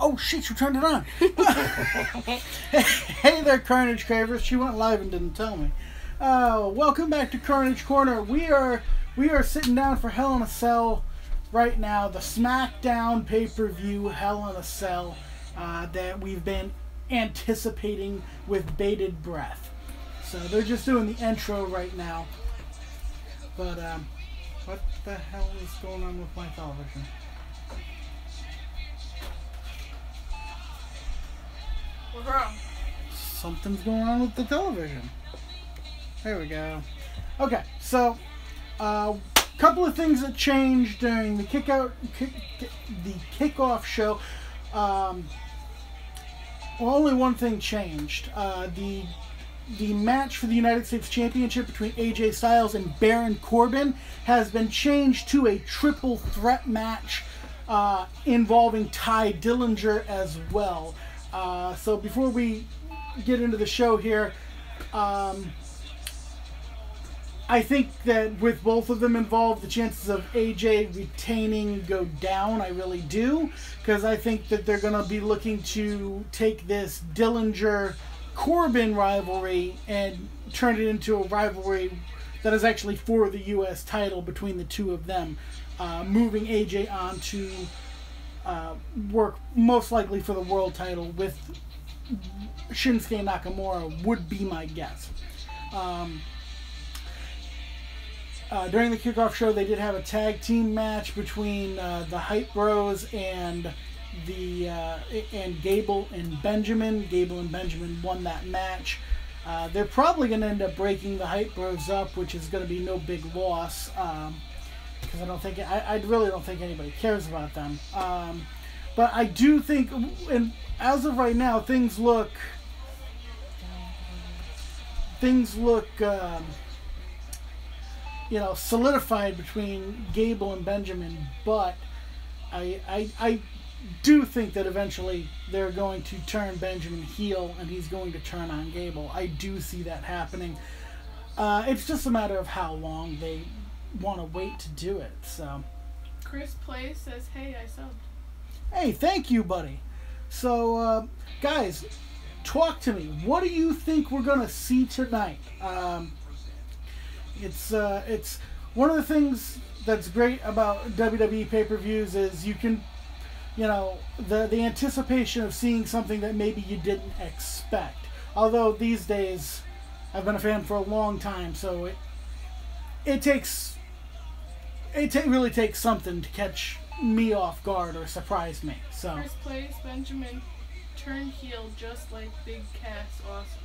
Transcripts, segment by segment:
Oh, shit, you turned it on. Hey there, Carnage Cravers. She went live and didn't tell me. Welcome back to Carnage Corner. We are sitting down for Hell in a Cell right now. The SmackDown pay-per-view Hell in a Cell that we've been anticipating with bated breath. So they're just doing the intro right now. But, what the hell is going on with my television? What's wrong? Something's going on with the television. There we go. Okay, so couple of things that changed during the kickoff show. Only one thing changed. The match for the United States Championship between AJ Styles and Baron Corbin has been changed to a triple threat match involving Ty Dillinger as well. So before we get into the show here, I think that with both of them involved, the chances of AJ retaining go down. I really do, because I think that they're going to be looking to take this Dillinger-Corbin rivalry and turn it into a rivalry that is actually for the U.S. title between the two of them, moving AJ on to work most likely for the world title with Shinsuke Nakamura would be my guess. During the kickoff show, they did have a tag team match between the Hype Bros and Gable and Benjamin. Gable and Benjamin won that match. They're probably going to end up breaking the Hype Bros up, which is going to be no big loss, because I really don't think anybody cares about them. But I do think, and as of right now, things look solidified between Gable and Benjamin, but I do think that eventually they're going to turn Benjamin heel and he's going to turn on Gable. I do see that happening. It's just a matter of how long they want to wait to do it. So, Chris Play says, "Hey, I subbed." Hey, thank you, buddy. So, guys, talk to me. What do you think we're going to see tonight? It's one of the things that's great about WWE pay-per-views is you can, the anticipation of seeing something that maybe you didn't expect. Although these days, I've been a fan for a long time, so it really takes something to catch me off guard or surprise me. So Chris Plays Benjamin turn heel just like Big Cass. Awesome.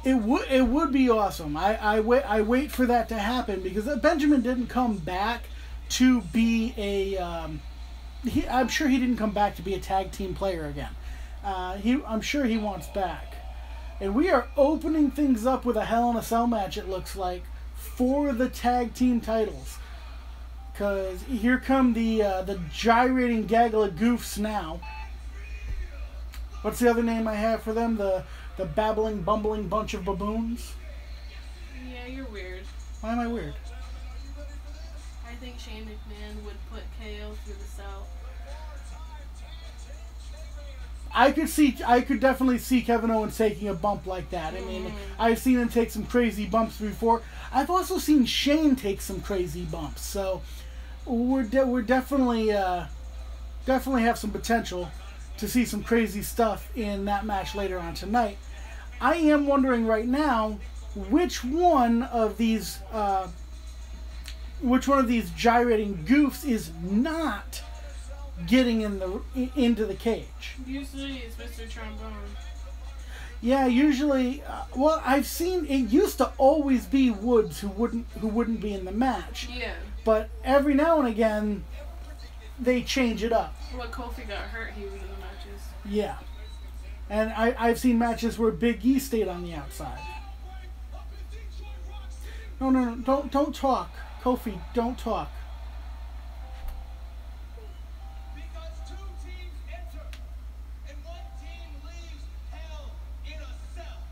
It would be awesome. I wait for that to happen because Benjamin didn't come back to be I'm sure he didn't come back to be a tag team player again. I'm sure he wants back. And we are opening things up with a Hell in a Cell match, it looks like, for the tag team titles. Because here come the gyrating gaggle of goofs now. What's the other name I have for them? The babbling, bumbling bunch of baboons? Yeah, you're weird. Why am I weird? I think Shane McMahon would put KO through the cell. I could definitely see Kevin Owens taking a bump like that. I mean, I've seen him take some crazy bumps before. I've also seen Shane take some crazy bumps. So we're definitely have some potential to see some crazy stuff in that match later on tonight. I am wondering right now which one of these gyrating goofs is not getting into the cage. Usually it's Mr. Trombone. Yeah, usually. Well, I've seen it used to always be Woods who wouldn't be in the match. Yeah. But every now and again, they change it up. When Kofi got hurt, he was in the matches. Yeah. And I've seen matches where Big E stayed on the outside. No, don't talk. Kofi, don't talk. Because two teams enter and one team leaves Hell in a Cell.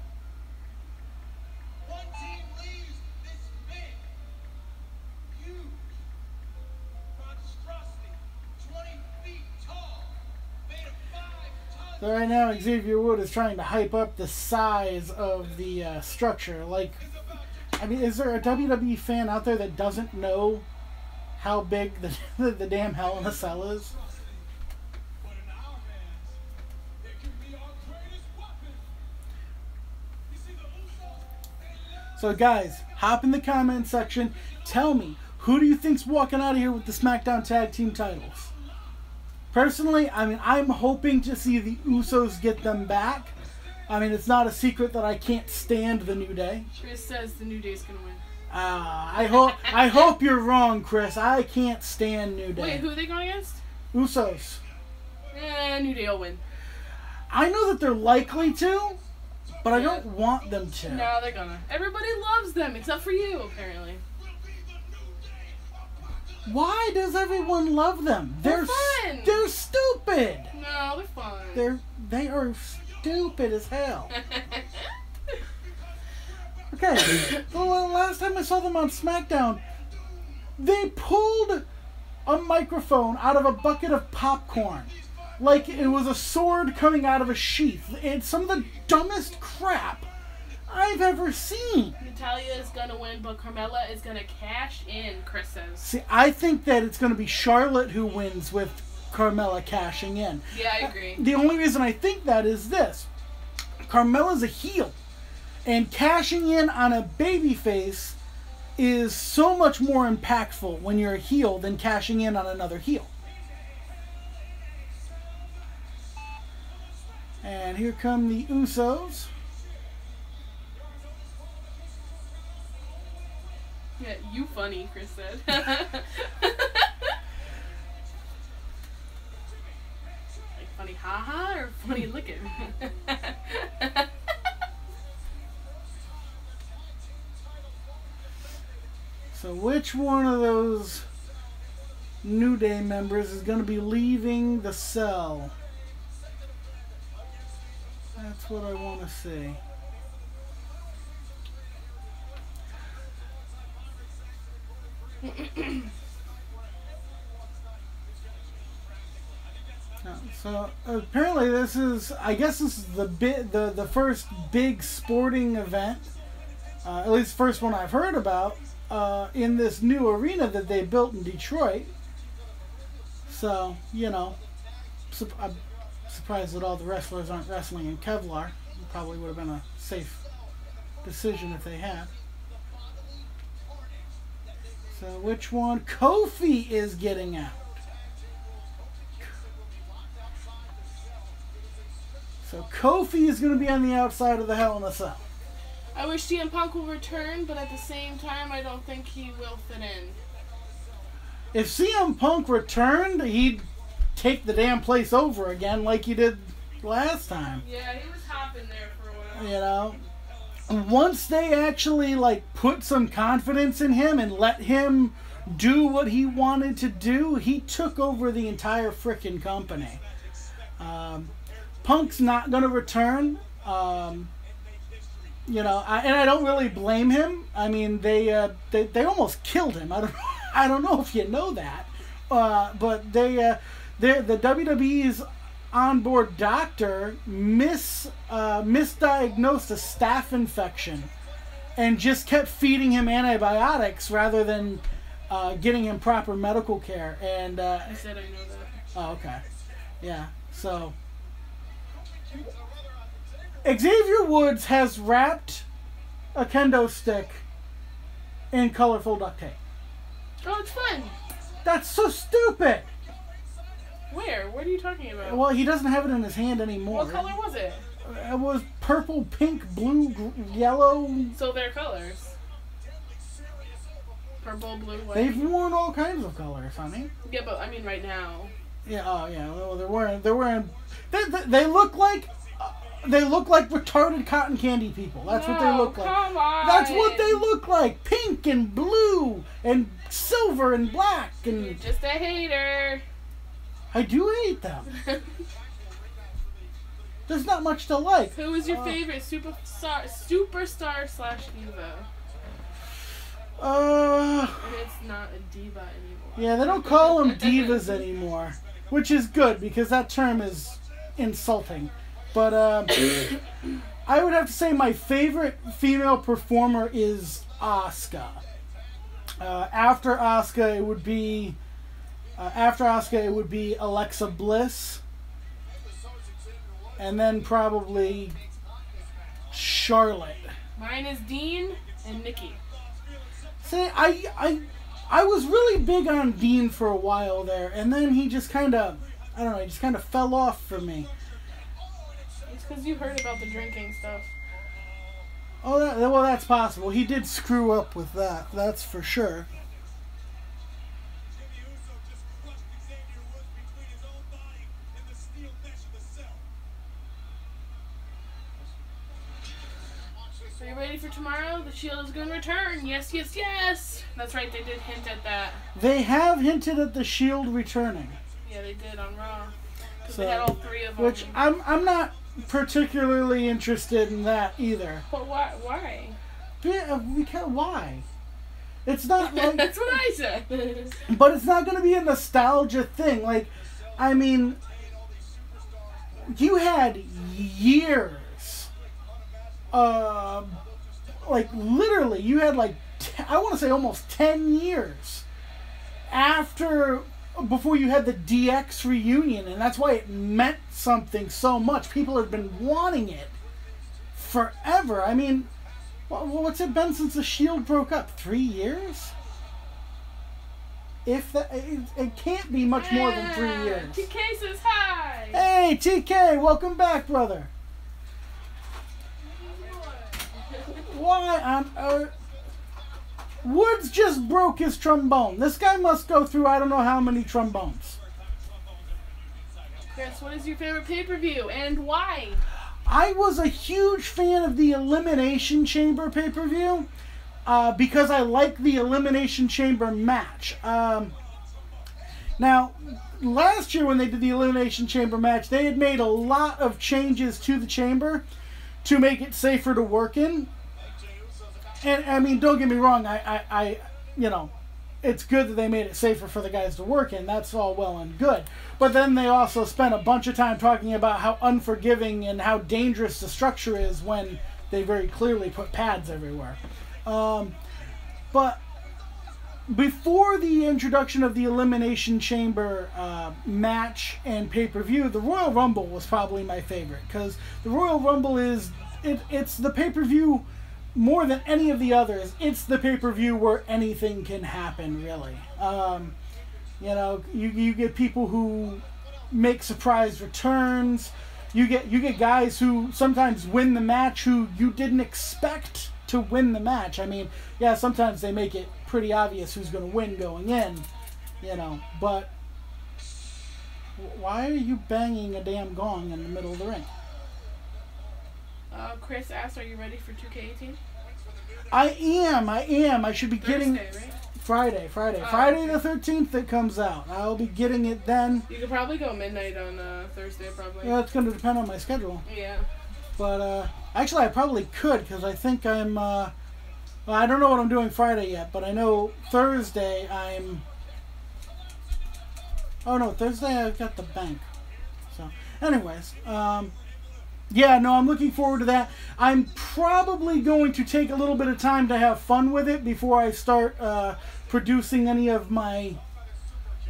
One team leaves this big, huge monstrosity, 20 feet tall. So right now, Xavier Wood is trying to hype up the size of the structure. Like, I mean, is there a WWE fan out there that doesn't know how big the damn Hell in a Cell is? But in our hands, it can be our greatest weapon. You see the Usos? They love So guys, hop in the comment section. Tell me, who do you think's walking out of here with the SmackDown Tag Team titles? Personally, I mean, I'm hoping to see the Usos get them back. I mean, it's not a secret that I can't stand the New Day. Chris says the New Day's gonna win. I hope you're wrong, Chris. I can't stand New Day. Wait, who are they going against? Usos. New Day will win. I know that they're likely to, but I Yeah. don't want them to. No, they're gonna. Everybody loves them except for you, apparently. Why does everyone love them? They're fun. They're stupid. No, they're fun. They are stupid as hell. Okay, the last time I saw them on SmackDown, they pulled a microphone out of a bucket of popcorn. Like it was a sword coming out of a sheath. It's some of the dumbest crap I've ever seen. Natalia is gonna win, but Carmella is gonna cash in, Chris says. See, I think that it's going to be Charlotte who wins with Carmella cashing in. Yeah, I agree. The only reason I think that is this. Carmella's a heel. And cashing in on a babyface is so much more impactful when you're a heel than cashing in on another heel. And here come the Usos. Yeah, you funny, Chris said. Like funny haha or funny looking? So which one of those New Day members is going to be leaving the cell? That's what I want to see. So apparently this is, I guess this is the first big sporting event, at least the first one I've heard about, in this new arena that they built in Detroit. So, you know, I'm surprised that all the wrestlers aren't wrestling in Kevlar. It probably would have been a safe decision if they had. So which one? Kofi is getting out. So Kofi is going to be on the outside of the Hell in a Cell. I wish CM Punk will return, but at the same time, I don't think he will fit in. If CM Punk returned, he'd take the damn place over again like he did last time. Yeah, he was hopping there for a while. You know? Once they actually, like, put some confidence in him and let him do what he wanted to do, he took over the entire frickin' company. Punk's not going to return. You know, and I don't really blame him. I mean, they almost killed him. I don't know if you know that, but the WWE's onboard doctor misdiagnosed a staph infection, and just kept feeding him antibiotics rather than getting him proper medical care. And I said I know that. oh, okay, yeah. So Xavier Woods has wrapped a kendo stick in colorful duct tape. Oh, it's fun. That's so stupid. Where? What are you talking about? Well, he doesn't have it in his hand anymore. What color was it? It was purple, pink, blue, yellow. So they're colors. Purple, blue, white. They've worn all kinds of colors, honey. Yeah, but I mean right now. Yeah. Oh, yeah. Well, they're wearing. They look like. They look like retarded cotton candy people. That's what they look like. Come on. That's what they look like. Pink and blue and silver and black and. You're just a hater. I do hate them. There's not much to like. Who is your favorite superstar slash diva? And it's not a diva anymore. Yeah, they don't call them divas anymore, which is good because that term is insulting. But I would have to say my favorite female performer is Asuka. After Asuka, it would be Alexa Bliss, and then probably Charlotte. Mine is Dean and Nikki. See, I was really big on Dean for a while there, and then he just kind of, I don't know, he just kind of fell off for me. It's because you heard about the drinking stuff. Oh, well, that's possible. He did screw up with that. That's for sure. Jimmy Uso just crushed Xavier Woods between his own body and the steel mesh of the cell. Are you ready for tomorrow? The Shield is going to return. Yes, yes, yes. That's right. They did hint at that. They have hinted at the Shield returning. Yeah, they did on Raw. Because So, they had all three of them. which I'm not particularly interested in that either. But why? Why? Yeah, because why? It's not like, That's what I said. but it's not going to be a nostalgia thing. Like, I mean, you had years, like literally, you had like I want to say almost 10 years before you had the DX reunion, and that's why it meant something so much. People have been wanting it forever. I mean, what's it been since the Shield broke up? 3 years? If that, it can't be much more than 3 years. TK says hi. Hey, TK, welcome back, brother. Why on earth? Woods just broke his trombone. This guy must go through I don't know how many trombones. Chris, what is your favorite pay-per-view and why? I was a huge fan of the Elimination Chamber pay-per-view because I like the Elimination Chamber match. Now, last year when they did the Elimination Chamber match, they had made a lot of changes to the chamber to make it safer to work in. And I mean, don't get me wrong, I you know, it's good that they made it safer for the guys to work in. That's all well and good. But then they also spent a bunch of time talking about how unforgiving and how dangerous the structure is when they very clearly put pads everywhere. But before the introduction of the Elimination Chamber match and pay-per-view, the Royal Rumble was probably my favorite. Because the Royal Rumble is, it's the pay-per-view more than any of the others. It's the pay-per-view where anything can happen, really. You know, you get people who make surprise returns. You get guys who sometimes win the match who you didn't expect to win the match. I mean, yeah, sometimes they make it pretty obvious who's going to win going in, you know. But why are you banging a damn gong in the middle of the ring? Chris asked, are you ready for 2K18? I am. I should be getting Thursday, right? Friday. Oh, Friday okay. the 13th it comes out. I'll be getting it then. You could probably go midnight on Thursday, probably. Yeah, it's going to depend on my schedule. Yeah. But actually, I probably could because I think I'm. Well, I don't know what I'm doing Friday yet, but I know Thursday I'm. Oh no, Thursday I've got the bank. So, anyways, yeah, no, I'm looking forward to that. I'm probably going to take a little bit of time to have fun with it before I start producing any of my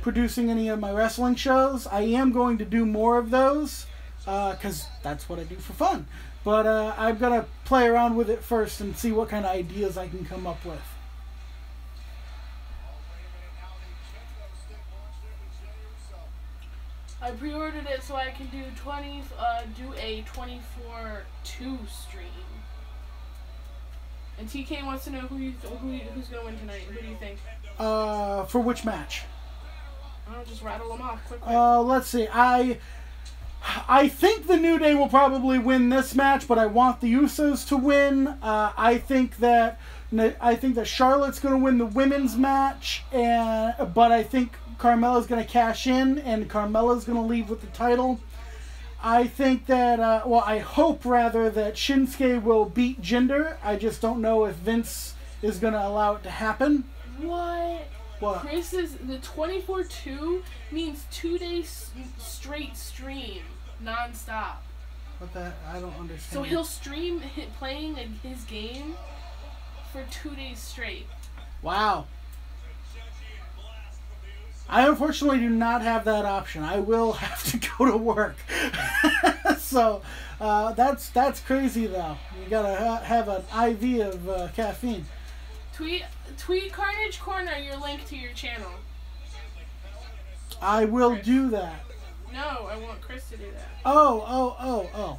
wrestling shows. I am going to do more of those because that's what I do for fun. But I've got to play around with it first and see what kind of ideas I can come up with. I pre-ordered it so I can do a 24/2 stream. And TK wants to know who's gonna win tonight. Who do you think? For which match? I'll just rattle them off quickly. Let's see. I think the New Day will probably win this match, but I want the Usos to win. I think that Charlotte's going to win the women's match, but I think Carmella's going to cash in, and Carmella's going to leave with the title. I think that, I hope rather that Shinsuke will beat Jinder. I just don't know if Vince is going to allow it to happen. What? What? Chris is the 24/2 means 2 days straight stream. non-stop. What the? I don't understand. So he'll stream playing his game for 2 days straight. Wow. I unfortunately do not have that option. I will have to go to work. So that's crazy though. You gotta have an IV of caffeine. Tweet Carnage Corner your link to your channel. I will do that. No, I want Chris to do that. Oh.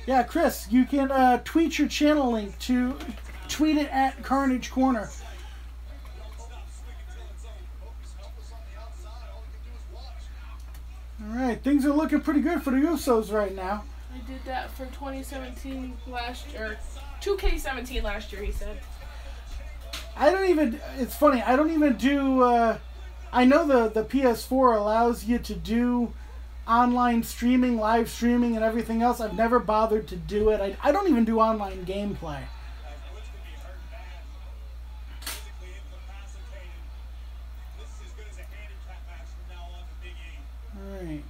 Yeah, Chris, you can tweet your channel link to tweet it at Carnage Corner. All right, things are looking pretty good for the Usos right now. I did that for 2017 last year, 2K17 last year. He said. I don't even. It's funny. I don't even do. I know the PS4 allows you to do online streaming, live streaming, and everything else. I've never bothered to do it. I don't even do online gameplay. Alright.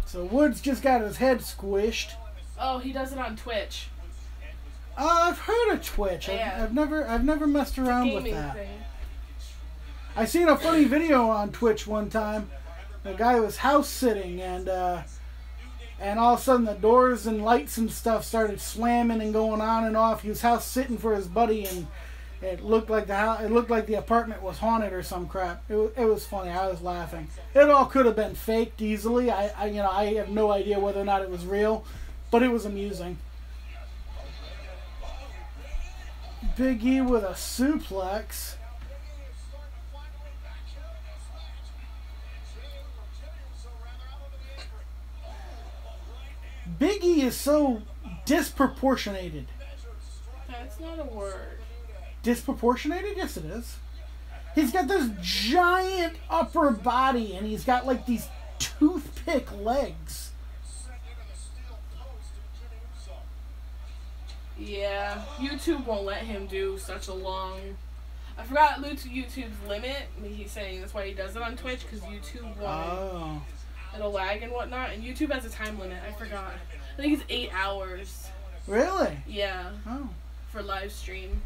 So Woods just got his head squished. Oh, he does it on Twitch. I've heard of Twitch. Yeah. I've never messed around with Gaming that. thing. I seen a funny video on Twitch one time. The guy was house sitting, and all of a sudden the doors and lights and stuff started slamming and going on and off. He was house sitting for his buddy, and it looked like the apartment was haunted or some crap. It was funny. I was laughing. It all could have been faked easily. I have no idea whether or not it was real, but it was amusing. Big E with a suplex. Big E is so disproportionated. That's not a word. Disproportionated? Yes, it is. He's got this giant upper body, and he's got like these toothpick legs. Yeah, YouTube won't let him do such a long... I forgot YouTube's limit. He's saying that's why he does it on Twitch, because YouTube won't... Oh. It'll lag and whatnot, and YouTube has a time limit. I forgot. I think it's 8 hours. Really? Yeah. Oh. For live stream.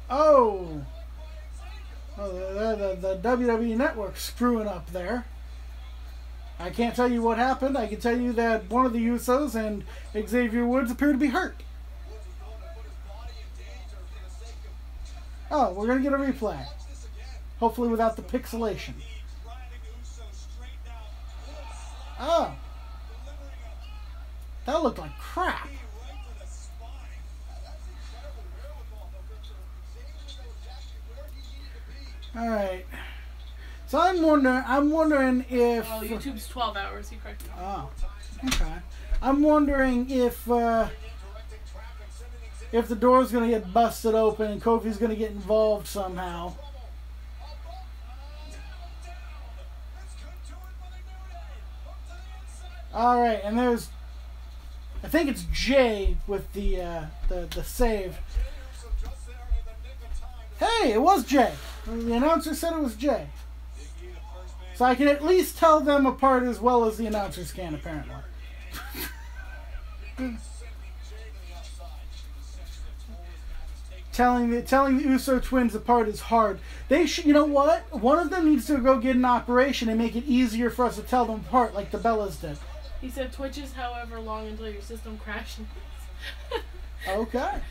Oh. The WWE Network screwing up there. I can't tell you what happened. I can tell you that one of the Usos and Xavier Woods appear to be hurt. Oh, we're going to get a replay. Hopefully without the pixelation. Oh. That looked like crap. Alright. So I'm wondering if... Oh, YouTube's 12 hours. He corrected me. Oh, okay. I'm wondering if the door's going to get busted open and Kofi's going to get involved somehow. All right, and there's, I think it's Jay with the save. Hey, it was Jay. The announcer said it was Jay. So I can at least tell them apart as well as the announcers can, apparently. Telling the Uso twins apart is hard. They should, you know what? One of them needs to go get an operation and make it easier for us to tell them apart, like the Bellas did. He said Twitch is however long until your system crashes. Okay.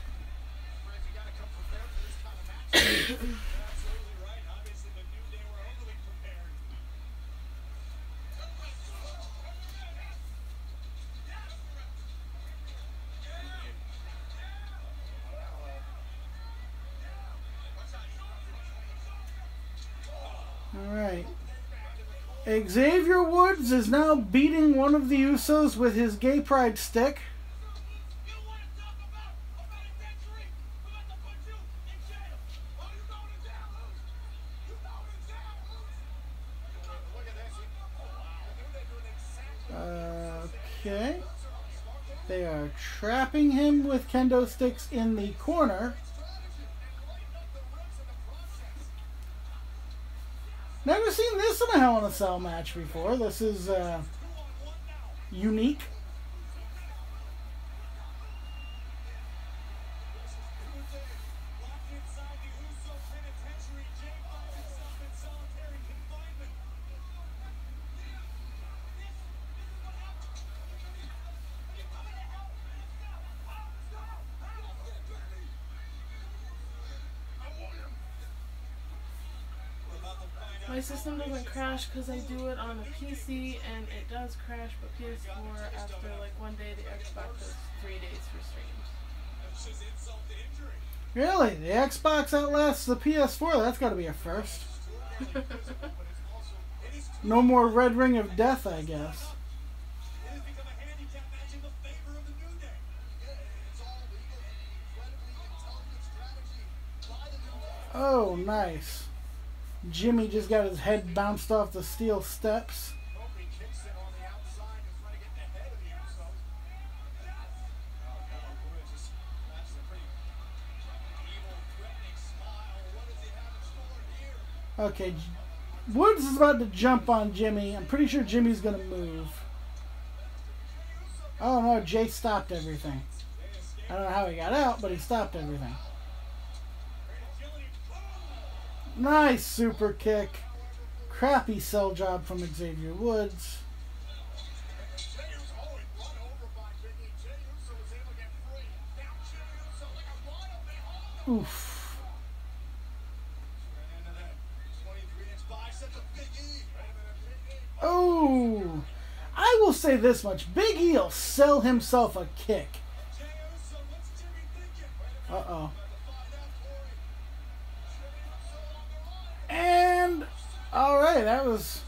Alright. Xavier Woods is now beating one of the Usos with his gay pride stick. Okay. They are trapping him with kendo sticks in the corner. Never seen this in a Hell in a Cell match before. This is unique. My system doesn't crash because I do it on a PC, and it does crash, but PS4 after like one day, the Xbox does 3 days for streams. Really? The Xbox outlasts the PS4? That's got to be a first. No more Red Ring of Death, I guess. Oh, nice. Jimmy just got his head bounced off the steel steps. Okay, Woods is about to jump on Jimmy. I'm pretty sure Jimmy's going to move. Oh no, Jay stopped everything. I don't know how he got out, but he stopped everything. Nice super kick. Crappy cell job from Xavier Woods. Oof. Oh, I will say this much. Big E will sell himself a kick. Uh-oh. And all right, that was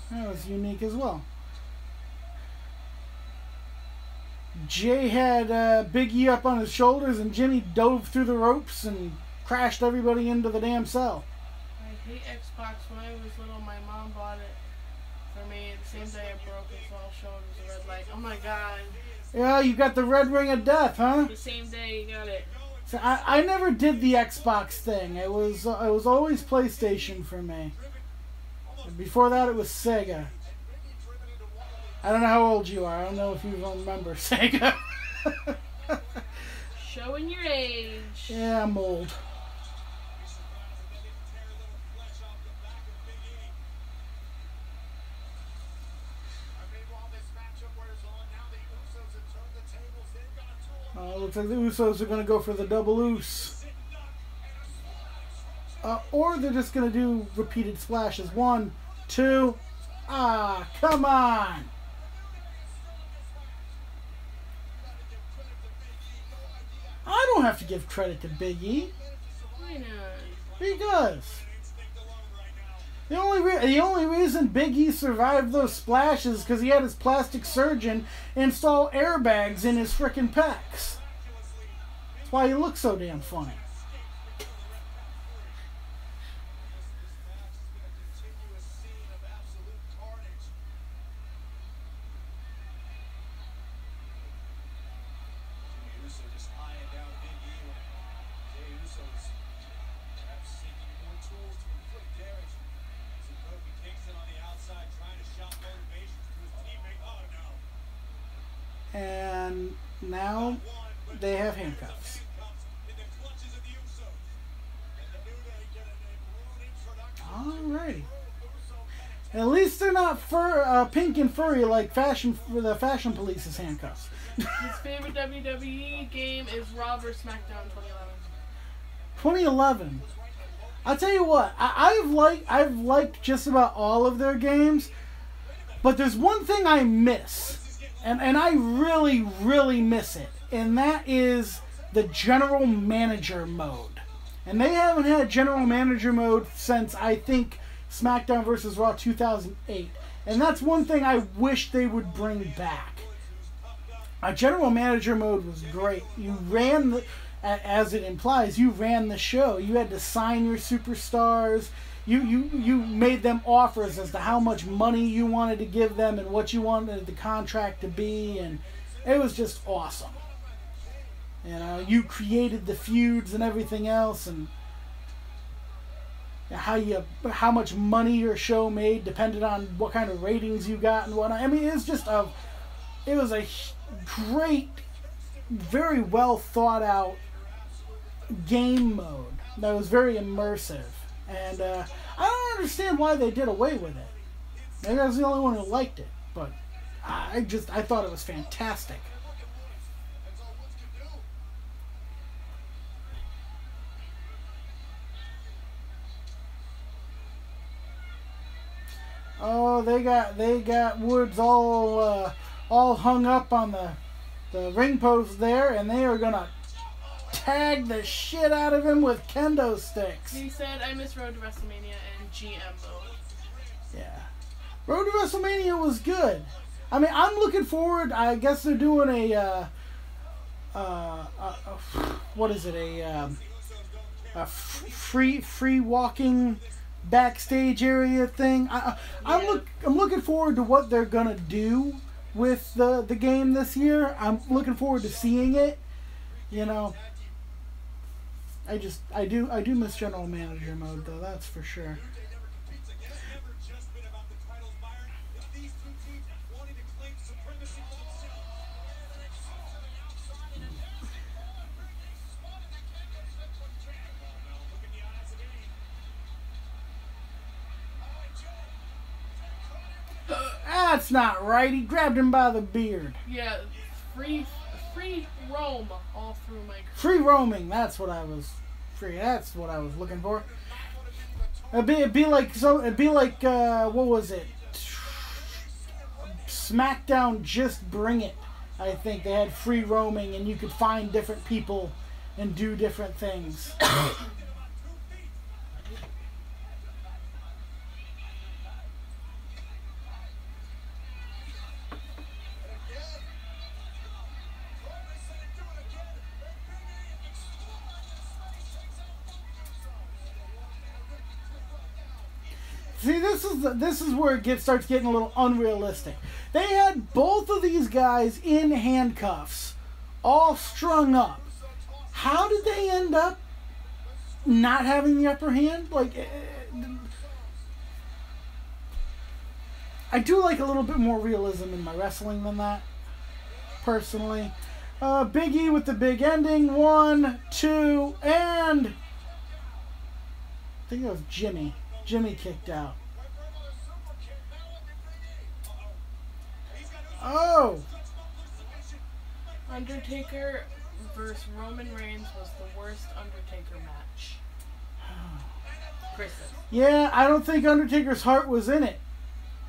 unique as well. Jay had Big E up on his shoulders, and Jimmy dove through the ropes and crashed everybody into the damn cell. I hate Xbox. When I was little, my mom bought it for me. The same day I broke it, so I'll show him the red light. Oh my god. Yeah, you got the Red Ring of Death, huh? The same day you got it. So I never did the Xbox thing. It was always PlayStation for me. Before that, it was Sega. I don't know how old you are. I don't know if you remember Sega. Showing your age. Yeah, I'm old. Looks like the Usos are going to go for the double Us. Or they're just going to do repeated splashes. 1, 2. Ah, come on. I don't have to give credit to Big E. Why not? He does. The only reason Big E survived those splashes is because he had his plastic surgeon install airbags in his frickin' pecs. That's why he looks so damn funny. And now they have handcuffs. Alrighty. At least they're not pink and furry like the Fashion Police's handcuffs. His favorite WWE game is Raw vs. SmackDown 2011. 2011. I'll tell you what, I've liked just about all of their games, but there's one thing I miss. And I really, really miss it. And that is the general manager mode. And they haven't had general manager mode since, I think, SmackDown vs. Raw 2008. And that's one thing I wish they would bring back. General manager mode was great. You ran, as it implies, you ran the show. You had to sign your superstars. You made them offers as to how much money you wanted to give them and what you wanted the contract to be, and it was just awesome. You know, you created the feuds and everything else, and how much money your show made depended on what kind of ratings you got and whatnot. I mean, it was a great, very well thought out game mode that was very immersive, and I don't understand why they did away with it. Maybe I was the only one who liked it, but I thought it was fantastic. Oh, they got Woods all hung up on the ring post there, and they are gonna tag the shit out of him with kendo sticks. He said, "I miss Road to WrestleMania and GM mode." Yeah, Road to WrestleMania was good. I mean, I'm looking forward. I guess they're doing what is it? A free walking backstage area thing. I'm looking forward to what they're gonna do with the game this year. I'm looking forward to seeing it. You know, I do miss General Manager mode though. That's for sure. That's not right. He grabbed him by the beard. Yeah, free roam all through my. Free roaming. That's what I was looking for. It'd be like what was it? SmackDown Just Bring It. I think they had free roaming, and you could find different people and do different things. See, this is where it starts getting a little unrealistic. They had both of these guys in handcuffs, all strung up. How did they end up not having the upper hand? Like, I do like a little bit more realism in my wrestling than that, personally. Big E with the big ending. 1, 2, and I think that was Jimmy. Jimmy kicked out. Oh! Undertaker versus Roman Reigns was the worst Undertaker match. Chris says. Yeah, I don't think Undertaker's heart was in it.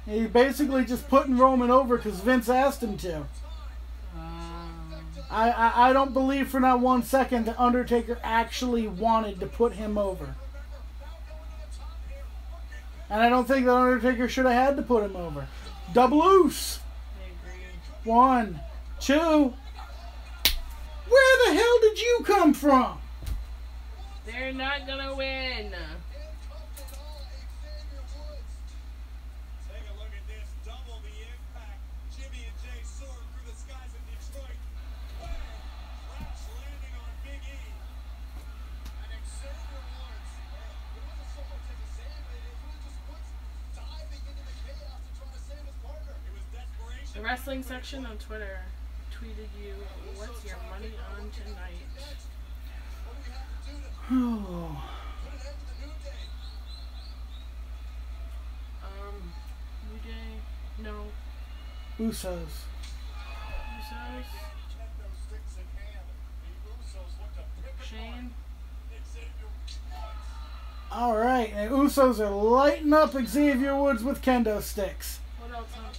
He basically just putting Roman over because Vince asked him to. I don't believe for not 1 second that Undertaker actually wanted to put him over. And I don't think that Undertaker should have had to put him over. Double loose. I agree. 1, 2. Where the hell did you come from? They're not gonna win. Take a look at this. Double the impact. Jimmy and Jay soared through the skies of Detroit. Bang! Crash landing on Big E. And Xavier Woods. It wasn't so much as a save, it was just Woods diving into the chaos to try to save his partner. It was desperation. The wrestling section on Twitter tweeted you, "What's your money on tonight?" What do we have to do to Oh. put an end to the New Day? New Day? No. Usos. Usos? Kendo sticks in hand. The Usos look to pick apart Shane? Xavier Woods. All right, and Usos are lighting up Xavier Woods with kendo sticks. What else on?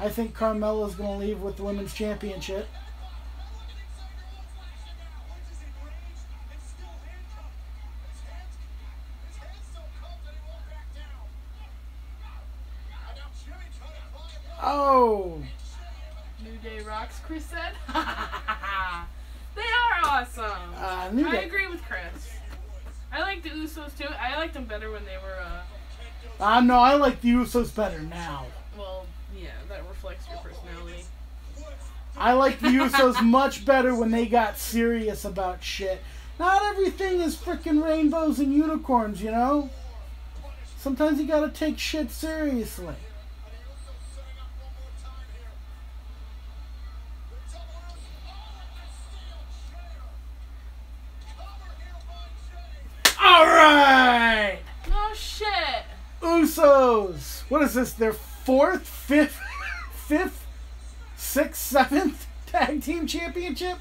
I think Carmella's going to leave with the Women's Championship. Oh! New Day rocks, Chris said. They are awesome. New I Day. agree with Chris. I like the Usos too. I liked them better when they were, No, I like the Usos better now. well, yeah, that reflects your personality. I like the Usos much better when they got serious about shit. Not everything is freaking rainbows and unicorns, you know? Sometimes you gotta take shit seriously. Alright! No shit. Usos! What is this? Their fourth, fifth, sixth, seventh tag team championship?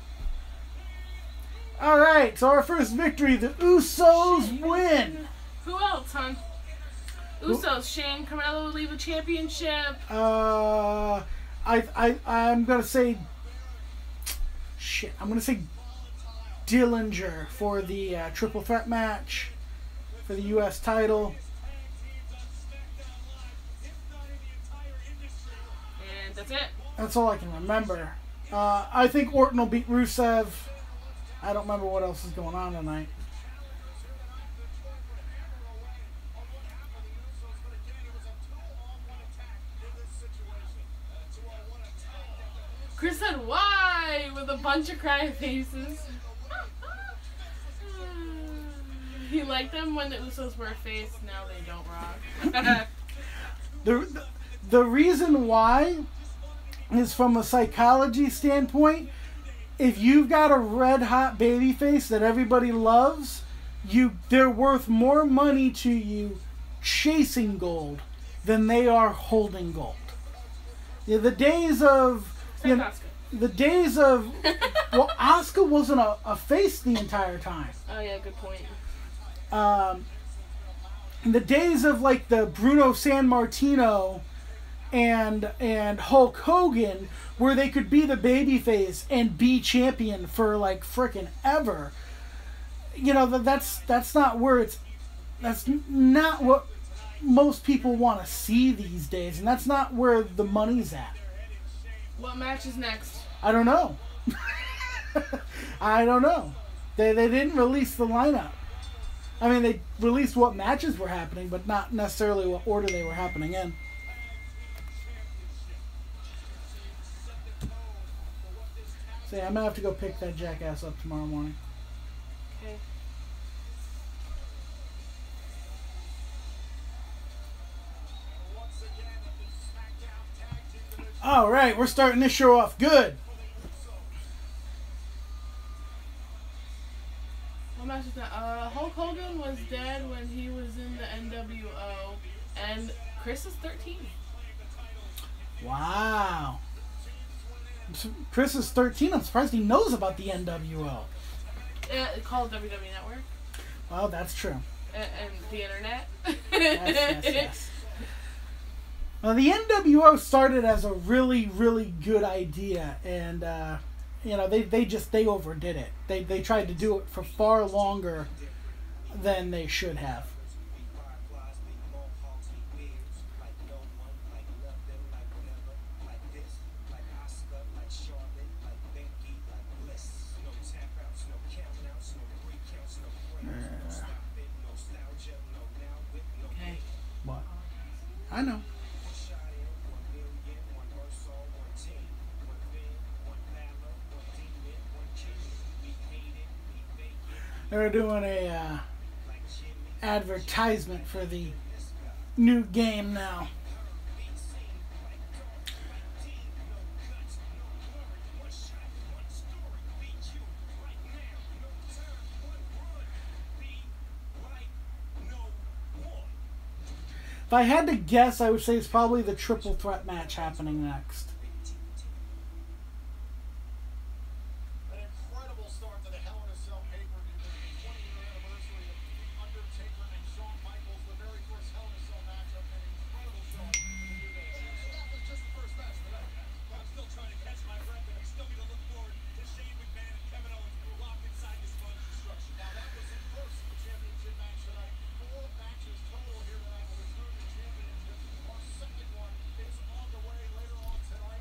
Alright, so our first victory, the Usos win. Who else, hon? Usos, Shane Carmelo will leave a championship. I'm gonna say shit. I'm gonna say Dillinger for the triple threat match for the U.S. title. And that's it. That's all I can remember. I think Orton will beat Rusev. I don't remember what else is going on tonight. Chris said, "Why?" with a bunch of cry faces. He liked them when the Usos were a face. Now they don't rock. The reason why is from a psychology standpoint. If you've got a red hot baby face that everybody loves, they're worth more money to you chasing gold than they are holding gold. Yeah, the days of well, Asuka wasn't a face the entire time. Oh yeah, good point. In the days of like the Bruno Sammartino and Hulk Hogan, where they could be the babyface and be champion for like frickin' ever. You know, that's not where that's not what most people want to see these days, and that's not where the money's at. What match is next? I don't know. I don't know. They didn't release the lineup. I mean, they released what matches were happening, but not necessarily what order they were happening in. So yeah, I'm gonna have to go pick that jackass up tomorrow morning. Okay. All right, we're starting this show off good. What match is that? Hulk Hogan was dead when he was in the NWO, and Chris is 13. Wow. Chris is 13. I'm surprised he knows about the NWO. Called WWE Network. Well, that's true. And the internet. Yes. Well, the NWO started as a really, really good idea, and you know, they overdid it. They tried to do it for far longer than they should have. Okay. What? I know. They're doing a advertisement for the new game now. If I had to guess, I would say it's probably the triple threat match happening next. An incredible start to the Hell in a Cell pay-per-view, the 20-year anniversary of The Undertaker and Shawn Michaels, the very first Hell in a Cell matchup, an incredible showing for the New Day. And that was just the first match tonight. But I'm still trying to catch my breath, and I'm still going to look forward to Shane McMahon and Kevin Owens locked inside this bone construction. Now, that was the first championship match tonight. 4 matches total here tonight with the Championship. Our second one is on the way later on tonight.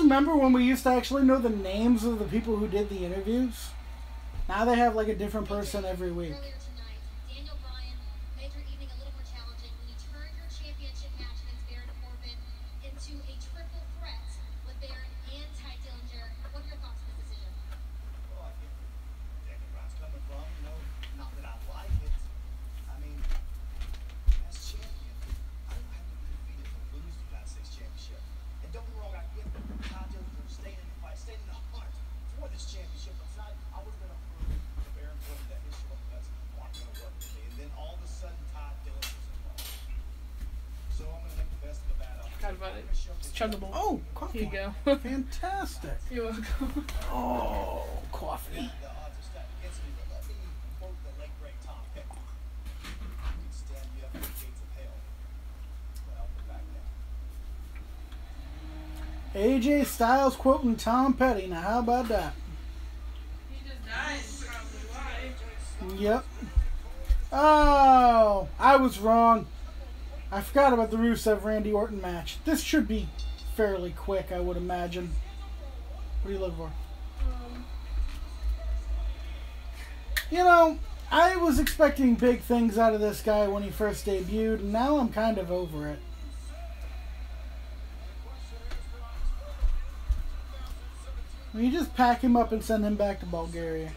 remember when we used to actually know the names of the people who did the interviews? Now they have like a different person every week. Earlier tonight, Daniel Bryan made your evening a little more challenging when you turned your championship match against Baron Corbin into a triple threat with Baron and Ty Dillinger. What are your thoughts on this decision? Well, I get where Daniel Bryan's coming from, you know, not that I like it. I mean, as champion, I don't have to be defeated to lose the United States Championship. And don't get me wrong, I get that Ty Dillinger staying in the fight, staying in the hunt for this championship. But tonight, I was going to prove to Baron Corbin that his shortcuts aren't going to work for me. And then all of a sudden, Ty Dillinger's involved. So I'm going to make the best of the bad outcome. Forgot about it. It's chuggable. Oh, coffee. Here you go. Fantastic. You're welcome. Oh, coffee. The odds are stacked against me, but let me quote the late great Tom Petty. I can stand you up at the gates of hell, but I'll go back down. AJ Styles quoting Tom Petty. Now, how about that? He just died. Probably why. Yep. Oh, I was wrong. I forgot about the Rusev Randy Orton match. This should be fairly quick, I would imagine. What are you looking for? You know, I was expecting big things out of this guy when he first debuted, and now I'm kind of over it. Will you just pack him up and send him back to Bulgaria?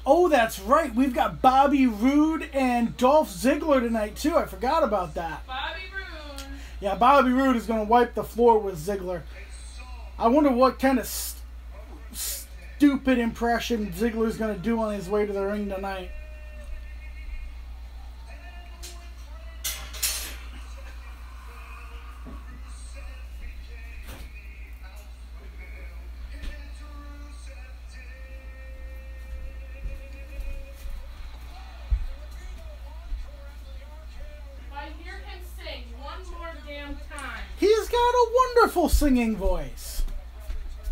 Oh, that's right. We've got Bobby Roode and Dolph Ziggler tonight, too. I forgot about that. Bobby Roode. Yeah, Bobby Roode is going to wipe the floor with Ziggler. I wonder what kind of stupid impression Ziggler's going to do on his way to the ring tonight. He's got a wonderful singing voice.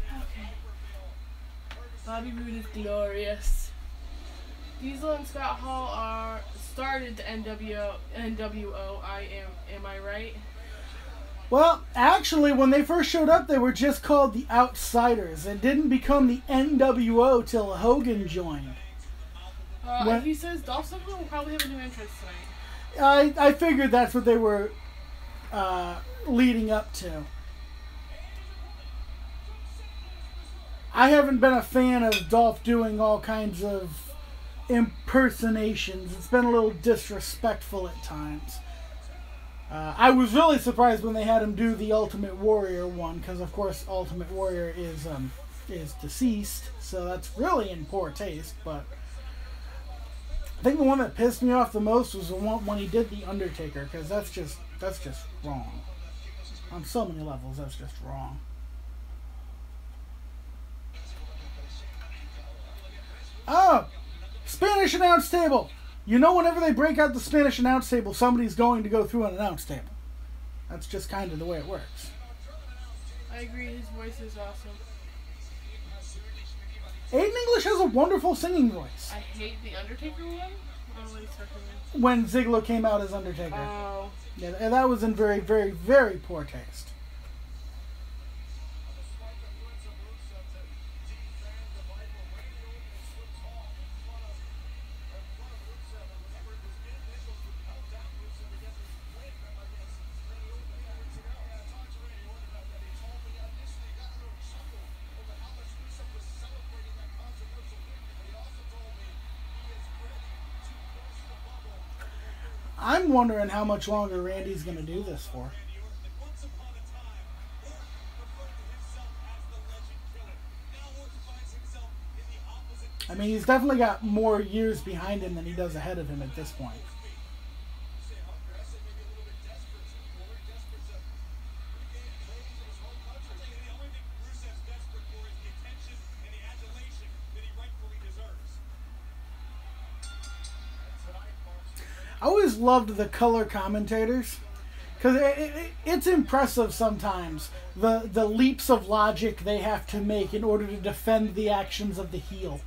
Okay. Bobby Roode is glorious. Diesel and Scott Hall are started the NWO. Am I right? Well, actually, when they first showed up, they were just called the Outsiders. It didn't become the NWO till Hogan joined. He says Dolph Ziggler will probably have a new entrance tonight. I figured that's what they were leading up to. I haven't been a fan of Dolph doing all kinds of impersonations. It's been a little disrespectful at times. I was really surprised when they had him do the Ultimate Warrior one, because of course Ultimate Warrior is deceased, so that's really in poor taste. But I think the one that pissed me off the most was the one when he did the Undertaker, because that's just wrong. On so many levels, that's just wrong. Oh, Spanish announce table. You know, whenever they break out the Spanish announce table, somebody's going to go through an announce table. That's just kind of the way it works. I agree, his voice is awesome. Aiden English has a wonderful singing voice. I hate the Undertaker one. I don't know what he's talking about. When Ziggler came out as Undertaker. Oh. Yeah, and that was in very, very, very poor taste. I'm wondering how much longer Randy's going to do this for. I mean, he's definitely got more years behind him than he does ahead of him at this point. I always loved the color commentators, Because it's impressive sometimes, the leaps of logic they have to make in order to defend the actions of the heel.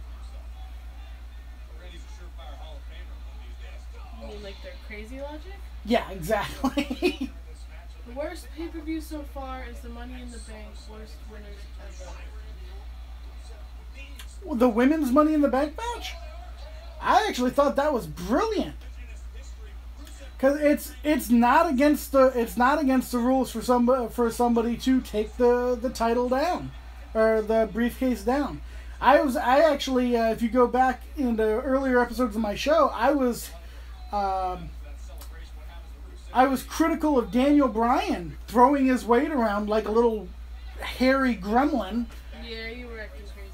Randy's a surefire Hall of Famer one of these days. You mean like their crazy logic? Yeah, exactly. The worst pay-per-view so far is the Money in the Bank worst winners ever. The women's Money in the Bank match? I actually thought that was brilliant. Because it's not against the rules for somebody to take the title down or the briefcase down. I actually if you go back into earlier episodes of my show, I was critical of Daniel Bryan throwing his weight around like a little hairy gremlin. Yeah, you were acting crazy.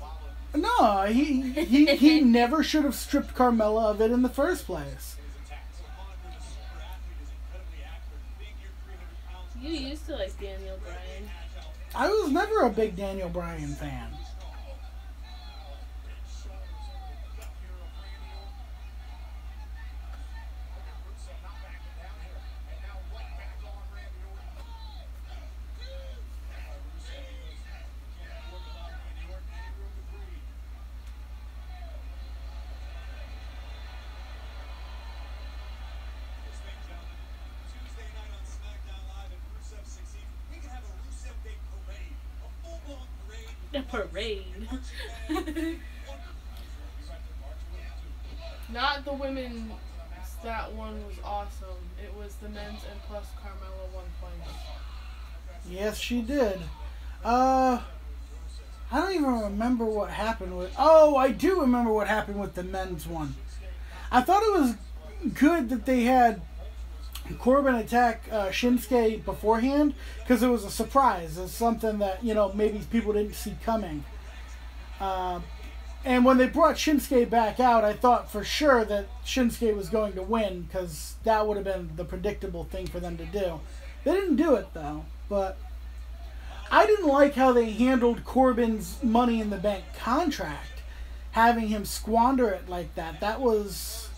No, he never should have stripped Carmella of it in the first place. You used to like Daniel Bryan. I was never a big Daniel Bryan fan. A parade. Not the women. That one was awesome. It was the men's and plus Carmella won points. Yes, she did. I don't even remember what happened with... Oh, I do remember what happened with the men's one. I thought it was good that they had Corbin attack Shinsuke beforehand, because it was a surprise. It's something that, maybe people didn't see coming. And when they brought Shinsuke back out, I thought for sure that Shinsuke was going to win, because that would have been the predictable thing for them to do. They didn't do it, though. But I didn't like how they handled Corbin's Money in the Bank contract, having him squander it like that. That was...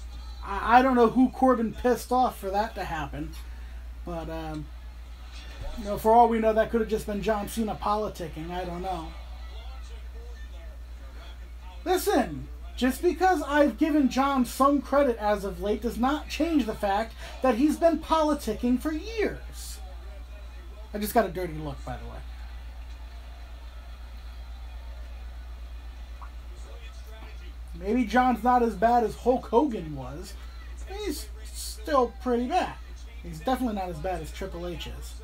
I don't know who Corbin pissed off for that to happen. But, for all we know, that could have just been John Cena politicking. I don't know. Listen, just because I've given John some credit as of late does not change the fact that he's been politicking for years. I just got a dirty look, by the way. Maybe John's not as bad as Hulk Hogan was. He's still pretty bad. He's definitely not as bad as Triple H is.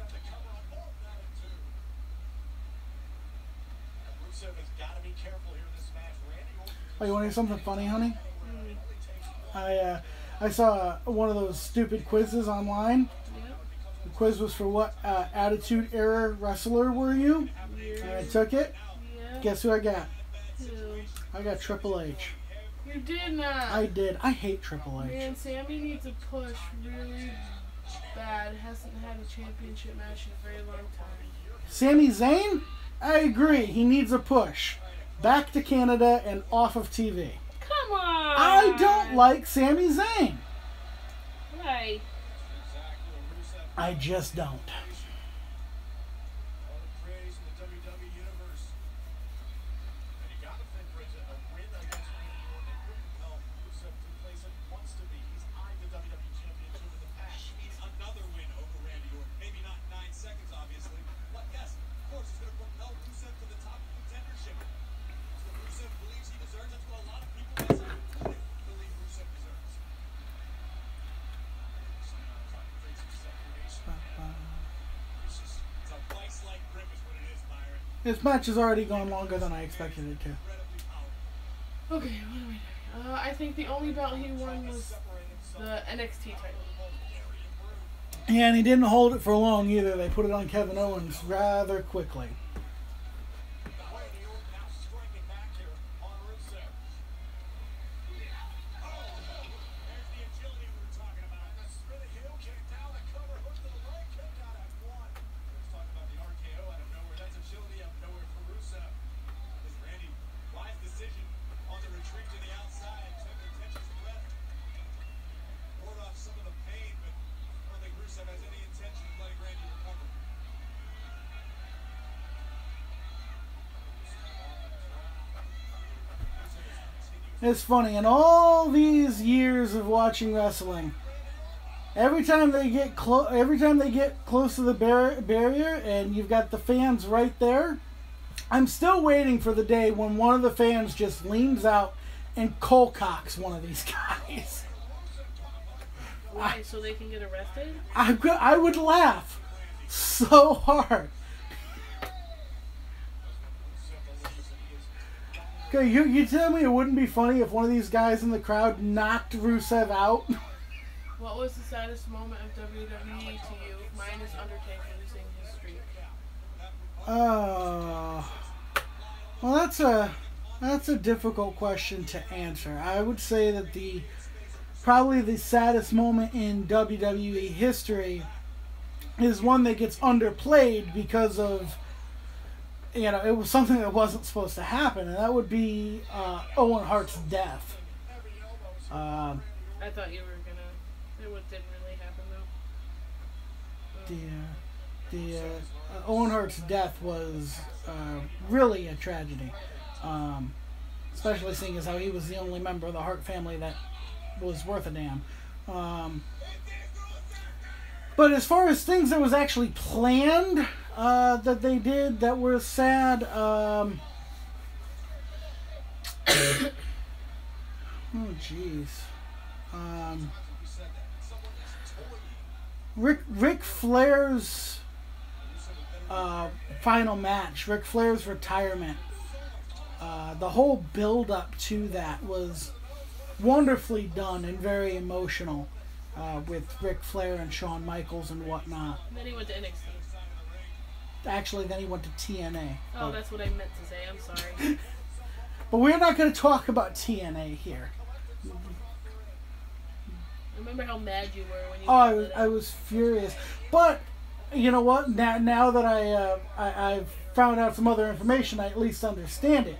Oh, you want to hear something funny, honey? I saw one of those stupid quizzes online. The quiz was for what Attitude Era wrestler were you? And I took it. Guess who I got? I got Triple H. You did not. I did. I hate Triple H. Man, Sammy needs a push really bad. Hasn't had a championship match in a very long time. Sami Zayn? I agree. He needs a push. Back to Canada and off of TV. Come on. I don't like Sami Zayn. Right. I just don't. This match has already gone longer than I expected it to. Okay, what are we doing? I think the only belt he won was the NXT title. Yeah, and he didn't hold it for long either. They put it on Kevin Owens rather quickly. It's funny. In all these years of watching wrestling, every time they get close to the barrier, and you've got the fans right there, I'm still waiting for the day when one of the fans just leans out and cold-cocks one of these guys. Why? So they can get arrested? I would laugh so hard. Okay, you tell me it wouldn't be funny if one of these guys in the crowd knocked Rusev out? What was the saddest moment of WWE to you, minus Undertaker losing his streak? Well, that's a difficult question to answer. I would say that probably the saddest moment in WWE history is one that gets underplayed because of, it was something that wasn't supposed to happen, and that would be Owen Hart's death. I thought you were gonna. It didn't really happen though. The Owen Hart's death was really a tragedy, especially seeing as how he was the only member of the Hart family that was worth a damn. But as far as things that was actually planned that they did that were sad, oh jeez. Ric Flair's final match, Ric Flair's retirement, the whole build-up to that was wonderfully done and very emotional with Ric Flair and Shawn Michaels and whatnot. And then he went to NXT. Actually, then he went to TNA. Oh, that's what I meant to say. I'm sorry. But we're not going to talk about TNA here. Remember how mad you were when you... Oh, I was furious. But, you know what? Now that I've found out some other information, I at least understand it.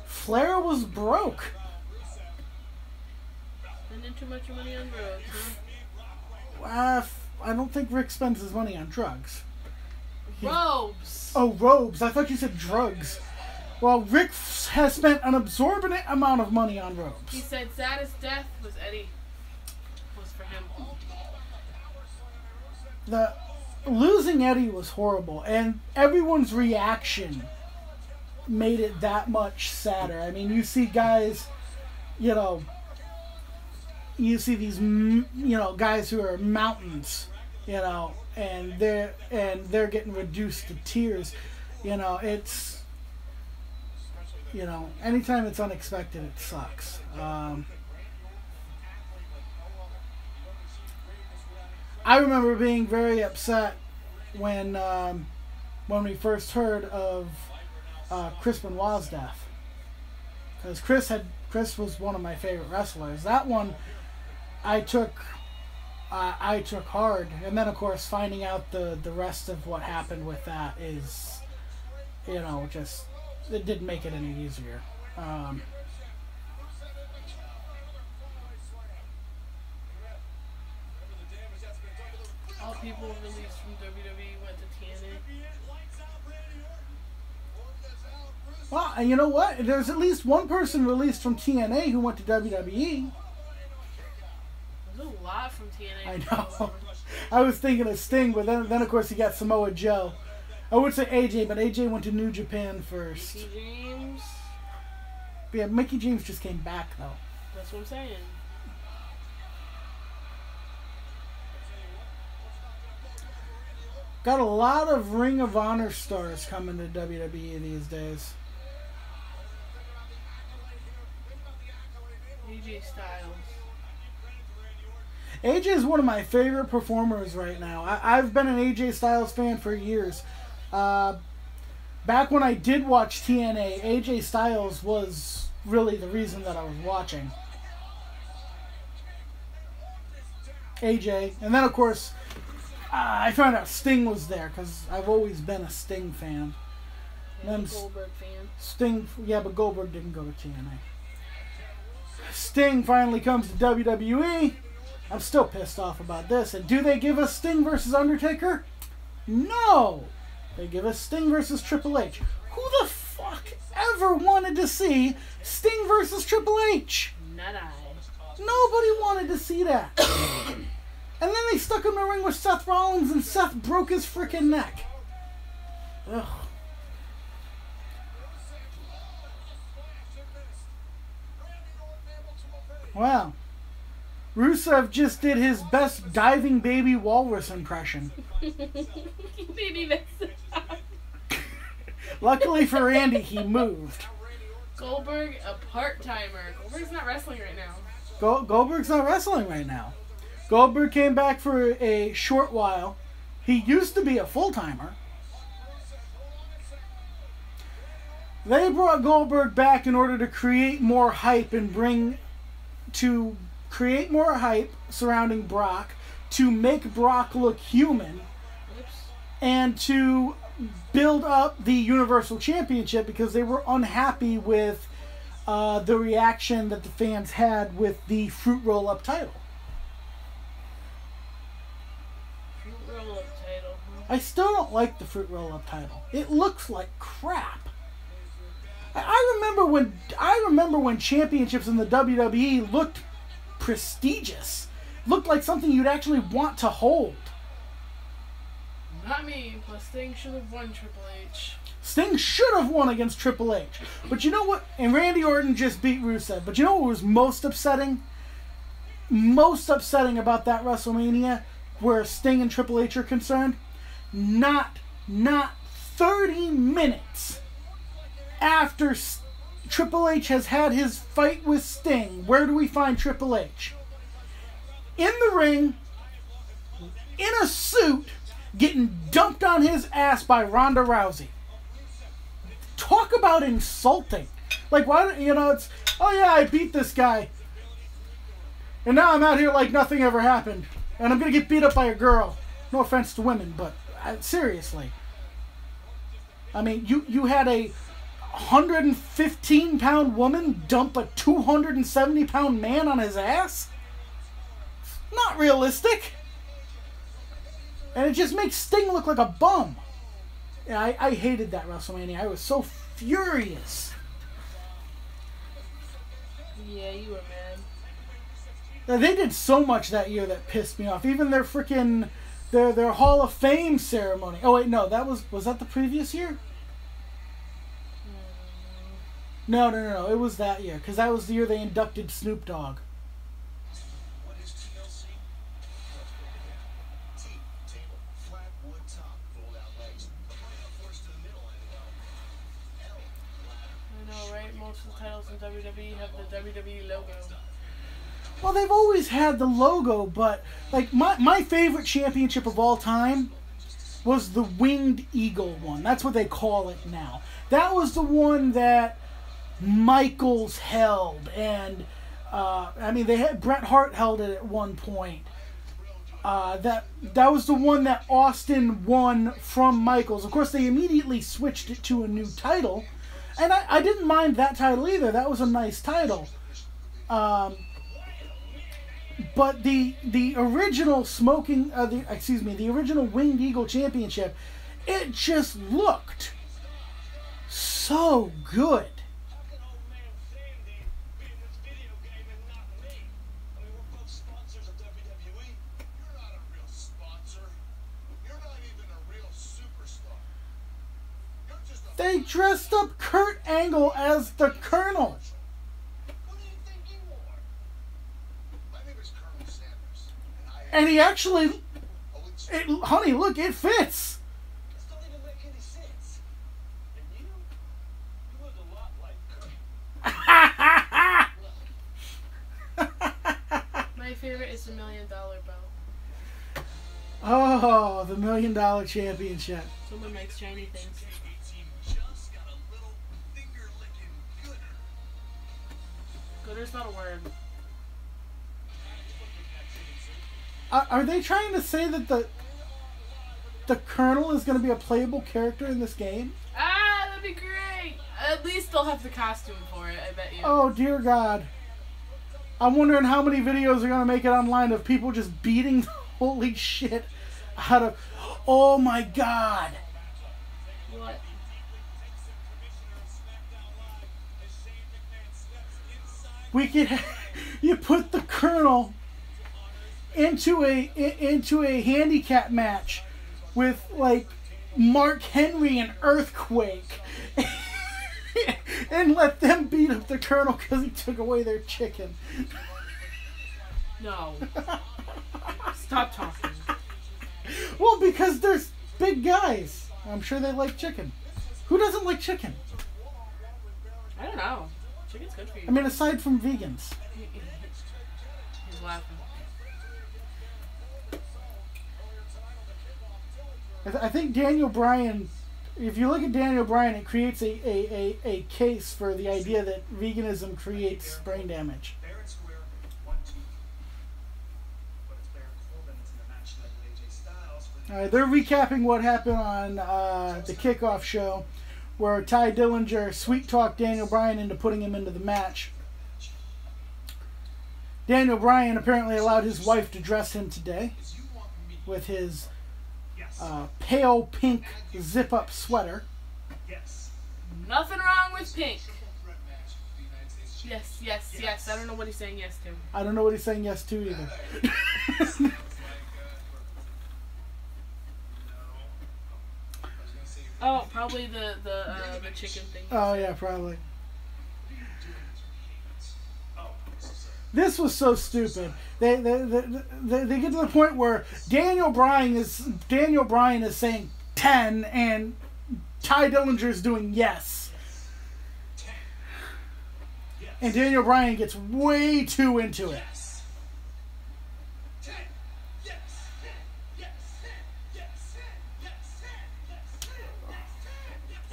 Flair was broke. Spending too much money on drugs, I don't think Rick spends his money on drugs. Robes! Oh, robes. I thought you said drugs. Well, Rick has spent an absorbent amount of money on robes. He said saddest death was Eddie. Was for him. The losing Eddie was horrible, and everyone's reaction made it that much sadder. I mean, you see guys, you see these, guys who are mountains, and they're getting reduced to tears. It's, anytime it's unexpected, it sucks. I remember being very upset when we first heard of Chris Benoit's death, because Chris was one of my favorite wrestlers. That one I took hard, and then of course finding out the rest of what happened with that is, just, it didn't make it any easier. All people released from WWE went to TNA. Well, and you know what? There's at least one person released from TNA who went to WWE. There's a lot from TNA. I know. I was thinking of Sting, but then of course you got Samoa Joe. I would say AJ, but AJ went to New Japan first. Mickey James. But yeah, Mickey James just came back though. That's what I'm saying. Got a lot of Ring of Honor stars coming to WWE these days. AJ Styles. AJ is one of my favorite performers right now. I've been an AJ Styles fan for years. Back when I did watch TNA, AJ Styles was really the reason that I was watching. AJ. And then, of course, I found out Sting was there because I've always been a Sting fan. Yeah, Goldberg fan. Sting, yeah, but Goldberg didn't go to TNA. Sting finally comes to WWE. I'm still pissed off about this. And do they give us Sting versus Undertaker? No! They give us Sting versus Triple H. Who the fuck fuck ever wanted to see Sting versus Triple H. Not I. Nobody wanted to see that. And then they stuck him in the ring with Seth Rollins, and Seth broke his freaking neck. Ugh. Wow. Rusev just did his best diving baby walrus impression. Baby Vixen. Luckily for Randy, he moved. Goldberg, a part-timer. Goldberg's not wrestling right now. Goldberg's not wrestling right now. Goldberg came back for a short while. He used to be a full-timer. They brought Goldberg back in order to create more hype surrounding Brock, to make Brock look human, and to build up the Universal Championship, because they were unhappy with the reaction that the fans had with the Fruit Roll-Up title. Fruit Roll-Up title. I still don't like the Fruit Roll-Up title. It looks like crap. I remember when championships in the WWE looked prestigious. Looked like something you'd actually want to hold. Not me, but Sting should have won Triple H. Sting should have won against Triple H. But you know what? And Randy Orton just beat Rusev. But you know what was most upsetting? Most upsetting about that WrestleMania, where Sting and Triple H are concerned? Not 30 minutes after Triple H has had his fight with Sting, where do we find Triple H? In the ring, in a suit, getting dumped on his ass by Ronda Rousey. Talk about insulting. Like, why, it's, oh yeah, I beat this guy. And now I'm out here like nothing ever happened. And I'm going to get beat up by a girl. No offense to women, but seriously. I mean, you had a 115-pound woman dump a 270-pound man on his ass? Not realistic. And it just makes Sting look like a bum. Yeah, I hated that WrestleMania. I was so furious. Yeah, you were mad. Now, they did so much that year that pissed me off. Even their freaking their Hall of Fame ceremony. Oh wait, no, was that the previous year? No. It was that year, because that was the year they inducted Snoop Dogg. What is TLC? T, table, flat wood top, fold out legs. Forced to the middle and L, ladder. I know, right? Most of the titles in WWE have the WWE logo. Well, they've always had the logo, but like my favorite championship of all time was the Winged Eagle one. That's what they call it now. That was the one that Michaels held, and they had Bret Hart held it at one point. That was the one that Austin won from Michaels. Of course, they immediately switched it to a new title, and I didn't mind that title either. That was a nice title. But the original the original Winged Eagle Championship, it just looked so good. How can old man Sandy be in this video game and not me? I mean, we're both sponsors of WWE. You're not a real sponsor. You're not even a real superstar. You're just a... They dressed up Kurt Angle as the Colonel. What do you think you are? My name is Colonel Sanders, And he actually, Oh, it's... honey, look, it fits. This don't even make any sense. And you look a lot like Kurt. My favorite is the $1 Million belt. Oh, the $1 Million Championship. Someone makes shiny things. Just got a little finger-licking gooder. Gooder's not a word. Are they trying to say that the Colonel is going to be a playable character in this game? Ah, that'd be great. At least they'll have the costume for it, I bet you. Oh, dear God. I'm wondering how many videos are going to make it online of people just beating the holy shit out of... Oh, my God. What? We could you put the Colonel into a handicap match with like Mark Henry and Earthquake, and let them beat up the Colonel because he took away their chicken. No. Stop talking. Well, because they're big guys. I'm sure they like chicken. Who doesn't like chicken? I don't know. Chicken's good for you. I mean, aside from vegans. He's laughing. I think Daniel Bryan, if you look at Daniel Bryan, it creates a case for the idea that veganism creates brain damage. Fair and square, 1-2. But it's Baron Corbin that's in the match tonight with AJ Styles for the All right, they're recapping what happened on the kickoff show, where Ty Dillinger sweet-talked Daniel Bryan into putting him into the match. Daniel Bryan apparently allowed his wife to dress him today you want me. with his Yes. pale pink zip-up sweater. Yes. Nothing wrong with pink. Threat match for the United States Yes, yes, yes. I don't know what he's saying yes to. I don't know what he's saying yes to either. Oh, probably the chicken thing. Oh yeah, probably. This was so stupid. They get to the point where Daniel Bryan is saying 10 and Ty Dillinger is doing yes. And Daniel Bryan gets way too into it.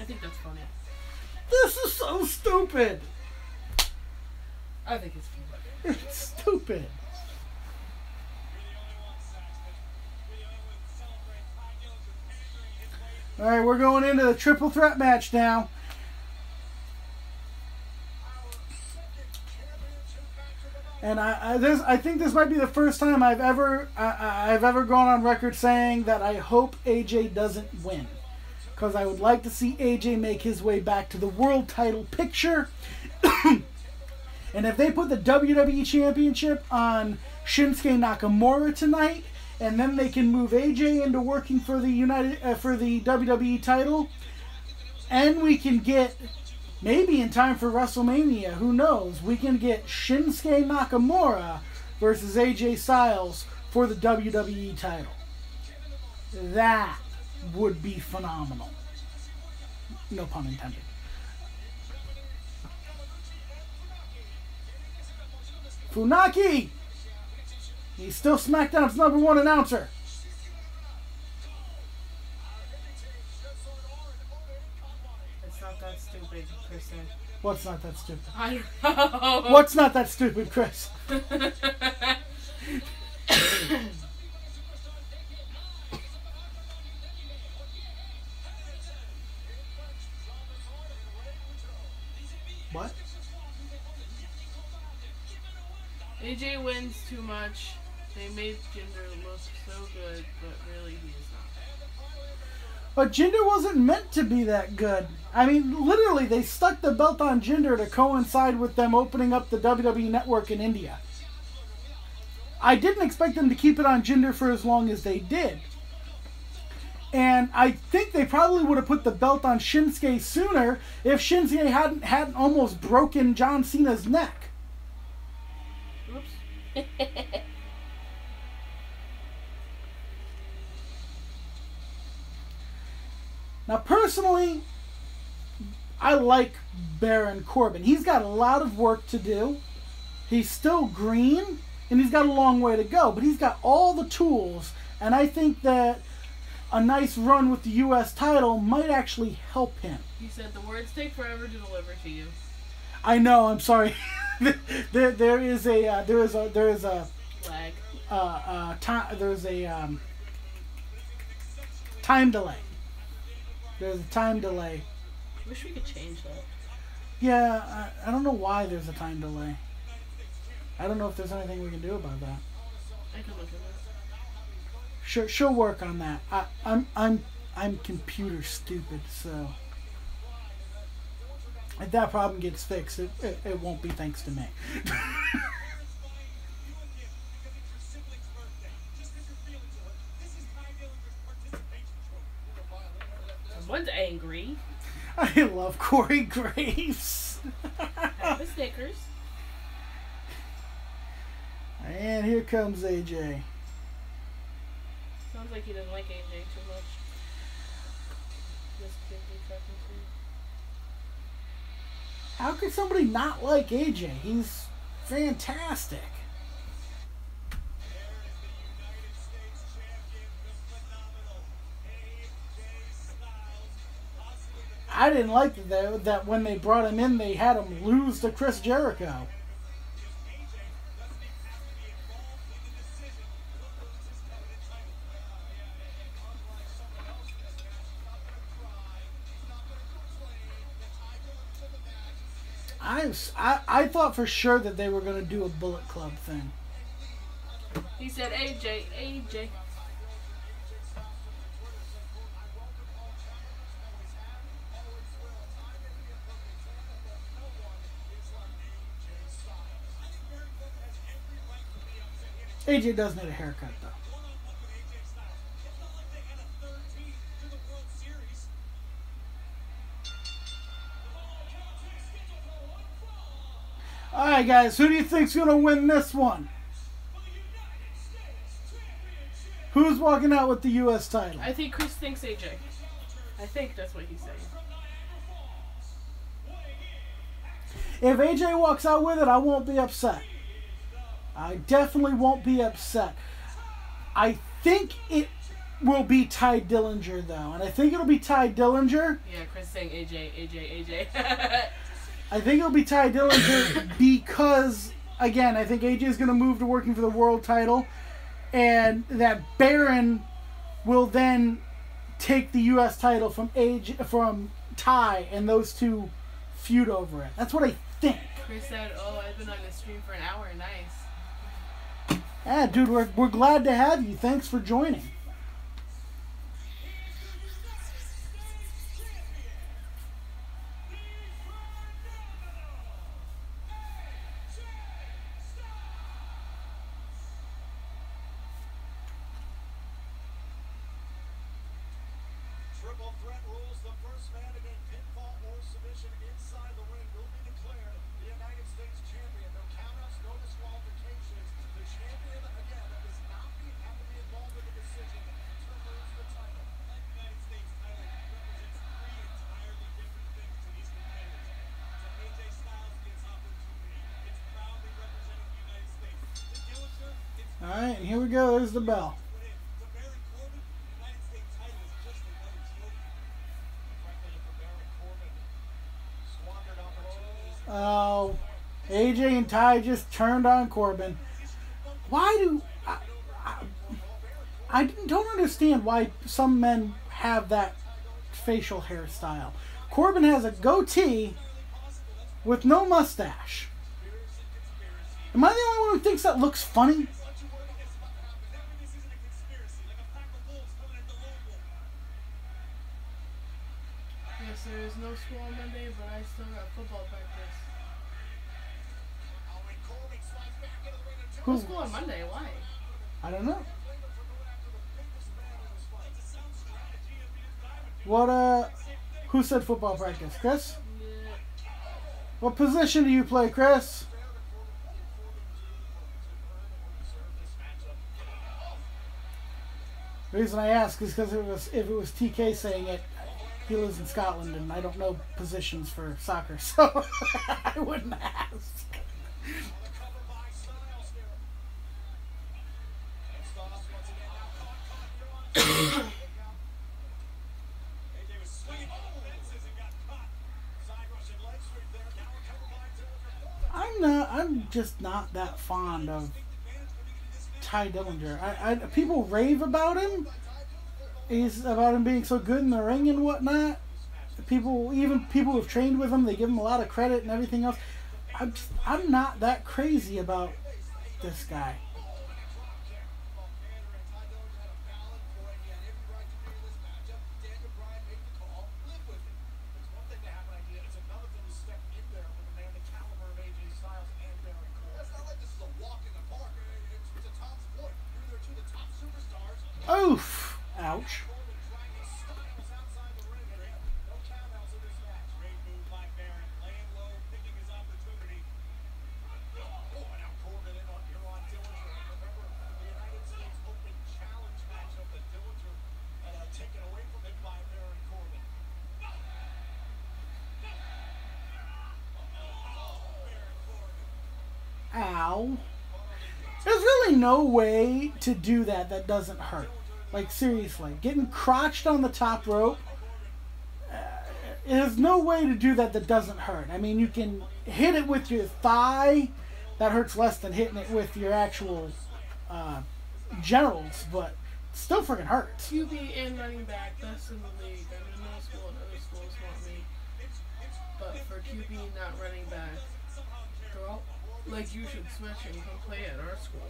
I think that's funny. This is so stupid. I think it's funny. It's stupid. All right, we're going into the triple threat match now. And I think this might be the first time I've ever gone on record saying that I hope AJ doesn't win, because I would like to see AJ make his way back to the world title picture. And if they put the WWE Championship on Shinsuke Nakamura tonight, and then they can move AJ into working for the WWE title, and we can get, maybe in time for WrestleMania, who knows, we can get Shinsuke Nakamura versus AJ Styles for the WWE title. That would be phenomenal. No pun intended. Funaki! He's still SmackDown's #1 announcer. It's not that stupid, Kristen. What's not that stupid? I don't know. What's not that stupid, Chris? What? AJ wins too much. They made Jinder look so good, but really he is not. But Jinder wasn't meant to be that good. I mean, literally, they stuck the belt on Jinder to coincide with them opening up the WWE Network in India. I didn't expect them to keep it on Jinder for as long as they did. And I think they probably would have put the belt on Shinsuke sooner if Shinsuke hadn't almost broken John Cena's neck. Oops. Now, personally, I like Baron Corbin. He's got a lot of work to do. He's still green, and he's got a long way to go. But he's got all the tools, and I think that a nice run with the U.S. title might actually help him. He said the words take forever to deliver to you. I know. I'm sorry. there is a Lag. there's a time delay. There's a time delay. Wish we could change that. Yeah, I don't know why there's a time delay. I don't know if there's anything we can do about that. I can look at it. She'll work on that. I'm computer stupid, so if that problem gets fixed, it won't be thanks to me. Parents buying you a gift because it's your sibling's birthday. Just because you're feeling to it. This is Ty Dillinger's participation trophy. Someone's angry. I love Corey Graves. Have the Snickers. And here comes AJ. Sounds like he doesn't like AJ too much. This kid be talking to. How could somebody not like AJ? He's fantastic. There is the United States champion, the phenomenal AJ Styles. Possibly the I didn't like that when they brought him in, they had him lose to Chris Jericho. AJ doesn't even have to be involved in the decision. He'll lose his coveted title. Unlike someone else in this match, he's not going to cry. He's not going to complain that Ty Dillinger took a match. I thought for sure that they were going to do a Bullet Club thing. He said AJ, AJ. AJ does need a haircut, though. All right, guys, who do you think's going to win this one? Who's walking out with the U.S. title? I think Chris thinks AJ. I think that's what he's saying. If AJ walks out with it, I won't be upset. I definitely won't be upset. I think it will be Ty Dillinger, though. And I think it'll be Ty Dillinger. Yeah, Chris saying AJ, AJ, AJ. I think it'll be Ty Dillinger because, again, I think AJ is going to move to working for the world title. And that Baron will then take the U.S. title from Ty, and those two feud over it. That's what I think. Chris said, "Oh, I've been on the stream for an hour. Nice." Yeah, dude, we're glad to have you. Thanks for joining. Triple threat rules. The first man to get pinfall or submission inside the ring will be declared the United States champion. No countouts, no disqualifications. The champion, again, does not have to be involved in the decision to lose the title. That United States title represents three entirely different things to these competitors. So AJ Styles gets opportunity. It's proudly representing the United States. The Dillinger, it's All right, and here we go. There's the bell. put in. The Baron Corbin, United States title is just another trophy. Frankly, for Baron Corbin, squandered opportunities. Oh, AJ and Ty just turned on Corbin. Why do I don't understand why some men have that facial hairstyle. Corbin has a goatee with no mustache. Am I the only one who thinks that looks funny? Yes, there is no school on Monday, but I still got football practice. No Who? school on Monday. Why? I don't know. What who said football practice? Chris? Yeah. What position do you play, Chris? The reason I ask is because if it was TK saying it, he lives in Scotland and I don't know positions for soccer, so I wouldn't ask. I'm just not that fond of Ty Dillinger. People rave about him. He's about him being so good in the ring and whatnot. Even people who've trained with him, they give him a lot of credit and everything else. I'm not that crazy about this guy. Ouch. Great move by Baron, laying low, picking his opportunity. Oh, and now Corbin in on here on Dillinger. Remember the United States Open Challenge matchup that Dillinger had taken away from him by Baron Corbin. Ow. There's really no way to do that that doesn't hurt. Like, seriously. Getting crotched on the top rope, there's no way to do that that doesn't hurt. I mean, you can hit it with your thigh. That hurts less than hitting it with your actual genitals, but it still freaking hurts. QB and running back, best in the league. I mean, no school and other schools want me. But for QB not running back, girl, like you should switch and come play at our school.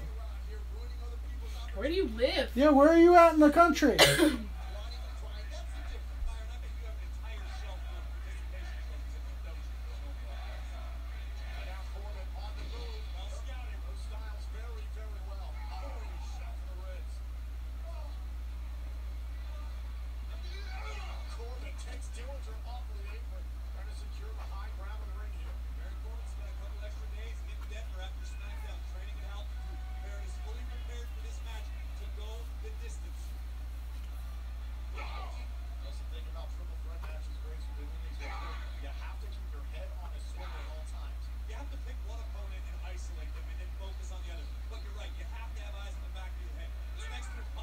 Where do you live? Yeah, where are you at in the country?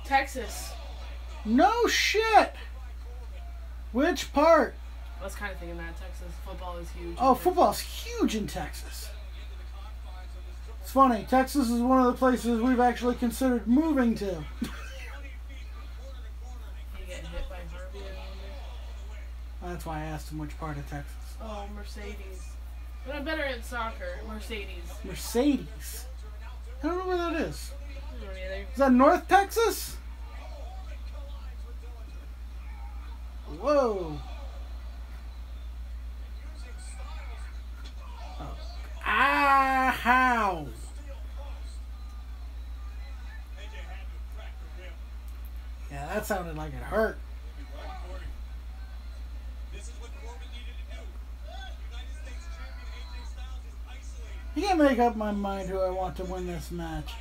Texas. No shit. Which part? I was kind of thinking that Texas football is huge. Oh, football's huge in Texas. It's funny. Texas is one of the places we've actually considered moving to. You get hit by Harvey, I wonder. That's why I asked him which part of Texas. Oh, Mercedes. But I'm better at soccer. Mercedes. Mercedes. I don't know where that is. I don't either. Is that North Texas? Whoa. Oh. Ah, how? Yeah, that sounded like it hurt. This is what Corbin needed to do. United States champion AJ Styles is isolated. I can't make up my mind who I want to win this match.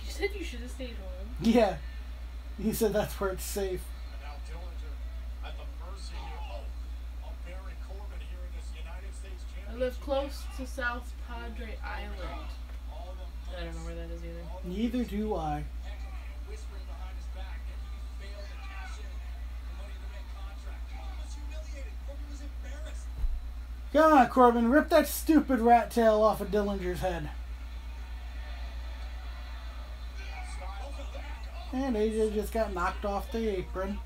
You said you should have stayed home. Yeah. He said that's where it's safe. Now Dillinger at the mercy of Baron Corbin here in this United States I championship. live close to South Padre Island. I don't know where that is either. Neither do I. Whispering behind his back that he failed to cash in the Money in the Bank contract. Corbin was humiliated. Corbin was embarrassed. Come on, Corbin. Rip that stupid rat tail off of Dillinger's head. And AJ just got knocked off the apron.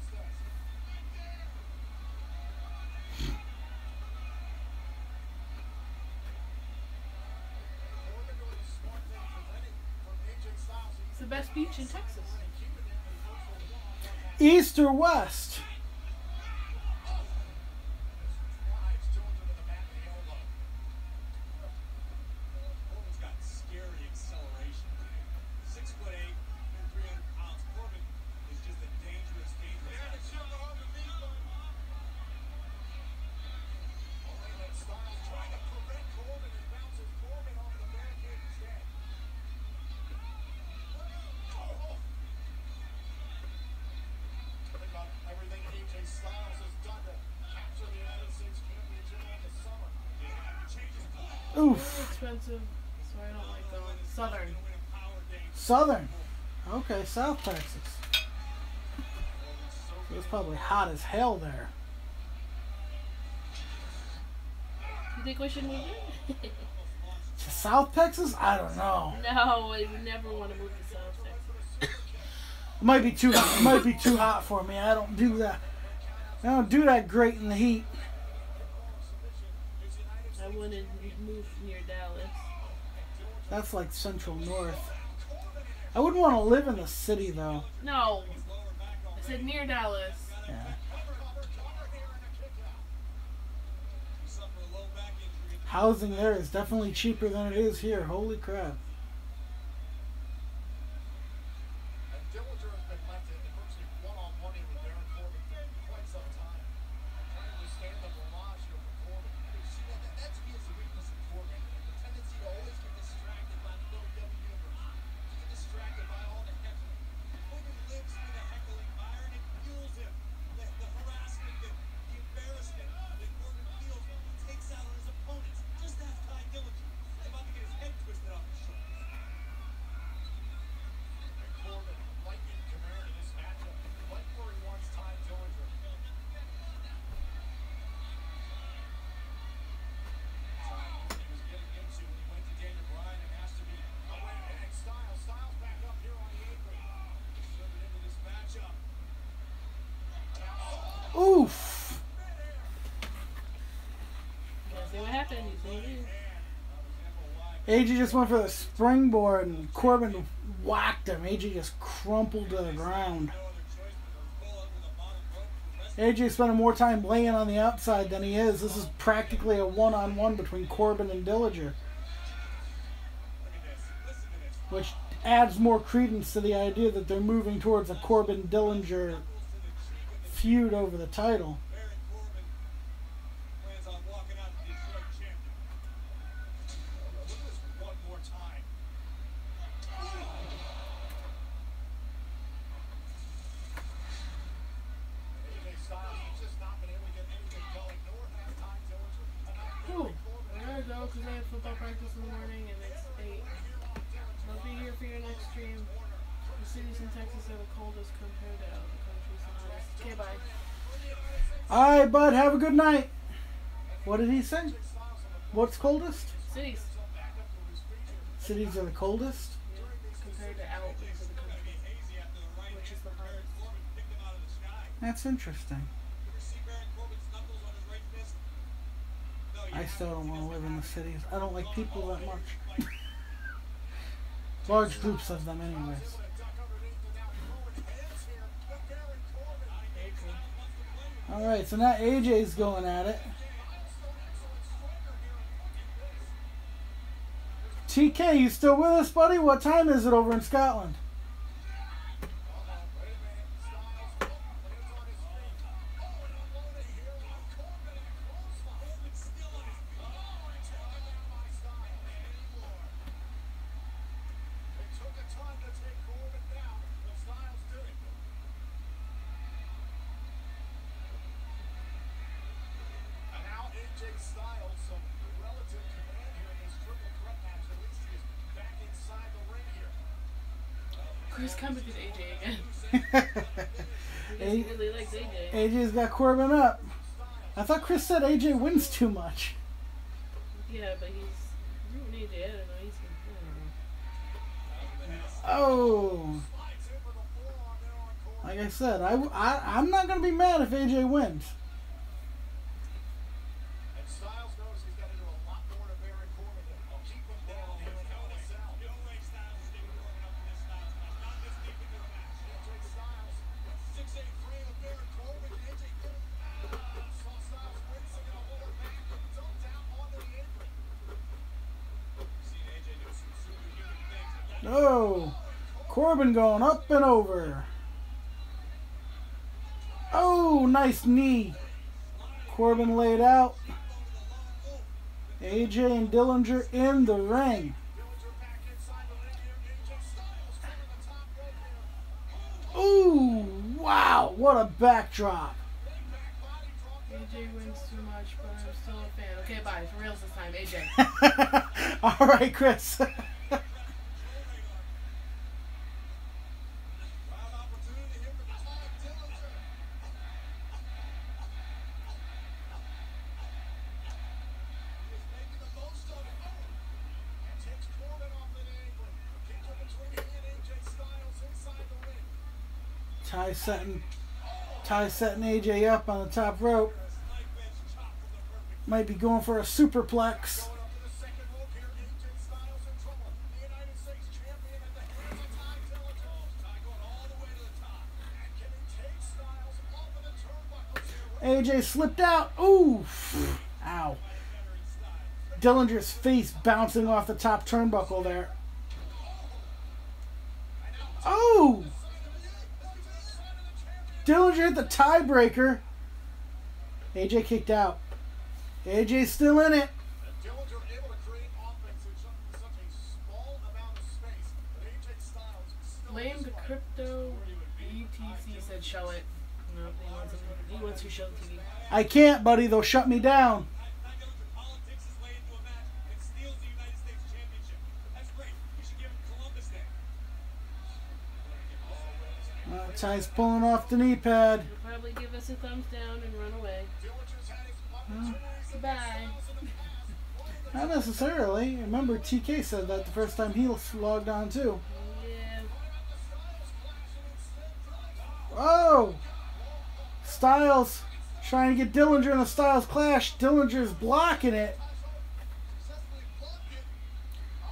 It's the best beach in Texas. East or west? Corbin's got scary acceleration. 6'8", 300 pounds. Corbin is just a dangerous guy. Styles trying to prevent Corbin and bounces Corbin onto the barricade instead. Think about everything AJ Styles has done to capture the United States Championship in the summer. Oof. Expensive, so I don't like going. Southern. Southern. Okay, South Texas. It's probably hot as hell there. You think we should move in? To South Texas? I don't know. No, I would never want to move to South Texas. It might be too hot. It might be too hot for me. I don't do that. I don't do that great in the heat. I wouldn't move near Dallas. That's like Central North. I wouldn't want to live in the city though. No. I said near Dallas. Yeah. Housing there is definitely cheaper than it is here. Holy crap. And Dillinger has been left in virtually one-on-one here with Baron Corbin for quite some time. Trying to withstand the barrage here from Corbin. See, that to me is the weakness of Corbin. The tendency to always get distracted by the WWE universe. To get distracted by all the heckling. Corbin lives for the heckling, Byron. It fuels him. The harassment, the embarrassment that Corbin feels when he takes out on his opponents. Just ask Ty Dillinger. He's about to get his head twisted off his shoulders. And Corbin, lightning command in this matchup, right where he wants Ty Dillinger. He was getting into when he went to Daniel Bryan and asked to be away. And Styles back up here on the apron. Slipping into this matchup. Oof. See what happened? You see what it is. AJ just went for the springboard and Corbin whacked him. AJ just crumpled to the ground. AJ spending more time laying on the outside than he is. This is practically a one-on-one between Corbin and Dillinger, which adds more credence to the idea that they're moving towards a Corbin-Dillinger feud over the title. Baron Corbin plans on walking out the Detroit champion. Look at this one more time. AJ Styles has just not been able to get anything going, nor has Ty Dillinger. Cool. I gotta go because I have football practice in the morning and it's 8. I'll be here for your next stream. The cities in Texas are the coldest compared to other countries and honest. Okay, bye. All right, bud. Have a good night. What did he say? What's coldest? Cities Cities are the coldest. compared to out into the country, which is the hottest. That's interesting. I still don't want to live in the cities. I don't like people that much. Large groups of them anyways. Alright, so now AJ's going at it. TK, you still with us, buddy? What time is it over in Scotland? Chris coming to AJ again. He really likes AJ. AJ's got Corbin up. I thought Chris said AJ wins too much. Yeah, but he's rooting AJ. I don't know. He's Oh. Like I said, I'm not going to be mad if AJ wins. Oh, Corbin going up and over. Oh, nice knee. Corbin laid out. AJ and Dillinger in the ring. Ooh, wow, what a backdrop. AJ wins too much, but I'm still a fan. Okay, bye. For reals this time, AJ. All right, Chris. Ty setting AJ up on the top rope. Might be going for a superplex. AJ slipped out. Ooh. Ow. Dillinger's face bouncing off the top turnbuckle there. Oh! Dillinger hit the tiebreaker. AJ kicked out. AJ's still in it. Blame the crypto. ETC said show it. No, he wants to show TV. I can't, buddy. They'll shut me down. Ty's pulling off the knee pad. He'll probably give us a thumbs down and run away. Goodbye. Not necessarily. Remember, TK said that the first time he logged on too. Yeah. Oh! Styles trying to get Dillinger in the Styles Clash. Dillinger's blocking it.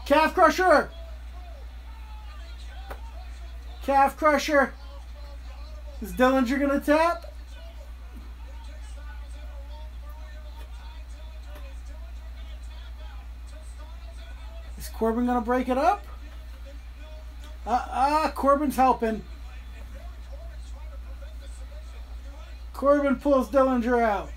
Calf crusher! Calf crusher! Is Dillinger gonna tap? Is Corbin gonna break it up? Corbin's helping. Corbin pulls Dillinger out.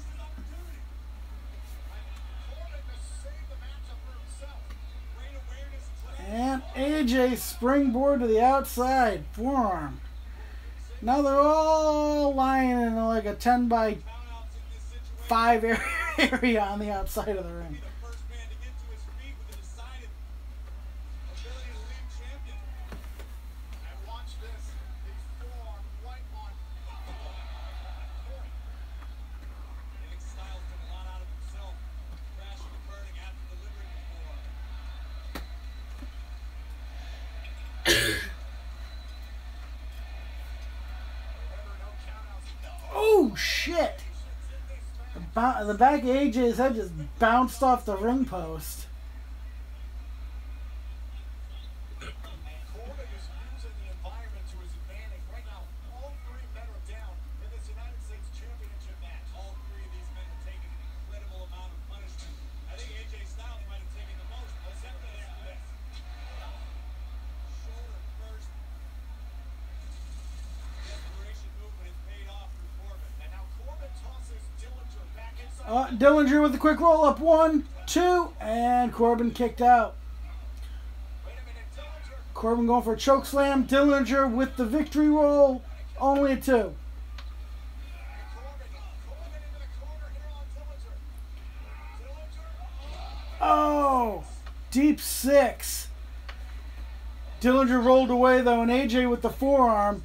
And AJ springboard to the outside. Forearm. Now they're all lying in like a 10-by-5 area on the outside of the ring. Oh, shit! The back of AJ's head just bounced off the ring post. Dillinger with the quick roll up. 1, 2, and Corbin kicked out. Corbin going for a choke slam. Dillinger with the victory roll. Only a 2. Oh, deep 6. Dillinger rolled away though, and AJ with the forearm.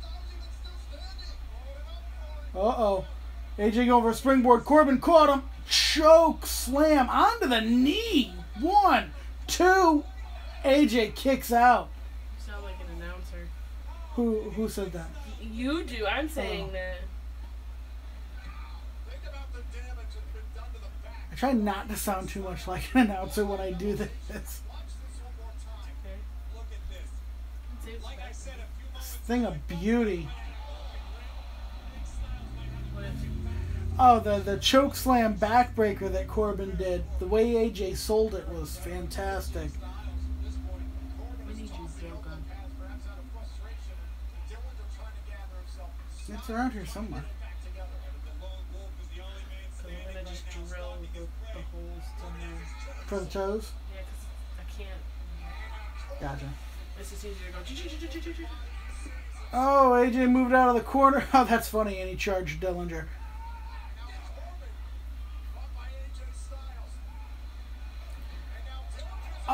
Uh-oh. AJ going for a springboard. Corbin caught him. Choke slam onto the knee. 1, 2. AJ kicks out. You sound like an announcer. Who said that? You do. I'm saying that. I try not to sound too much like an announcer when I do this. This thing of beauty. Oh, the choke slam backbreaker that Corbin did. The way AJ sold it was fantastic. It's around here somewhere. So I'm gonna just drill the holes to her. For the toes? Yeah, because I can't. Gotcha. It's just easier to go. Oh, AJ moved out of the corner. Oh, that's funny. And he charged Dillinger.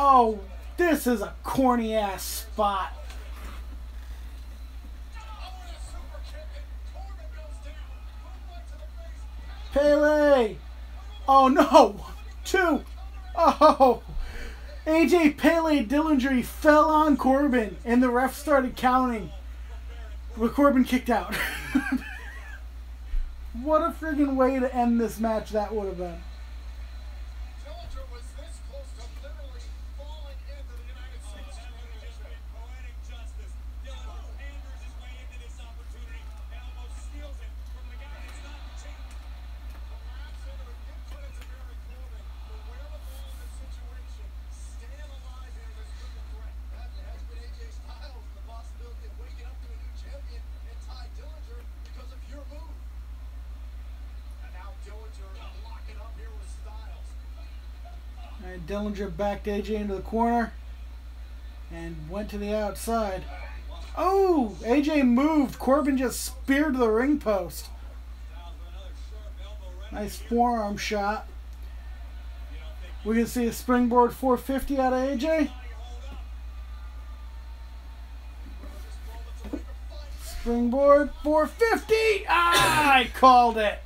Oh, this is a corny ass spot. Pele. Oh no. 2. Oh. AJ Pele Dillinger, he fell on Corbin and the ref started counting. with Corbin kicked out. What a friggin' way to end this match that would have been. Dillinger was this close to literally falling into the United States Championship. Poetic justice. Dillinger panders his way into this opportunity and almost steals it from the guy that's not the champion. Collapse into it. Give credit to Baron Corbin for where the ball in this situation. Staying alive here in this triple threat. That has been AJ Styles and the possibility of waking up to a new champion and Ty Dillinger because of your move. And now Dillinger locking up here with Styles. All right, Dillinger backed AJ into the corner and went to the outside. Oh, AJ moved. Corbin just speared the ring post. Nice forearm shot. We're going to see a springboard 450 out of AJ. Springboard 450. Ah, I called it.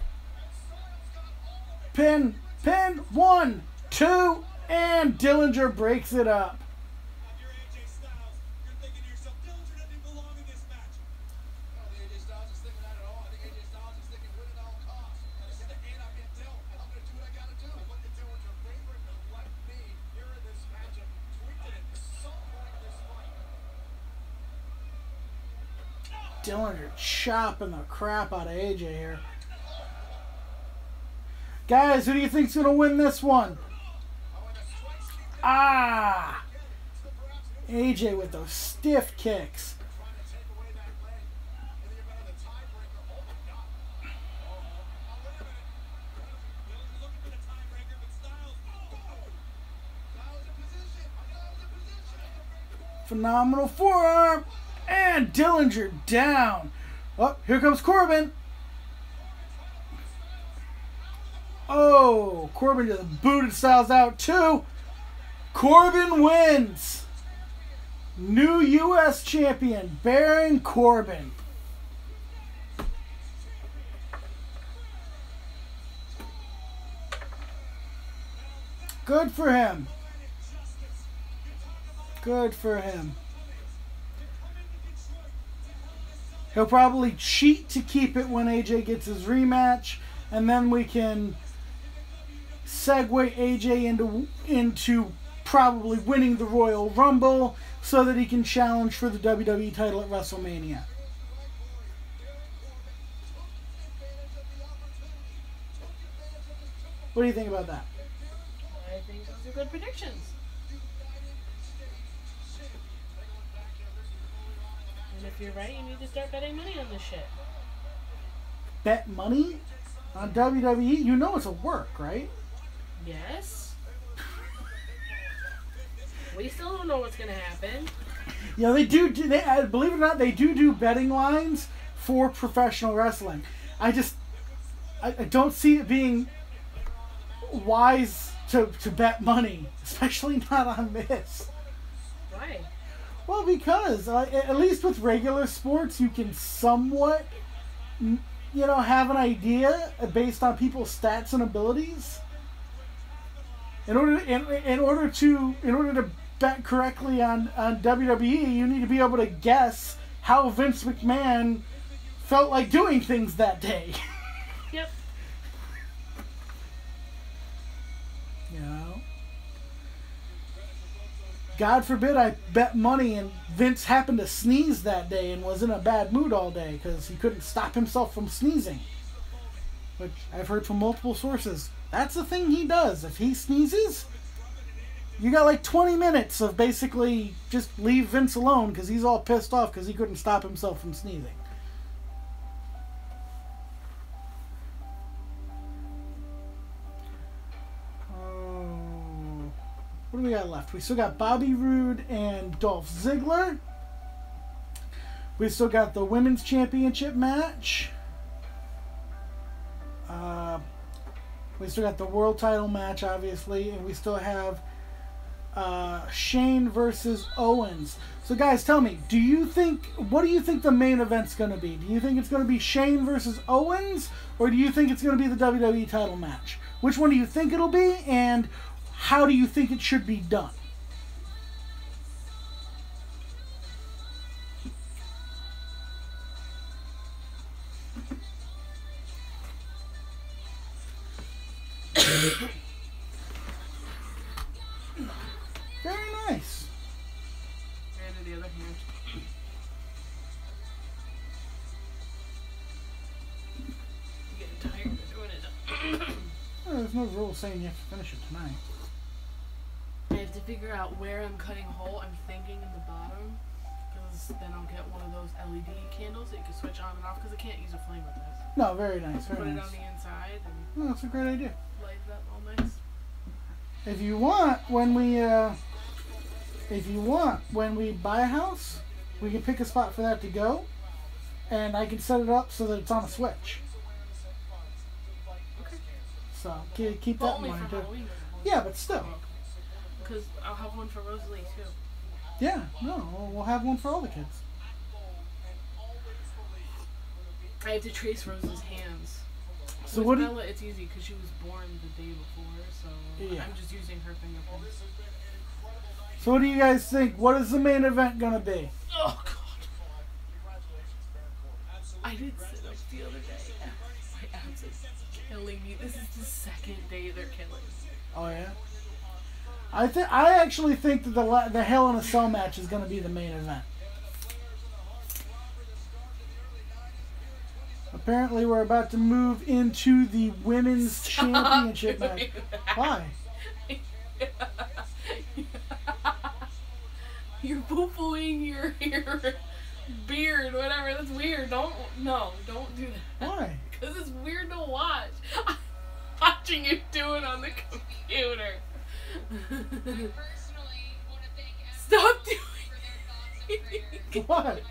Pin, 1, 2, and Dillinger breaks it up. If you're AJ Styles, you're thinking to yourself, Dillinger doesn't even belong in this match. I don't think AJ Styles is thinking that at all. I think AJ Styles is thinking win at all costs. And this is the hand I've been dealt, and I'm going to do what I got to do. I look at Dillinger favoring the left knee here in this matchup, tweaked it at some point in this fight. Dillinger chopping the crap out of AJ here. Guys, who do you think's going to win this one? Ah! AJ with those stiff kicks. Trying to take away that leg in the event of the tiebreaker. Oh, my God. Oh, wait a minute. Dillinger looking for the tiebreaker, but Styles. Oh! Styles in position. Styles in position. Phenomenal forearm. And Dillinger down. Oh, here comes Corbin. Oh, Corbin just booted Styles out too. Corbin wins. New U.S. champion, Baron Corbin. Good for him. Good for him. He'll probably cheat to keep it when AJ gets his rematch, and then we can segue AJ into probably winning the Royal Rumble so that he can challenge for the WWE title at WrestleMania. What do you think about that? I think those are good predictions. And if you're right, you need to start betting money on this shit. Bet money on WWE? You know it's a work, right? Yes. We still don't know what's gonna happen. Yeah, they do. Believe it or not, they do betting lines for professional wrestling. I don't see it being wise to bet money, especially not on this. Why? Well, because at least with regular sports, you can somewhat, have an idea based on people's stats and abilities. In order to bet correctly on WWE, you need to be able to guess how Vince McMahon felt like doing things that day. Yep. God forbid I bet money and Vince happened to sneeze that day and was in a bad mood all day because he couldn't stop himself from sneezing. Which I've heard from multiple sources. That's the thing he does. If he sneezes, you got like 20 minutes of basically just leave Vince alone because he's all pissed off because he couldn't stop himself from sneezing. What do we got left? We still got Bobby Roode and Dolph Ziggler. We still got the Women's Championship match. We still got the World Title match, obviously. And we still have Shane versus Owens. So, guys, tell me, what do you think the main event's going to be? Do you think it's going to be Shane versus Owens? Or do you think it's going to be the WWE title match? Which one do you think it'll be? And how do you think it should be done? There's no rule saying you have to finish it tonight. I have to figure out where I'm cutting hole. I'm thinking in the bottom, because then I'll get one of those LED candles that you can switch on and off, because I can't use a flame with this. No, very nice. Put Very it nice. on the inside and No, that's a great idea. light it up all nice. If you want, when we buy a house, we can pick a spot for that to go, and I can set it up so that it's on a switch. Okay. So keep But that in only mind for too. Halloween. Yeah, but still. Because I'll have one for Rosalie too. Yeah, no, we'll have one for all the kids. I have to trace Rose's hands. So With what? Bella, it's easy because she was born the day before, so Yeah. I'm just using her fingerprints. So what do you guys think? What is the main event gonna be? Oh God! I did sit up the other day. My abs is killing me. This is the second day they're killing me. Oh yeah. I actually think that the Hell in a Cell match is gonna be the main event. Apparently, we're about to move into the women's championship match. Why? You're poo-pooing your beard, whatever. That's weird. Don't do that. Why? Because it's weird to watch. Watching you do it on the computer. Stop doing it. What?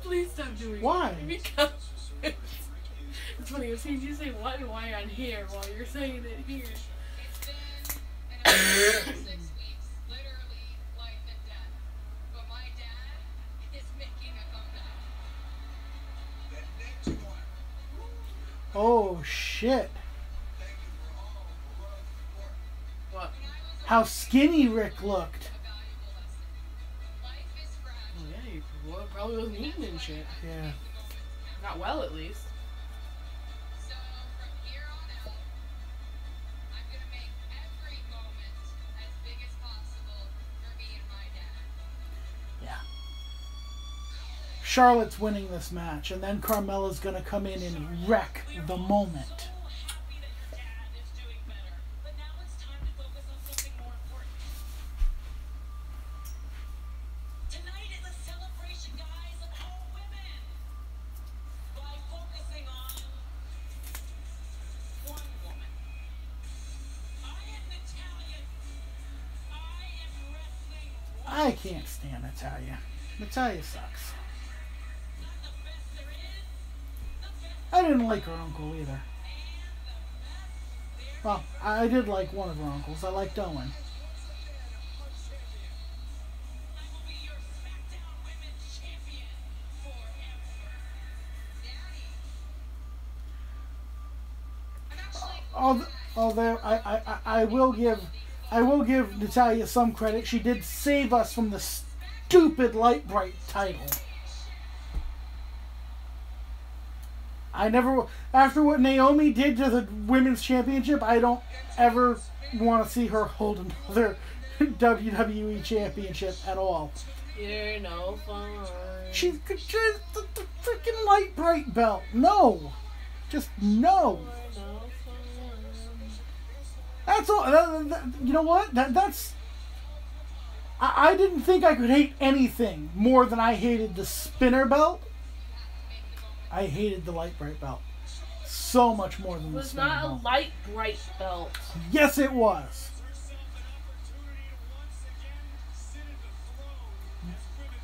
Please stop doing Why? it. Because it's funny. I've seen you say what and why on here while you're saying it here. It's been 6 weeks, literally life and death. But my dad is making a comeback. Oh shit! What? How skinny Rick looked. Life is fragile. Oh yeah, you probably wasn't eating and shit. Yeah. Not well, at least. So from here on out, I'm gonna make every moment as big as possible for me and my dad. Yeah. Charlotte's winning this match, and then Carmella's gonna come in and wreck the moment. Happy that your dad is doing better, but now it's time to focus on something more important. Tonight is a celebration, guys, of all women. By focusing on one woman. I am Natalia. I am wrestling I can't stand Natalia. Natalia sucks. not the best there is, the best I didn't like her uncle either. and the best there Well, I did like one of her uncles. I liked Owen. I will be your SmackDown Women's Champion forever. Daddy. I'm actually Although I will give Natalia some credit. She did save us from the stupid Light Bright title. I never, after what Naomi did to the women's championship, I don't ever want to see her hold another WWE championship at all. You're no fun. She's just the freaking Light Bright belt. No, just no. You're no fun. That's all. You know what? That's. I didn't think I could hate anything more than I hated the spinner belt. I hated the Light Bright belt so much more than It the was spinner not a belt. light bright belt. Yes, it was.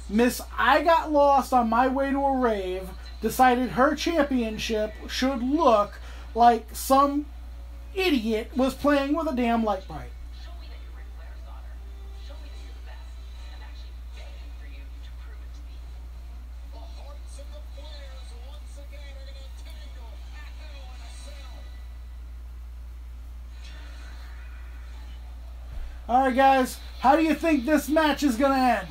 Miss I Got Lost on My Way to a Rave decided her championship should look like some idiot was playing with a damn Light Bright. Show me that you're Ric Flair's daughter. Show me that you're the best. I'm actually begging for you to prove it to me. The hearts of the players once again are going to tangle at Hell in a Cell. Alright guys, how do you think this match is going to end?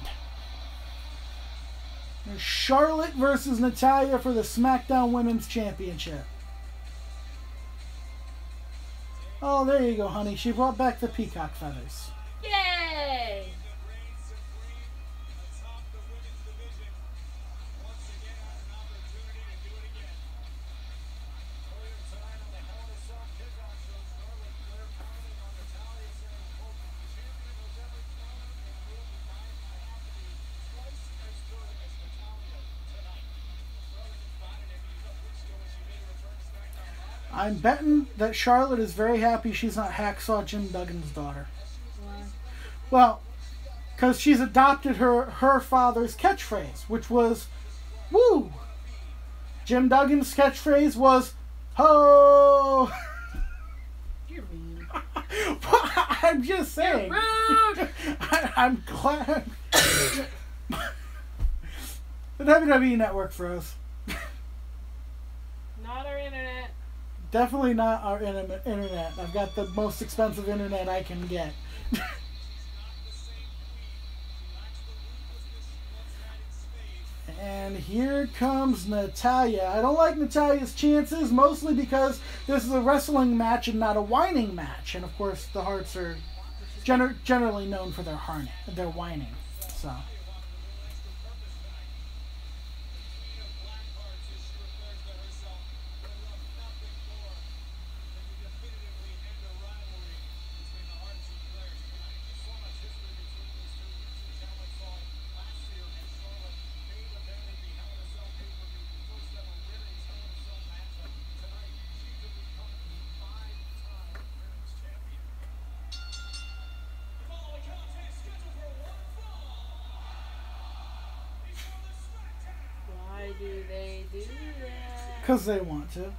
There's Charlotte versus Natalia for the SmackDown Women's Championship. Oh, there you go, honey. She brought back the peacock feathers. Yay! That reigns supreme atop the women's division. Once again, an opportunity to do it again. Earlier tonight on the Hell in a Cell I'm betting that Charlotte is very happy she's not Hacksaw Jim Duggan's daughter. Why? Well, because she's adopted her father's catchphrase, which was, woo! Jim Duggan's catchphrase was, ho! You're mean. I'm just saying. Rude! I'm glad. The WWE Network froze. Not our internet. Definitely not our internet. I've got the most expensive internet I can get. And here comes Natalya. I don't like Natalya's chances, mostly because this is a wrestling match and not a whining match. And of course, the Hearts are generally known for their whining. So. Why do they do that? Because they want to.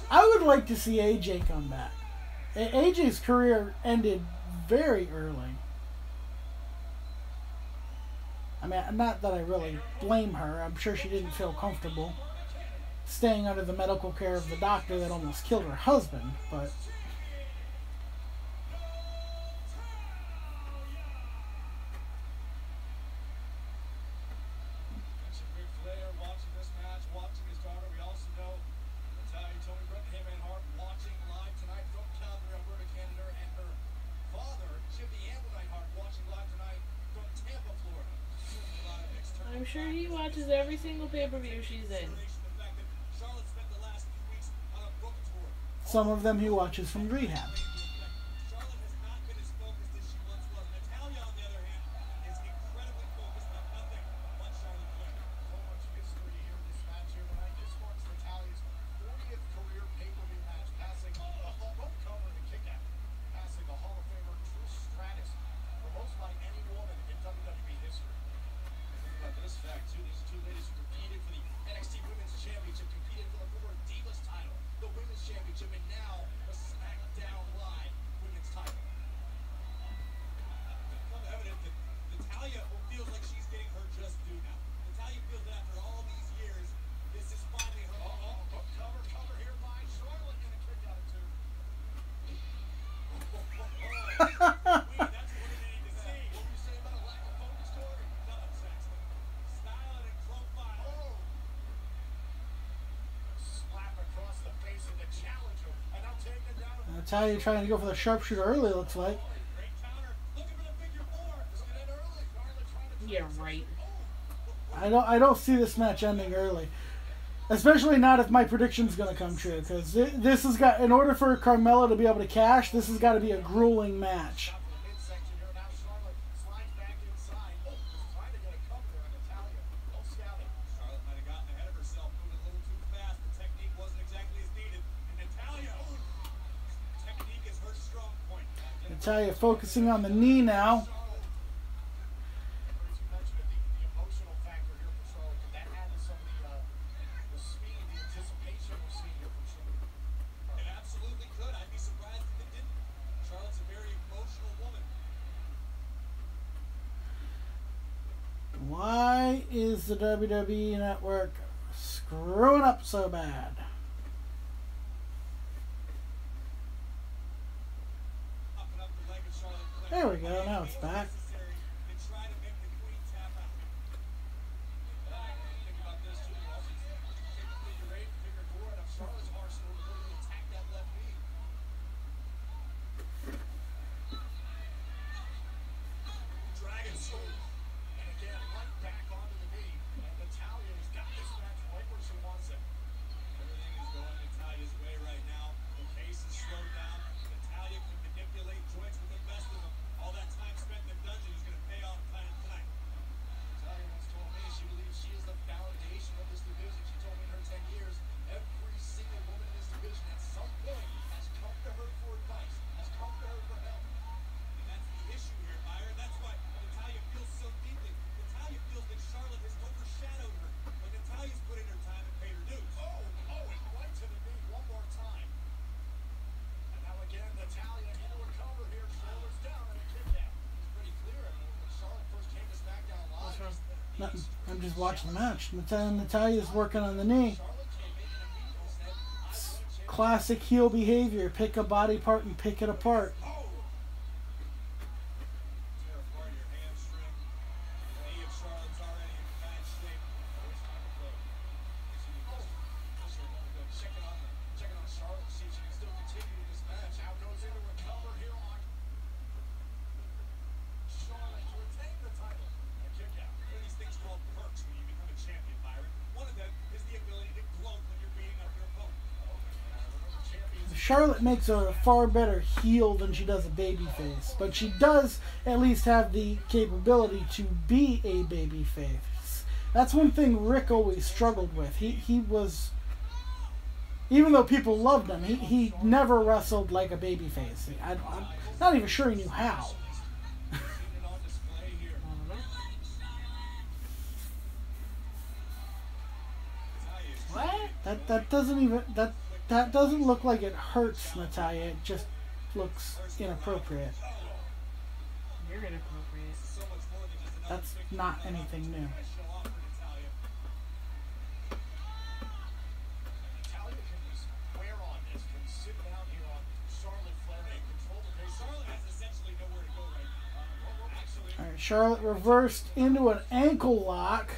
I would like to see AJ come back. AJ's career ended very early. I mean, not that I really blame her. I'm sure she didn't feel comfortable staying under the medical care of the doctor that almost killed her husband, but... I'm sure he watches every single pay-per-view she's in. Some of them he watches from rehab. Natalya trying to go for the sharpshooter early, looks like. Yeah, right. I don't see this match ending early. Especially not if my prediction's going to come true. Because this has got, in order for Carmella to be able to cash, this has got to be a grueling match. Natalya focusing on the knee now. Why is the WWE Network screwing up so bad? There we go, now it's back. Nothing. I'm just watching the match. Natalia's working on the knee. Classic heel behavior. Pick a body part and pick it apart. Charlotte makes her a far better heel than she does a babyface, but she does at least have the capability to be a babyface. That's one thing Rick always struggled with. He was, even though people loved him, he never wrestled like a babyface. I'm not even sure he knew how. What? That doesn't even that doesn't look like it hurts Natalya. It just looks inappropriate. You're inappropriate. That's not anything new. Alright, Charlotte reversed into an ankle lock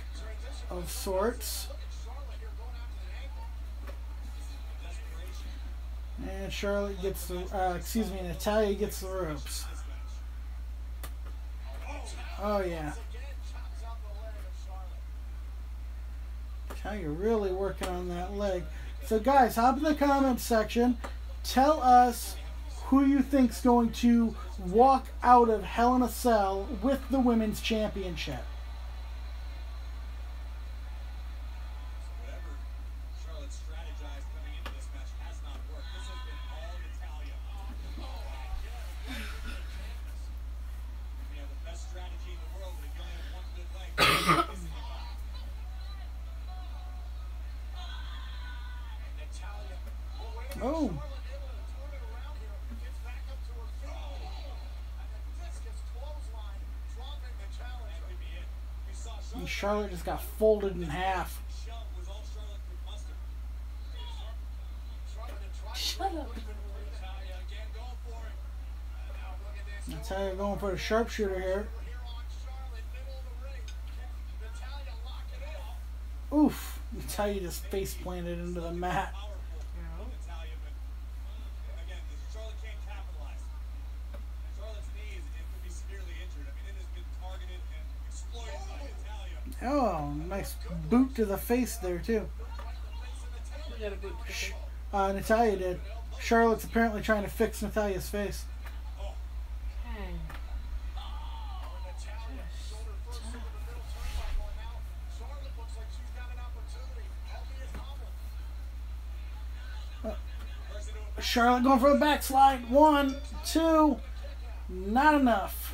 of sorts. And Charlotte gets the, Natalya gets the ropes. Oh yeah. Natalya really working on that leg. So guys, hop in the comments section. Tell us who you think's going to walk out of Hell in a Cell with the Women's Championship. Oh. And Charlotte just got folded in half. Shut up. Natalya going for the sharpshooter here. Oof. Natalya just face planted into the mat. Oh, nice boot to the face there, too. You got a boot to the face. Natalya did. Charlotte's apparently trying to fix Natalya's face. Dang. Charlotte going for the backslide. 1, 2. Not enough.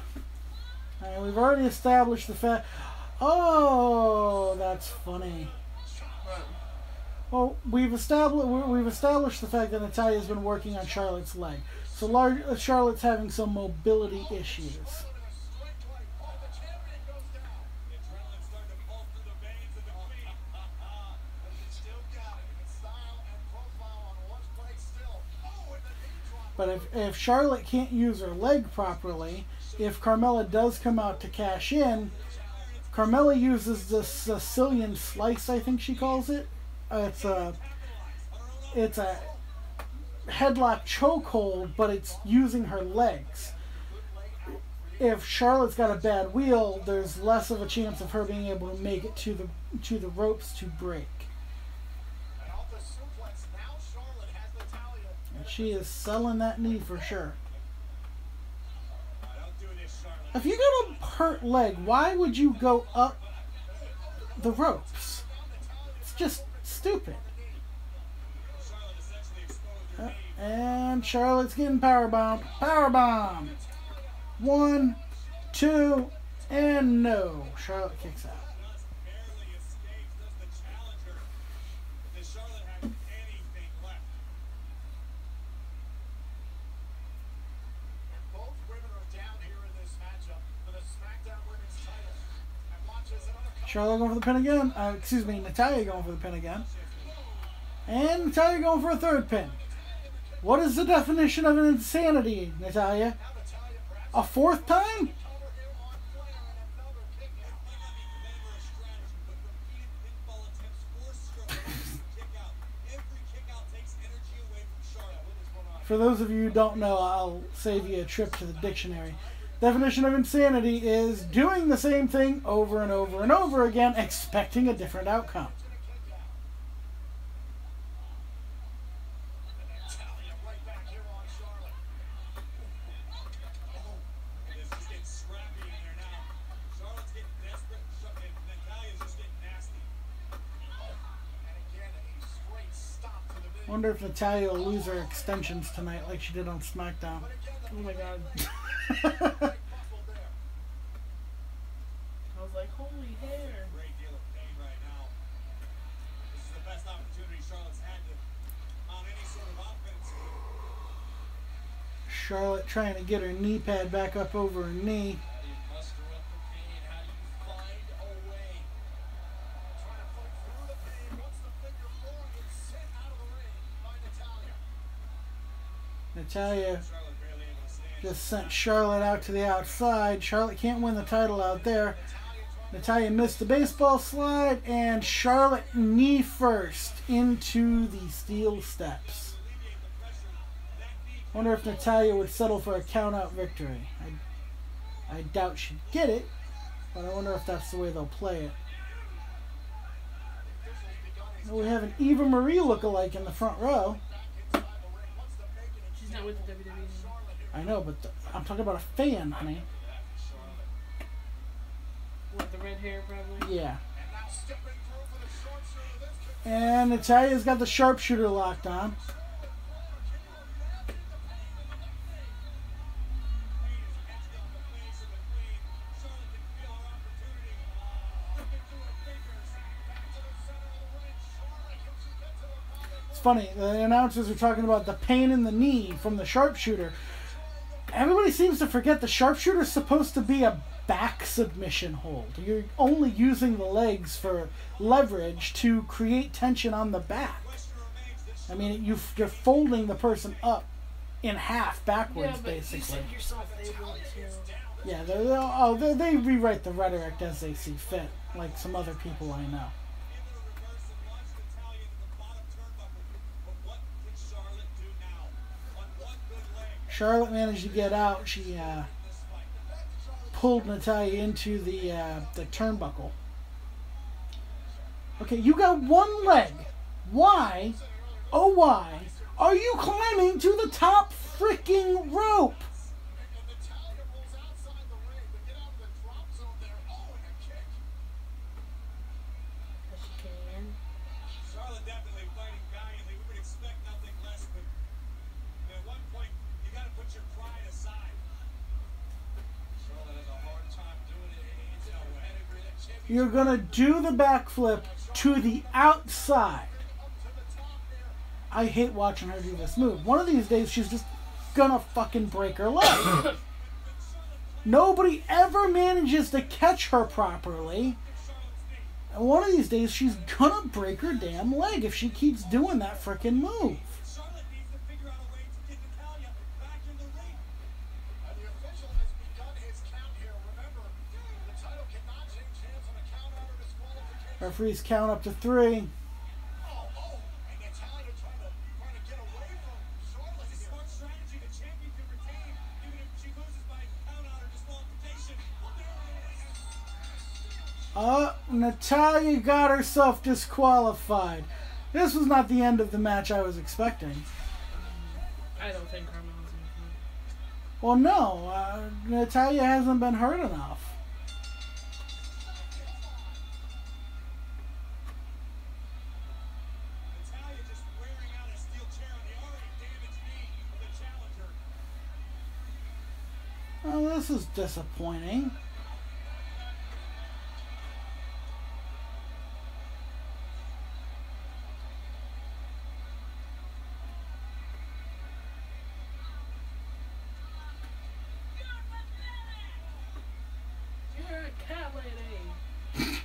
And we've already established the fact. Oh, that's funny. Well, we've established the fact that Natalya's been working on Charlotte's leg. So Charlotte's having some mobility issues. But if Charlotte can't use her leg properly, if Carmella does come out to cash in, Carmella uses the Sicilian slice, I think she calls it. It's a headlock chokehold, but it's using her legs. If Charlotte's got a bad wheel, there's less of a chance of her being able to make it to the ropes to break. And she is selling that knee for sure. If you got a hurt leg, why would you go up the ropes? It's just stupid. And Charlotte's getting powerbombed. Powerbomb. 1, 2, and no. Charlotte kicks out. Charlotte going for the pin again. Excuse me, Natalya going for the pin again. And Natalya going for a third pin. What is the definition of an insanity, Natalya? A fourth time? For those of you who don't know, I'll save you a trip to the dictionary. Definition of insanity is doing the same thing over and over and over again, expecting a different outcome. Wonder if Natalya will lose her extensions tonight like she did on SmackDown. Oh my god. I was like, holy hair. Great deal of pain right now. This is the best opportunity Charlotte's had to mount any sort of offense. Charlotte trying to get her knee pad back up over her knee. How do you muster up the pain? How do you find a way? Trying to fight through the pain. Once the figure four gets sent out of the ring by Natalya. Natalya Charlotte barely able to stand. just sent Charlotte out to the outside. Charlotte can't win the title out there. Natalya missed the baseball slide, and Charlotte knee first into the steel steps. Wonder if Natalya would settle for a count-out victory. I doubt she'd get it, but I wonder if that's the way they'll play it. We have an Eva Marie lookalike in the front row. She's not with the WWE anymore. I know, but I'm talking about a fan, honey. With the red hair, probably. Yeah. And Natalya's got the sharpshooter locked on. It's funny, the announcers are talking about the pain in the knee from the sharpshooter. Everybody seems to forget the sharpshooter is supposed to be a back submission hold. You're only using the legs for leverage to create tension on the back. I mean, you're folding the person up in half backwards, Yeah, but basically. you said yourself they want to. Yeah, they rewrite the rhetoric as they see fit, like some other people I know. Charlotte managed to get out. She pulled Natalya into the turnbuckle. Okay, you got one leg. Why, oh why, are you climbing to the top freaking rope? Charlotte definitely fighting valiantly. We would expect nothing less, but at one point you got to put your pride aside. Charlotte has a hard time doing it. It's no pedigree. That champion. You're gonna do the backflip to the outside. I hate watching her do this move. One of these days she's just gonna fucking break her leg. Nobody ever manages to catch her properly. And one of these days she's gonna break her damn leg if she keeps doing that frickin' move. Charlotte needs to figure out a way to get Natalya back in the ring. And the official has begun his count here. Remember, the title cannot change hands on a count out or disqualification. Referees count up to 3. And Natalya trying to get away from Charlotte. It's a smart strategy. The champion can retain even if she loses by count out or disqualification. Natalya got herself disqualified. This was not the end of the match I was expecting. I don't think Carmella's going to Well, no, Natalya hasn't been hurt enough. Natalya just wearing out a steel chair on the already damaged knee of the challenger. Well, this is disappointing. You're a cat lady.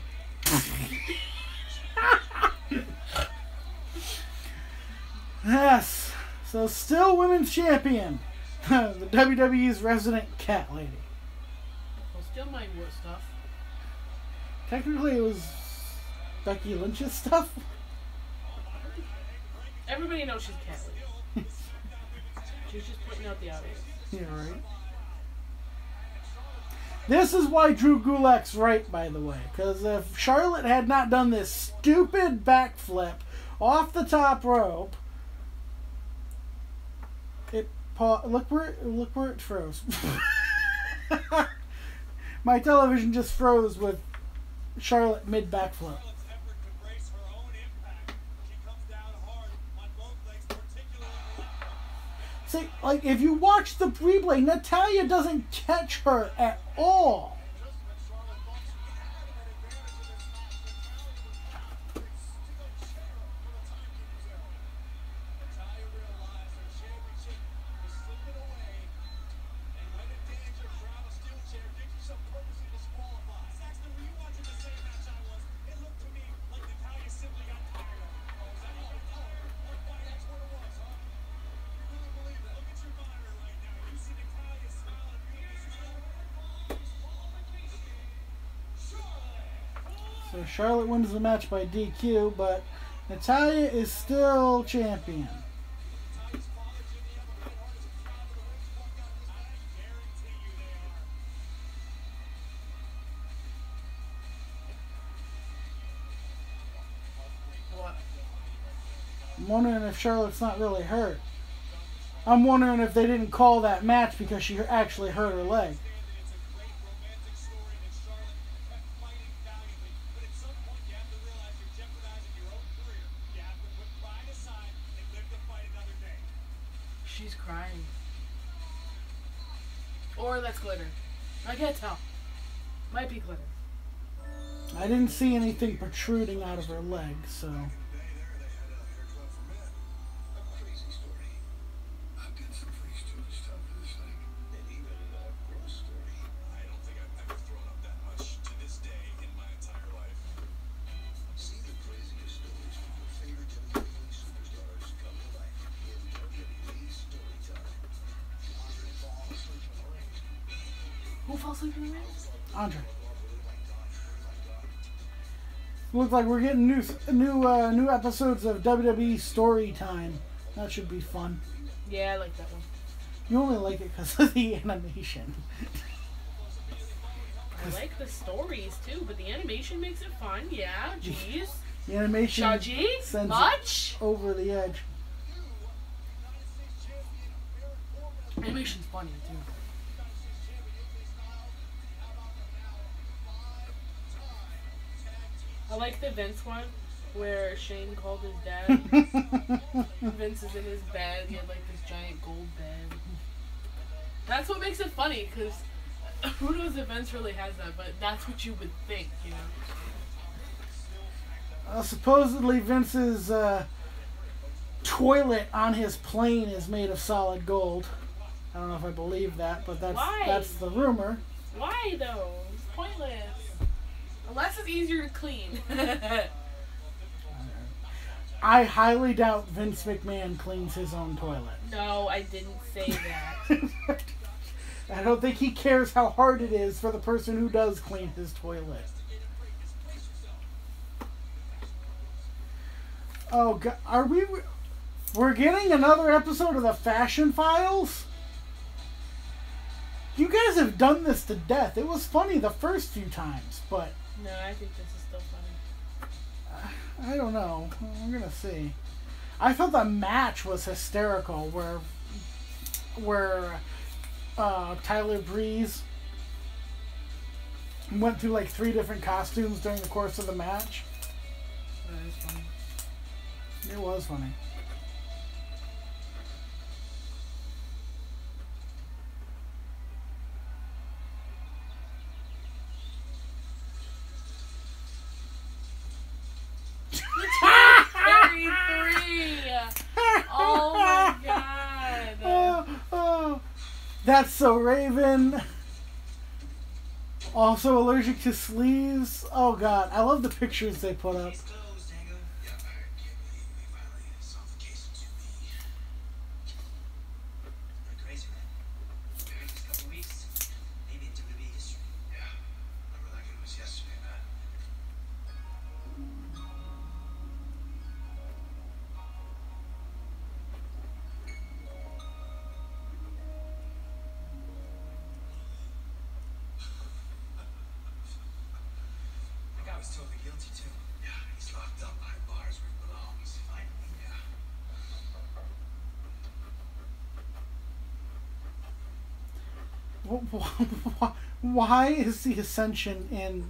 Yes. So still women's champion. The WWE's resident cat lady. Well, still my wood stuff. Technically, it was Becky Lynch's stuff. Everybody knows she's cat lady. She's just pointing out the obvious. Yeah, right. This is why Drew Gulak's right, by the way. Because if Charlotte had not done this stupid backflip off the top rope, look where it froze. My television just froze with Charlotte mid backflip. See, like, if you watch the replay, Natalya doesn't catch her at all. So Charlotte wins the match by DQ, but Natalya is still champion. What? I'm wondering if Charlotte's not really hurt. I'm wondering if they didn't call that match because she actually hurt her leg. She's crying. Or that's glitter. I can't tell. Might be glitter. I didn't see anything protruding out of her leg, so... Who fell asleep in the ring? Andre. Looks like we're getting new episodes of WWE Story Time. That should be fun. Yeah, I like that one. You only like it because of the animation. I like the stories too, but the animation makes it fun. Yeah, jeez. The animation Shaji? sends Much? it over the edge. Animation's funny too. I like the Vince one where Shane called his dad. Vince is in his bed. He had like this giant gold bed. That's what makes it funny, because who knows if Vince really has that, but that's what you would think, you know? Supposedly Vince's toilet on his plane is made of solid gold. I don't know if I believe that, but that's the rumor. Why though? It's pointless. Unless it's easier to clean. I highly doubt Vince McMahon cleans his own toilet. No, I didn't say that. I don't think he cares how hard it is for the person who does clean his toilet. Oh God, we're getting another episode of the Fashion Files? You guys have done this to death. It was funny the first few times, but... No, I think this is still funny. I don't know. We're gonna see. I thought the match was hysterical, where Tyler Breeze went through like 3 different costumes during the course of the match. That is funny. It was funny. Oh my God. Oh, that's so Raven. Also allergic to sleeves. Oh God, I love the pictures they put up. he's totally guilty too. Yeah, he's locked up behind bars where he belongs. Finally, yeah. Why is the Ascension in?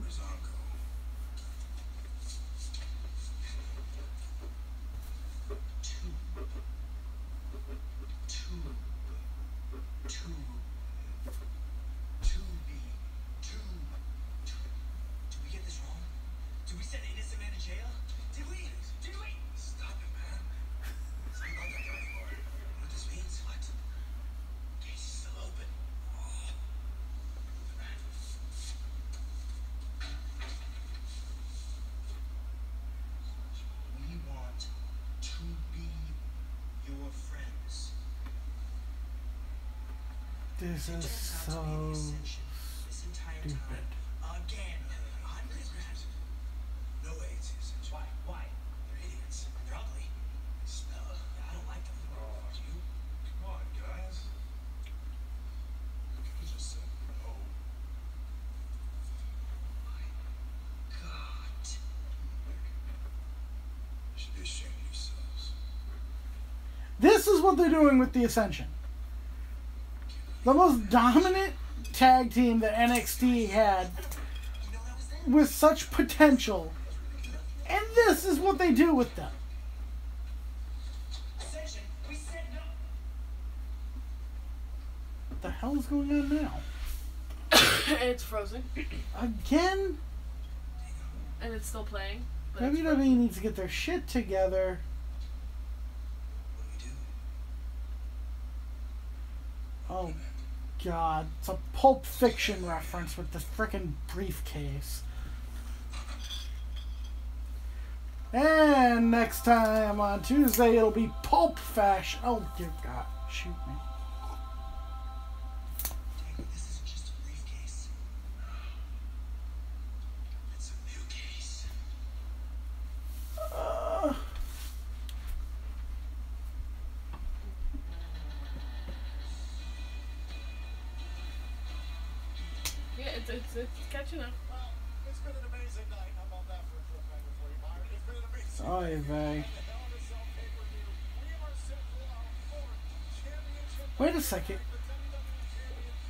This is so stupid. Again. No way it's the Ascension. Why? Why? They're idiots. They're ugly. They smell. I don't like them. Oh, you? Come on, guys. You could have just said no. My God. You should be ashamed of yourselves. This is what they're doing with the Ascension. The most dominant tag team that NXT had with such potential. And this is what they do with them. What the hell is going on now? It's frozen. Again? And it's still playing. but it's WWE needs to get their shit together. Oh, God. It's a Pulp Fiction reference with the frickin' briefcase. And next time on Tuesday, it'll be Pulp Fashion. Oh, dear God. Shoot me. This isn't just a briefcase. It's a new case. Yeah, it's catching up. Well, it's been an amazing night. How about that for a cliffhanger for you, Byron? It's been an amazing Oy night. vey. The Hell in a Cell pay-per-view. We are set for our fourth championship. Wait a second.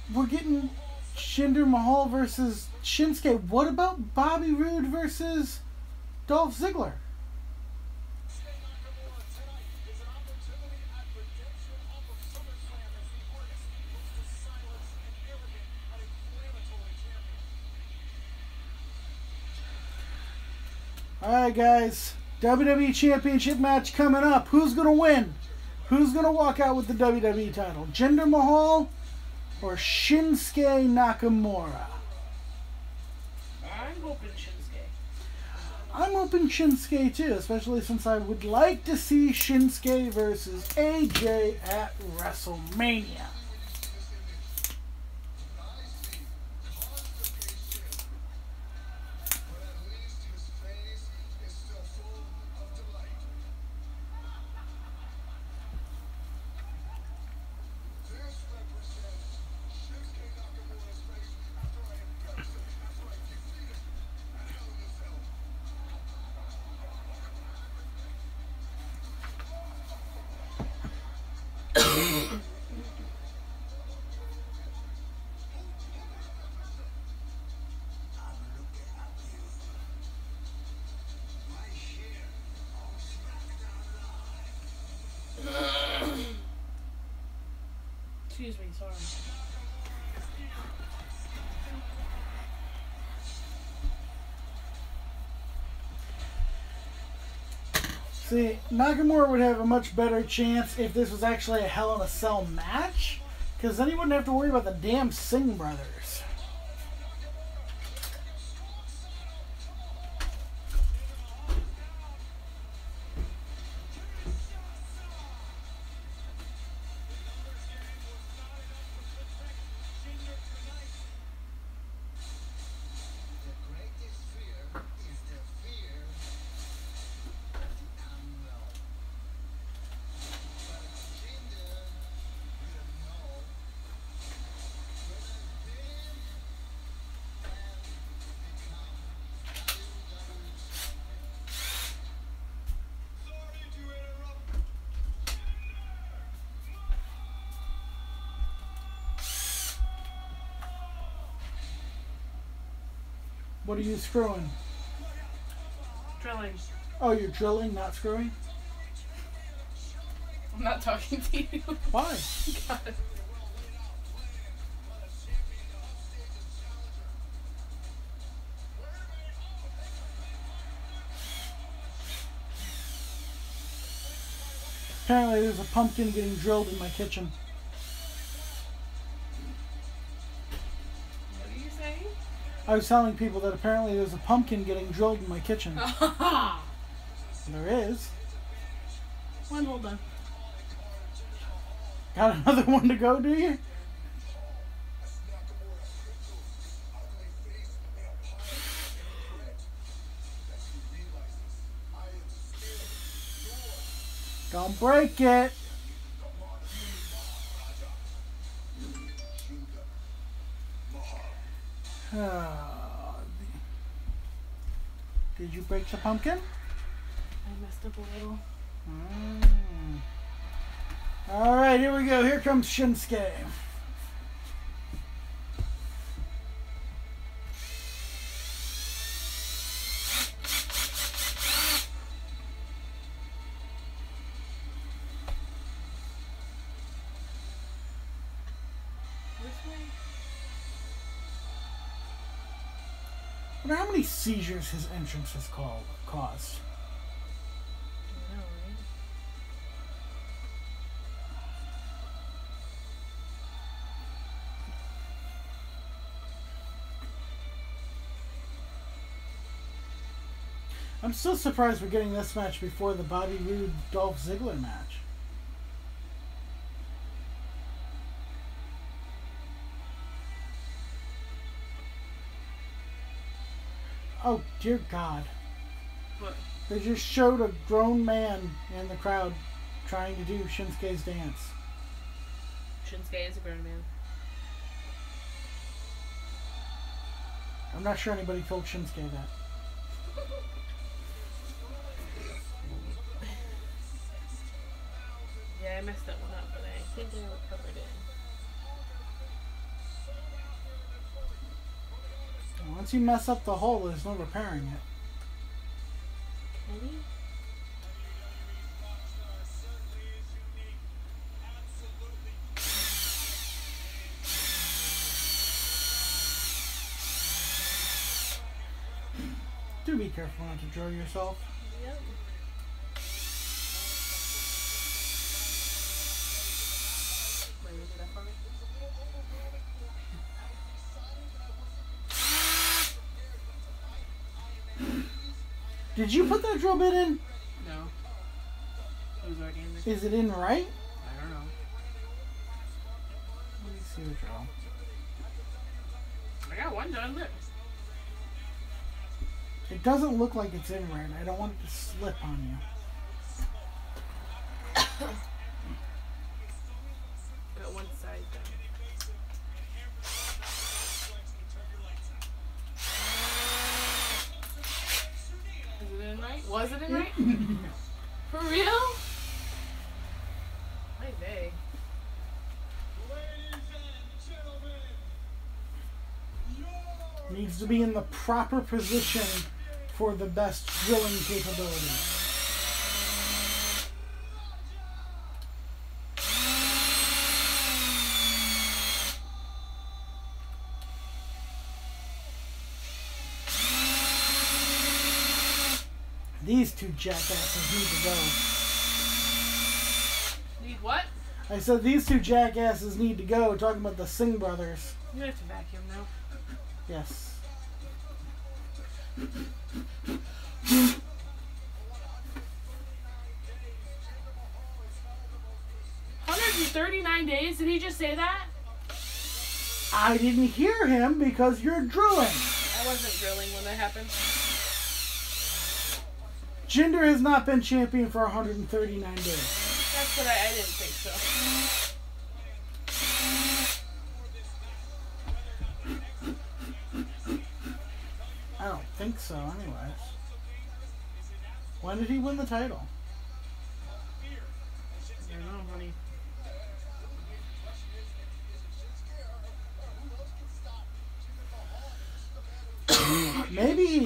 The WWE champion. We're getting Jinder Mahal versus Shinsuke. What about Bobby Roode versus Dolph Ziggler? Shinsuke Nakamura tonight is an opportunity at redemption off of SummerSlam as the artist looks to silence an arrogant and inflammatory champion. Alright, guys. WWE Championship match coming up. Who's going to win? Who's going to walk out with the WWE title? Jinder Mahal or Shinsuke Nakamura? I'm hoping Shinsuke. I'm hoping Shinsuke too, especially since I would like to see Shinsuke versus AJ at WrestleMania. Excuse me, sorry. See, Nakamura would have a much better chance if this was actually a Hell in a Cell match, because then he wouldn't have to worry about the damn Singh brothers. What are you screwing? Drilling. Oh, you're drilling, not screwing? I'm not talking to you. Why? God. Apparently there's a pumpkin getting drilled in my kitchen. What are you saying? I was telling people that apparently there's a pumpkin getting drilled in my kitchen. There is. One, hold on. Got another one to go, do you? Don't break it. Did you break the pumpkin? I messed up a little. All right, here we go. Here comes Shinsuke. This way? I wonder how many seizures his entrance has caused. I know, right? I'm still surprised we're getting this match before the Bobby Roode Dolph Ziggler match. Oh, dear God. What? They just showed a grown man in the crowd trying to do Shinsuke's dance. Shinsuke is a grown man. I'm not sure anybody told Shinsuke that. Yeah, I messed that one up, but I think I recovered it. Once you mess up the hole, there's no repairing it. Maybe? Do be careful not to drill yourself. Yep. Wait, was it that for me? Did you put that drill bit in? No. It was already in there. Is it in right? I don't know. Let me see the drill. I got one done. Look. It doesn't look like it's in right. I don't want it to slip on you. Got one side done. Is it in right? Was it in right? For real? Hi, they. Needs to be in the proper position for the best drilling capability. These two jackasses need to go. Need what? I said these two jackasses need to go. Talking about the Singh brothers. I'm gonna have to vacuum now. Yes. 139 days? Did he just say that? I didn't hear him because you're drilling. I wasn't drilling when that happened. Jinder has not been champion for 139 days. That's what I didn't think so. I don't think so, anyways. When did he win the title? I don't know, honey.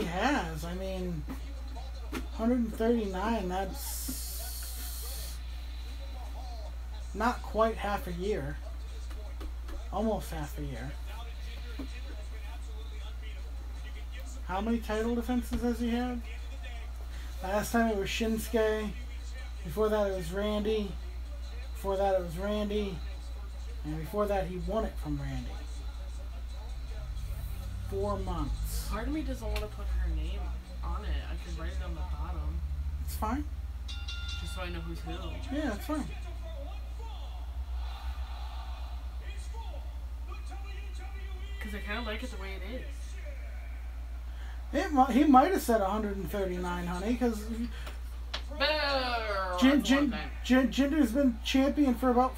has. I mean, 139, that's not quite half a year. Almost half a year. How many title defenses has he had? Last time it was Shinsuke. Before that it was Randy. Before that it was Randy. And before that he won it from Randy. 4 months. Part of me doesn't want to put her name on it. I could write it on the bottom. It's fine. Just so I know who's who. Yeah, it's fine. Because I kind of like it the way it is. He might have said 139, honey, because Jinder's been champion for about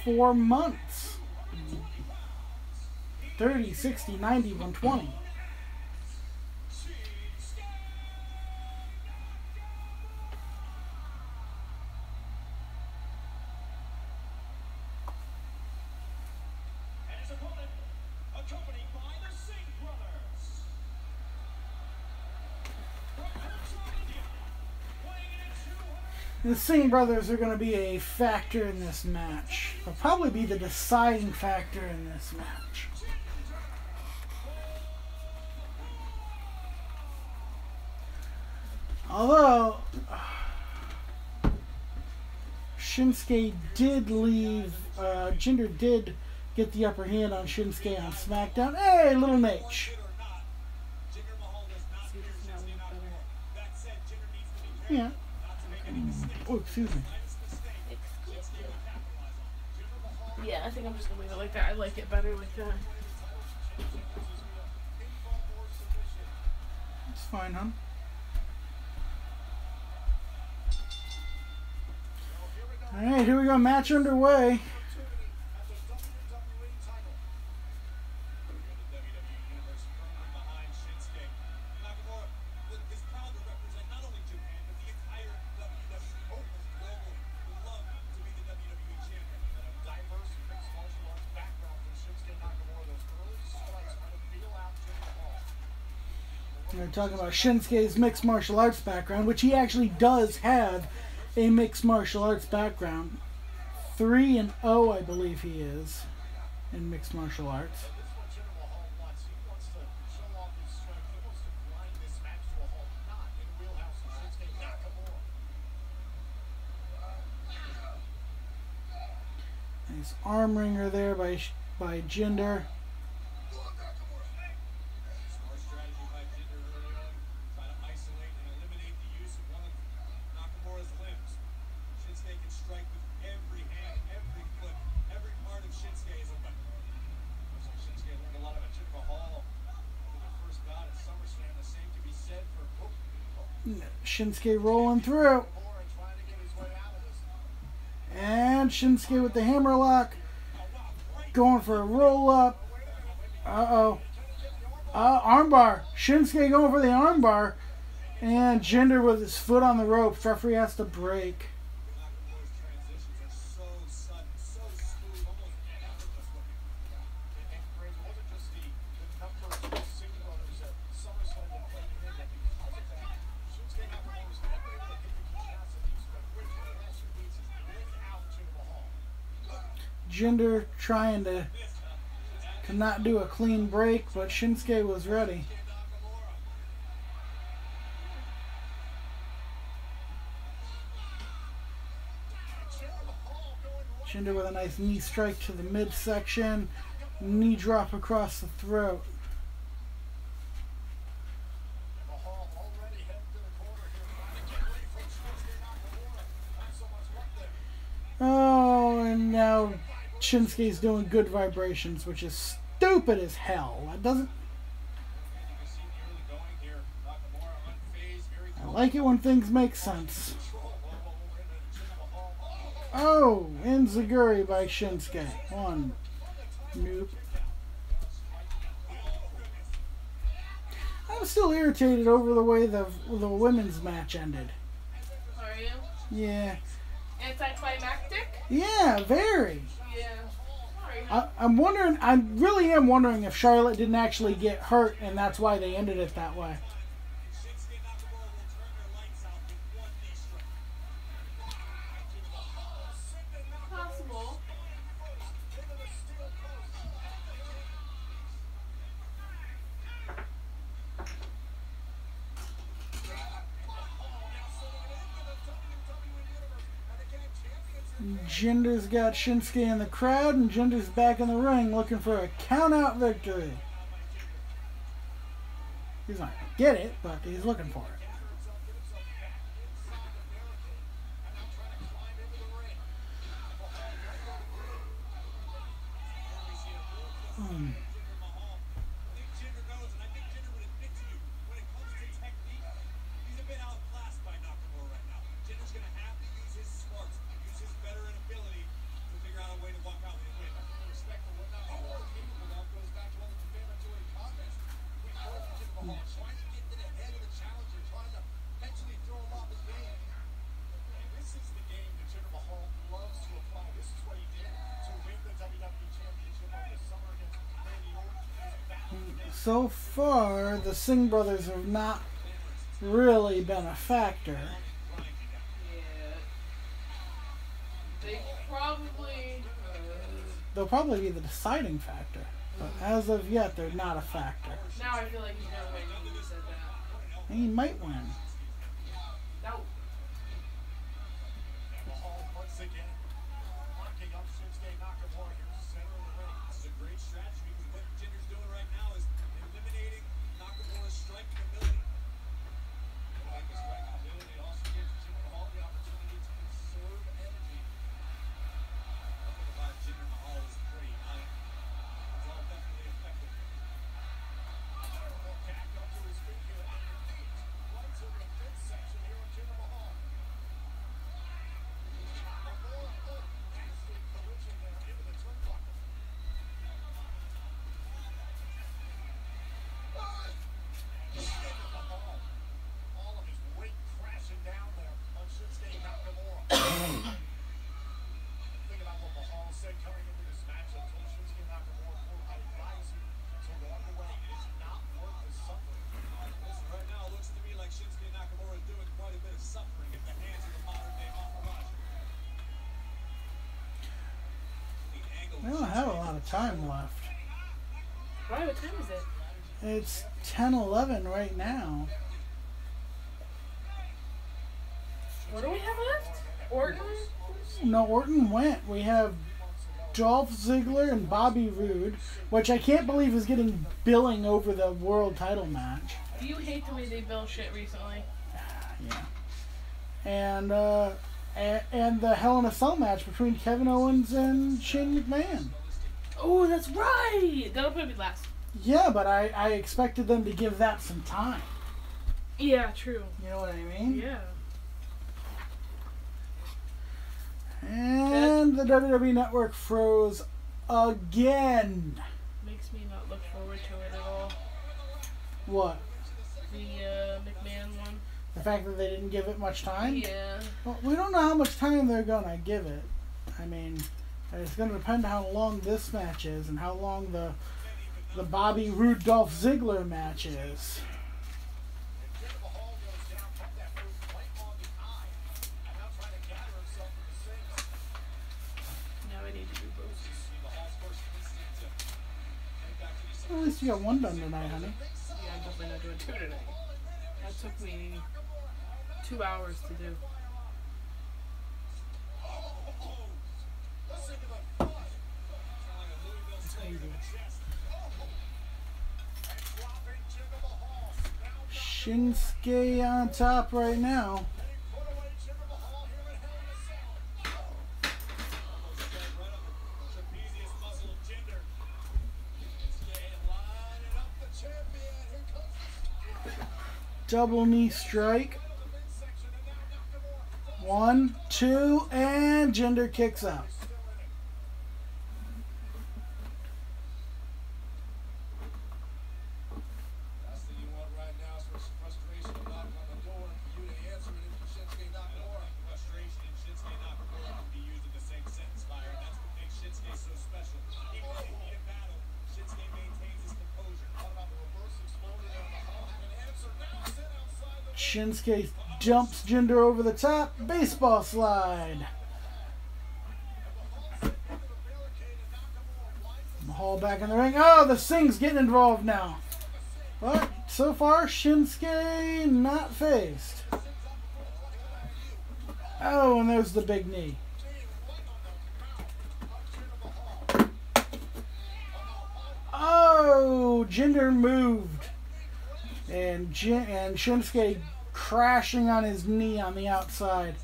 4 months. 30, 60, 90, 120. And his opponent, accompanied by the Singh brothers. From Punjab, India, weighing in at 200. The Singh brothers are going to be a factor in this match. They'll probably be the deciding factor in this match. Although Shinsuke did leave, Jinder did get the upper hand on Shinsuke on SmackDown. Hey, little Nate. Yeah. Oh, excuse me. Yeah, I think I'm just going to leave it like that. I like it better like that. It's fine, huh? Alright, here we go. Match underway. We're talking about Shinsuke's mixed martial arts background, which he actually does have a mixed martial arts background. 3-0, I believe he is, in mixed martial arts. Nice arm wringer there by Jinder. Shinsuke rolling through. And Shinsuke with the hammerlock. Going for a roll up. Uh-oh. Armbar. Shinsuke going for the armbar. And Jinder with his foot on the ropes. Referee has to break. Jinder trying to not do a clean break, but Shinsuke was ready. Jinder with a nice knee strike to the midsection, knee drop across the throat. Oh, and now Shinsuke's doing good vibrations, which is stupid as hell. That doesn't. I like it when things make sense. Oh, Enziguri by Shinsuke. One. Nope. I'm still irritated over the way the women's match ended. Are you? Yeah. Anticlimactic? Yeah, very. Yeah. Sorry. I'm wondering, I really am wondering if Charlotte didn't actually get hurt and that's why they ended it that way. Jinder's got Shinsuke in the crowd, and Jinder's back in the ring looking for a count-out victory. He's not going to get it, but he's looking for it. So far, the Singh brothers have not really been a factor. Yeah. They probably. They'll probably be the deciding factor, but as of yet, they're not a factor. Now I feel like he's gonna win when you said that. And he might win. No. Once again, locking up Shinsuke Nakamura here, center of the ring. This is a great strategy because what Jinder's doing right now is eliminating Nakamura's striking ability. Like the striking ability, it also gives Jinder Mahal the opportunity to conserve energy. Nothing about Jinder Mahal is pretty high. It's all definitely effective. Back up to his feet here and right to the fifth section here of Jinder Mahal. All of his weight crashing down there on Shinsuke Nakamura. Think about what Mahal said coming into this matchup. Told Shinsuke Nakamura, quote, I advise you to walk away. It is not worth the suffering. Listen, right now it looks to me like Shinsuke Nakamura is doing quite a bit of suffering at the hands of the modern-day Maharaja. The angle We don't have a lot of time left. Why? What time is it? It's 10:11 right now. What do we have left? Orton? No, Orton went. We have Dolph Ziggler and Bobby Roode, which I can't believe is getting billing over the world title match. Do you hate the way they bill shit recently? Yeah. And the Hell in a Cell match between Kevin Owens and Shane McMahon. Oh, that's right! That'll probably be last. Yeah, but I expected them to give that some time. Yeah, true. You know what I mean? Yeah. And the WWE Network froze again. Makes me not look forward to it at all. What? The McMahon one. The fact that they didn't give it much time? Yeah. Well, we don't know how much time they're going to give it. I mean, it's going to depend how long this match is and how long the Bobby Roode Dolph Ziggler match is. Now I need to do both. Well, at least you got one done tonight, honey. Yeah, I'm definitely not doing two today. That took me 2 hours to do. It's crazy. Shinsuke on top right now. Double knee strike. 1, 2, and Jinder kicks out. Shinsuke jumps Jinder over the top. Baseball slide. Mahal back in the ring. Oh, the Singh's getting involved now. But so far, Shinsuke not faced. Oh, and there's the big knee. Oh, Jinder moved. And Shinsuke crashing on his knee on the outside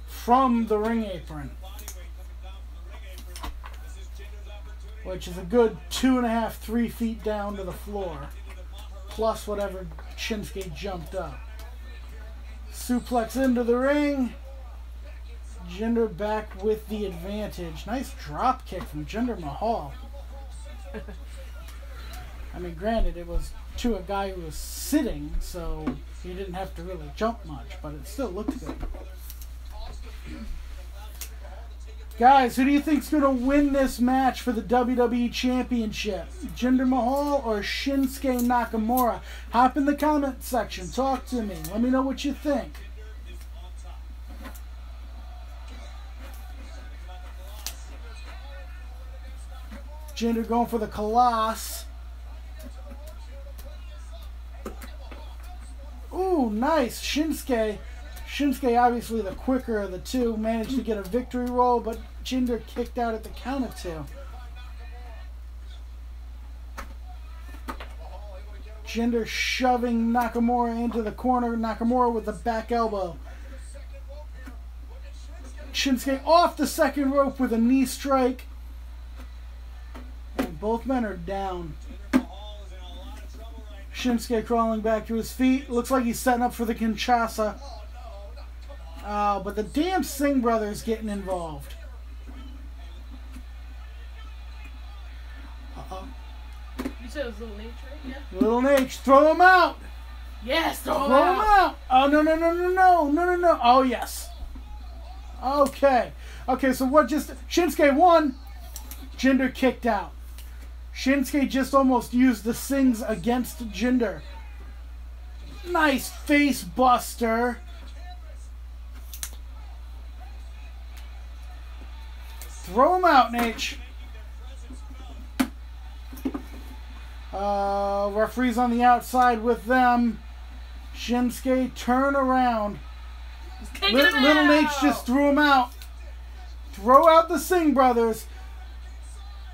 from the ring apron. Which is a good 2.5, 3 feet down to the floor. Plus whatever Shinsuke jumped up. Suplex into the ring. Jinder back with the advantage. Nice drop kick from Jinder Mahal. I mean, granted, it was to a guy who was sitting, so he didn't have to really jump much, but it still looked good. Guys, who do you think's going to win this match for the WWE Championship? Jinder Mahal or Shinsuke Nakamura? Hop in the comment section. Talk to me. Let me know what you think. Jinder going for the Colossus. Ooh, nice. Shinsuke, obviously the quicker of the two, managed to get a victory roll, but Jinder kicked out at the count of 2. Jinder shoving Nakamura into the corner. Nakamura with the back elbow. Shinsuke off the second rope with a knee strike. And both men are down. Shinsuke crawling back to his feet. Looks like he's setting up for the Kinshasa. But the damn Singh brothers getting involved. Uh-oh. You said it was Little Nate, right? Yeah. Little Nate, throw him out! Yes, throw him Throw him out! out! Oh, no. Oh, yes. Okay. Okay, so what just... Shinsuke won. Jinder kicked out. Shinsuke just almost used the Singhs against Jinder. Nice face buster. Throw him out, Nate. Referee's on the outside with them. Shinsuke, turn around. Little Nate just threw him out. Throw out the Singh brothers.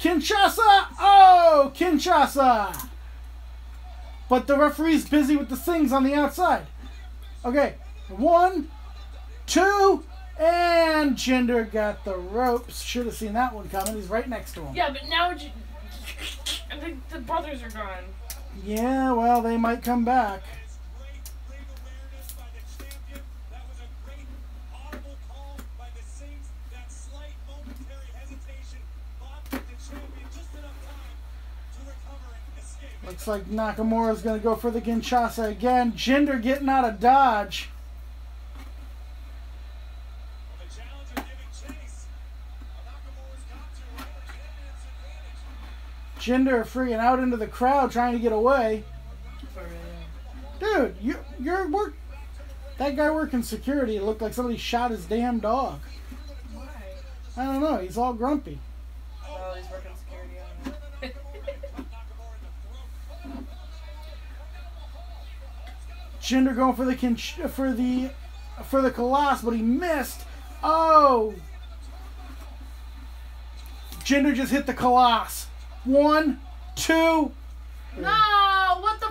Kinshasa! Oh, Kinshasa! But the referee's busy with the Singhs on the outside. Okay, 1, 2, and Jinder got the ropes. Should have seen that one coming. He's right next to him. Yeah, but now I think the brothers are gone. Yeah, well, they might come back. Looks like Nakamura's going to go for the Kinshasa again. Jinder getting out of dodge. Jinder freaking out into the crowd trying to get away. Dude, you're work. That guy working security, it looked like somebody shot his damn dog. Why? I don't know. He's all grumpy. Oh, he's working security. I don't know. Jinder going for the Colossus, but he missed. Oh! Jinder just hit the Colossus. 1, 2. No! What the?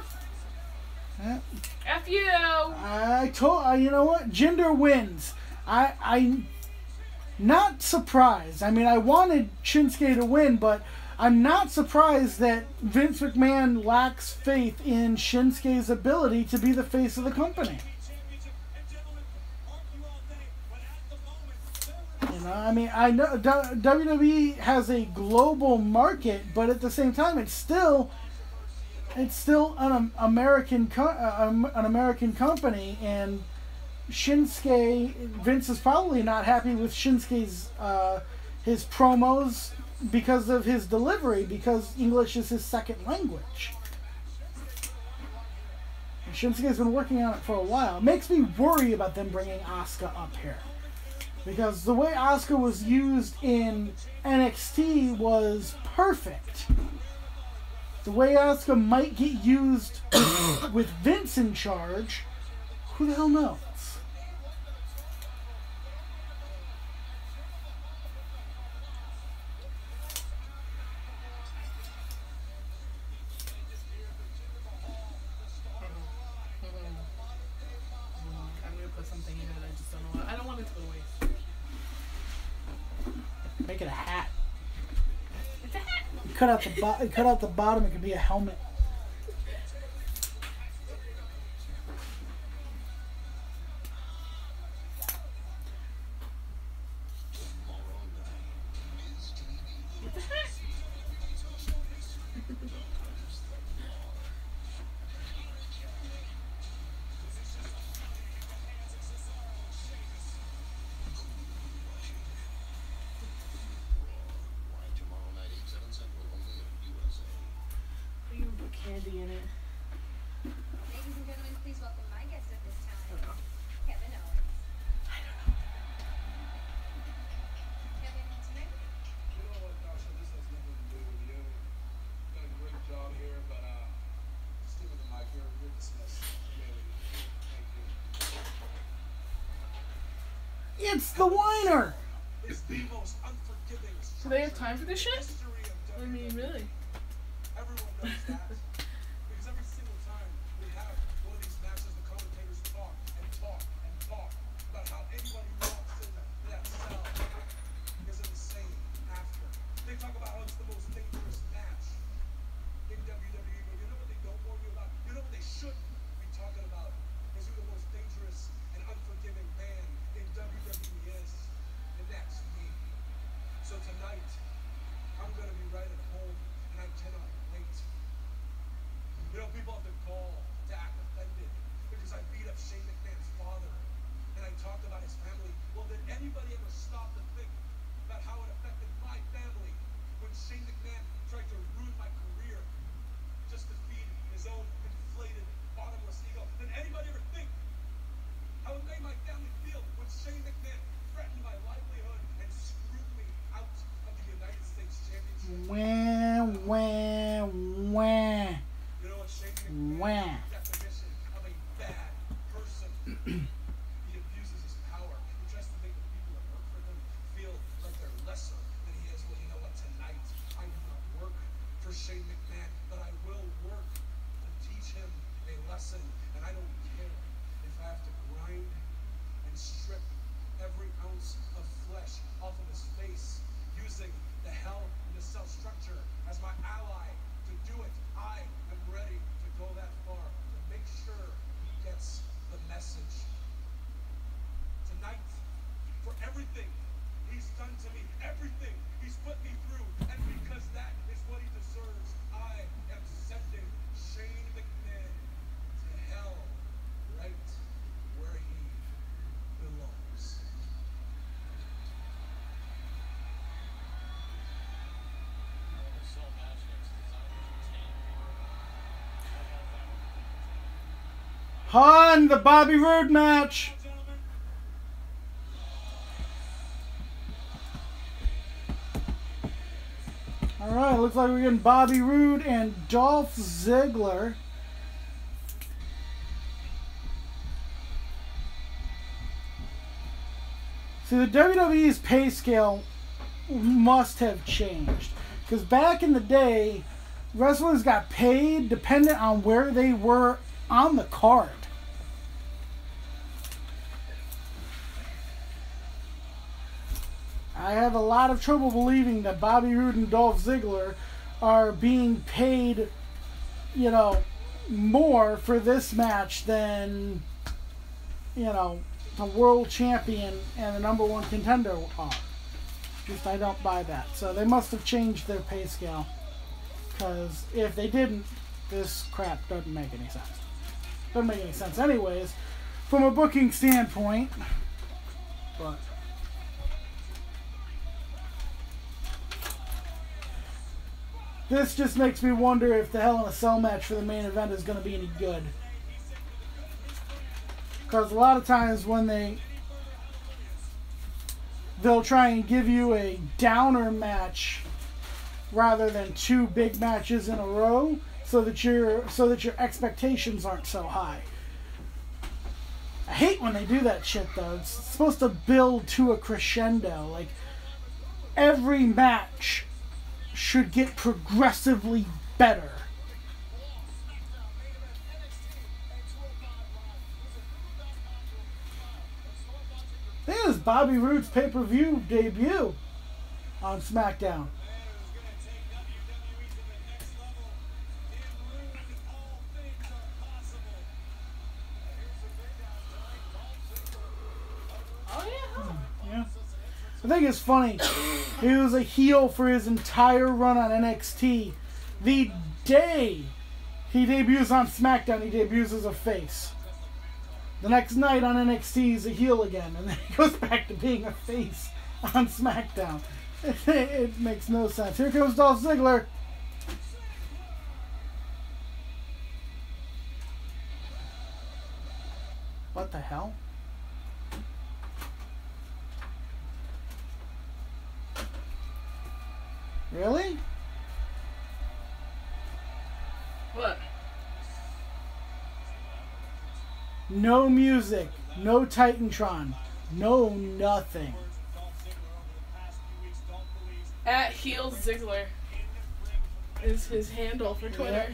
F you! You know what? Jinder wins. I'm not surprised. I mean, I wanted Shinsuke to win, but I'm not surprised that Vince McMahon lacks faith in Shinsuke's ability to be the face of the company. You know, I mean, I know WWE has a global market, but at the same time, it's still an American company, and Vince is probably not happy with Shinsuke's his promos because of his delivery, because English is his second language. And Shinsuke's been working on it for a while. It makes me worry about them bringing Asuka up here, because the way Asuka was used in NXT was perfect. The way Asuka might get used with Vince in charge, who the hell knows? Make it a hat. It's a hat. You cut out the bottom. It could be a helmet. It's a hat. Tomorrow night, 8, 7 Central, only on USA. You put candy in it. Ladies and gentlemen, please welcome my guest at this time, Kevin Owens. Kevin, tonight You know what, Dasha, this has nothing to do with you. You've done a great job here, but stick with the mic. You're dismissed. Really. Thank you. It's the whiner. It's the most unforgiving Do they have time for this shit? history of I mean, really. Everyone knows that. Because every single time we have one of these matches, the commentators talk and talk and talk about how anybody who walks in that cell is insane after. They talk about how it's the most dangerous match in WWE, but you know what they don't warn you about? You know what they should be talking about? Is who the most dangerous and unforgiving man in WWE is. And that's me. So tonight, I'm going to be right at home, and I cannot wait. You know, people have been called to act offended because I beat up Shane McMahon's father, and I talked about his family. Well, did anybody ever stop to think about how it affected my family when Shane McMahon tried to ruin my career just to feed his own inflated, bottomless ego? Did anybody ever think how it made my family feel when Shane McMahon threatened my livelihood and screwed me out of the United States Championship? Wah, wah, wah. You know what Shane Wah. McMahon's definition of a bad person? He abuses his power. He tries to make the people that work for him feel like they're lesser than he is. Well, you know what? Tonight, I do not work for Shane McMahon, but I will work to teach him a lesson. And I don't care if I have to grind and strip every ounce of flesh off of his face using the Hell in the Cell structure as my ally to do it. I am ready to go that far to make sure he gets the message. Tonight, for everything he's done to me, everything he's put me through, and because that is what he deserves, I am sending Shane McMahon to hell right where he belongs. Han, the Bobby Roode match. All right, looks like we're getting Bobby Roode and Dolph Ziggler. See, the WWE's pay scale must have changed. Because back in the day, wrestlers got paid dependent on where they were on the card. I have a lot of trouble believing that Bobby Roode and Dolph Ziggler are being paid, you know, more for this match than, you know, the world champion and the number one contender are. Just I don't buy that. So they must have changed their pay scale. Because if they didn't, this crap doesn't make any sense. Doesn't make any sense anyways, from a booking standpoint. But this just makes me wonder if the Hell in a Cell match for the main event is going to be any good. Because a lot of times when they'll try and give you a downer match rather than two big matches in a row, so that your expectations aren't so high. I hate when they do that shit though. It's supposed to build to a crescendo. Like every match should get progressively better. This is Bobby Roode's pay-per-view debut. on SmackDown. Oh yeah. Yeah. I think it's funny. He was a heel for his entire run on NXT. The day he debuts on SmackDown, he debuts as a face. The next night on NXT, he's a heel again, and then he goes back to being a face on SmackDown. It makes no sense. Here comes Dolph Ziggler. What the hell? Really? What? No music, no Titantron, no nothing. At Heel Ziggler is his handle for Twitter.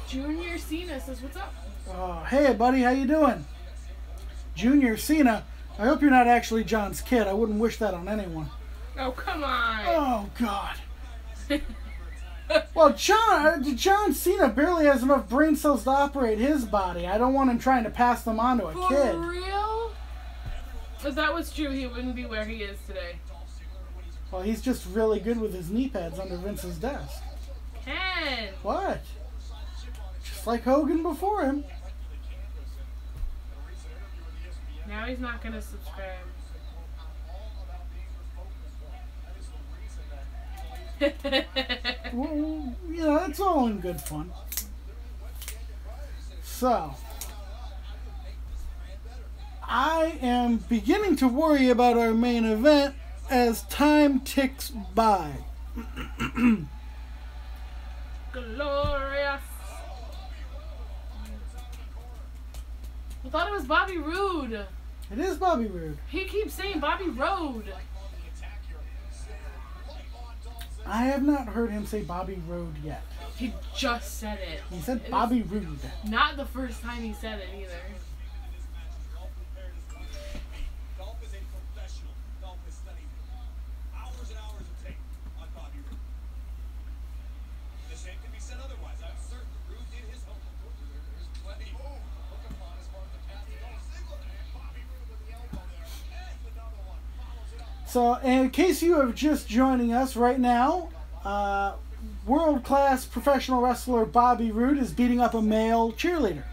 Junior Cena says, "What's up?" Oh, hey, buddy, how you doing? Junior Cena. I hope you're not actually John's kid. I wouldn't wish that on anyone. Oh, come on. Oh, God. Well, John Cena barely has enough brain cells to operate his body. I don't want him trying to pass them on to a kid. For real? If that was true, he wouldn't be where he is today. Well, he's just really good with his knee pads under Vince's desk. Ken! What? Just like Hogan before him. Now he's not going to subscribe. Well, you know, it's all in good fun. So, I am beginning to worry about our main event as time ticks by. Glorious. I thought it was Bobby Roode. It is Bobby Roode. He keeps saying Bobby Roode. I have not heard him say Bobby Roode yet. He just said it. He said Bobby Roode. Not the first time he said it either. So, in case you are just joining us right now, world-class professional wrestler Bobby Roode is beating up a male cheerleader.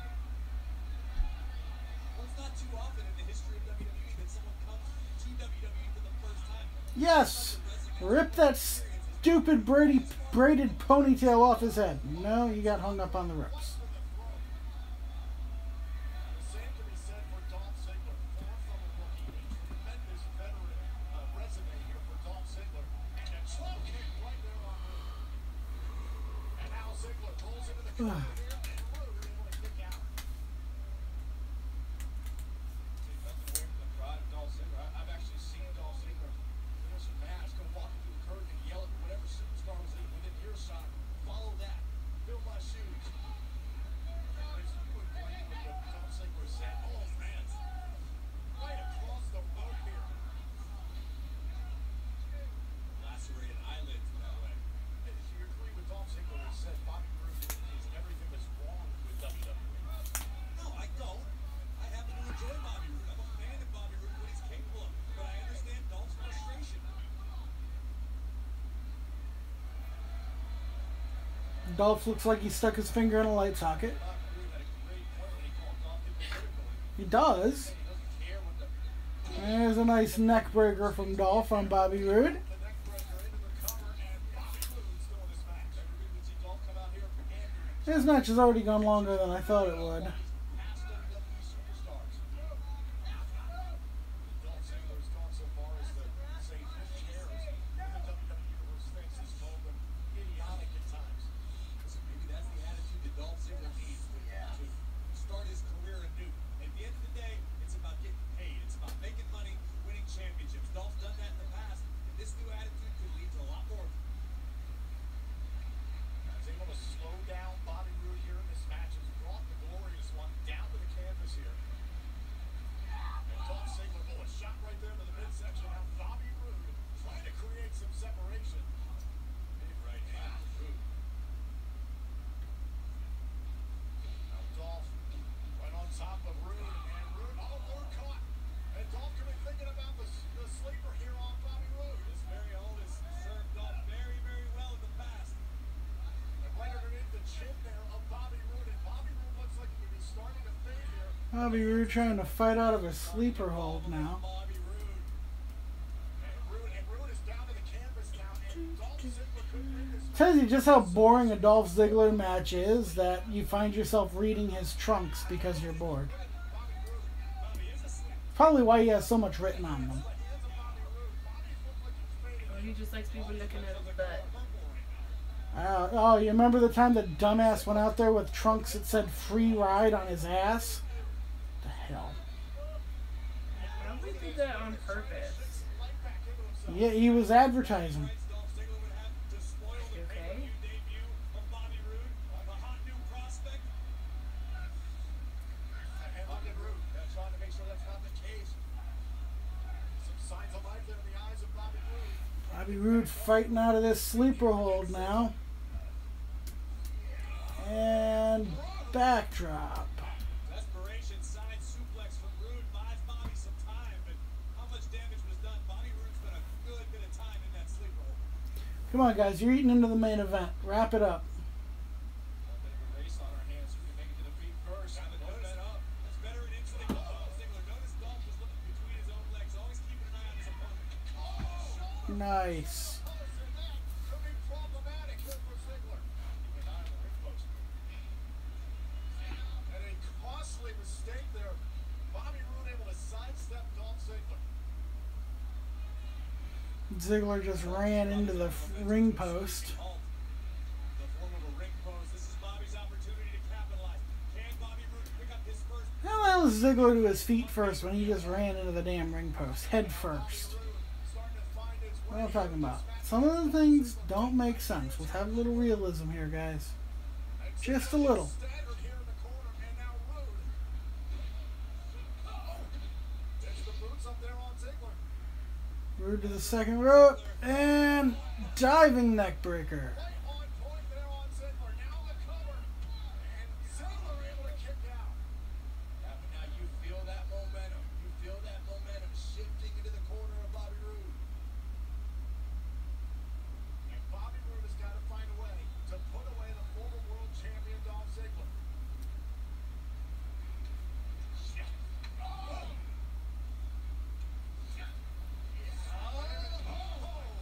Yes, rip that stupid braided ponytail off his head. No, you got hung up on the ropes. I've actually seen Dolph Ziggler in this match come walking through the curtain and yell at whatever superstar was within earshot. Follow that. Fill my shoes. Dolph Ziggler said, "Oh man, right across the road here." Lacerated eyelids that way. Hey, do you agree with Dolph Ziggler who said Bobby Roode is everything that's wrong with WWE? No, I don't. I happen to enjoy Bobby Roode. I'm a fan of Bobby Roode, what he's capable of. But I understand Dolph's frustration. Dolph looks like he stuck his finger in a light socket. Bobby Roode had a great point when he called Dolph hypocritical. He does. He doesn't care what the There's a nice neck breaker from Dolph on Bobby Roode. neck breaker into the cover, and Bobby Roode still in this match. Everybody would see Dolph come out here pandering. This match has already gone longer than I thought it would. Past WWE superstars. Dolph Ziggler has gone so far as to say his shares in the WWE Universe thinks his moment idiotic at times. Listen, maybe that's the attitude that Dolph Ziggler needs to start his career anew. At the end of the day, it's about getting paid. It's about making money, winning championships. Dolph's done that in the past, and this new attitude could lead to a lot more. He's able to slow down Bobby Roode here in this match. Has brought the glorious one down to the canvas here. And Dolph Ziggler, a shot right there to the midsection. Now Bobby Roode trying to create some separation. Big right hand to Roode. Now Dolph right on top of Roode, and Roode, Roode caught. And Dolph could be thinking about the sleeper here on Bobby Roode. This very old has served Dolph very, very well in the past. And right underneath the chin there of Bobby Roode, and Bobby Roode looks like he could be starting to fade here. Bobby Roode trying to fight out of a sleeper hold now. Bobby Roode. And Roode is down to the canvas now, and Dolph Ziggler couldn't win this. Tells you just how boring a Dolph Ziggler match is that you find yourself reading his trunks because you're bored. Probably why he has so much written on them. Or he just likes people looking at his butt. Oh, you remember the time that dumbass went out there with trunks that said free ride on his ass? The hell. I probably did that on purpose. Yeah, he was advertising. You okay? Bobby Roode fighting out of this sleeper hold now. And backdrop. Desperation side suplex from Roode buys Bobby some time, but how much damage was done? Bobby Roode spent a good bit of time in that sleeper hold. Come on, guys. You're eating into the main event. Wrap it up. A bit of a race on our hands. Who can make it to the feet first? Notice that up. That's better an instinct of Dolph Ziggler. Notice Dolph was looking between his own legs, always keeping an eye on his opponent. Nice. Could be problematic here for Ziggler. Keeping an eye on the ring post. And a costly mistake there. Bobby Roode able to sidestep Dolph Ziggler. Ziggler just ran into the ring post. The form of a ring post. This is Bobby's opportunity to capitalize. Can Bobby Roode pick up his first? How the hell is Ziggler to his feet first when he just ran into the damn ring post? Head first. Starting to find his What way. am I talking about? Some of the things don't make sense. Let's have a little realism here, guys. Just a little. Staggered here in the corner, and now Roode. There's the boots up there on Ziggler. Roode to the second rope. And diving neck breaker. Right on point there on Ziggler. Now the cover. And Ziggler able to kick out. Yeah, but now you feel that momentum. You feel that momentum shifting into the corner of Bobby Roode. And Bobby Roode has got to find a way to put away the former world champion Dolph Ziggler.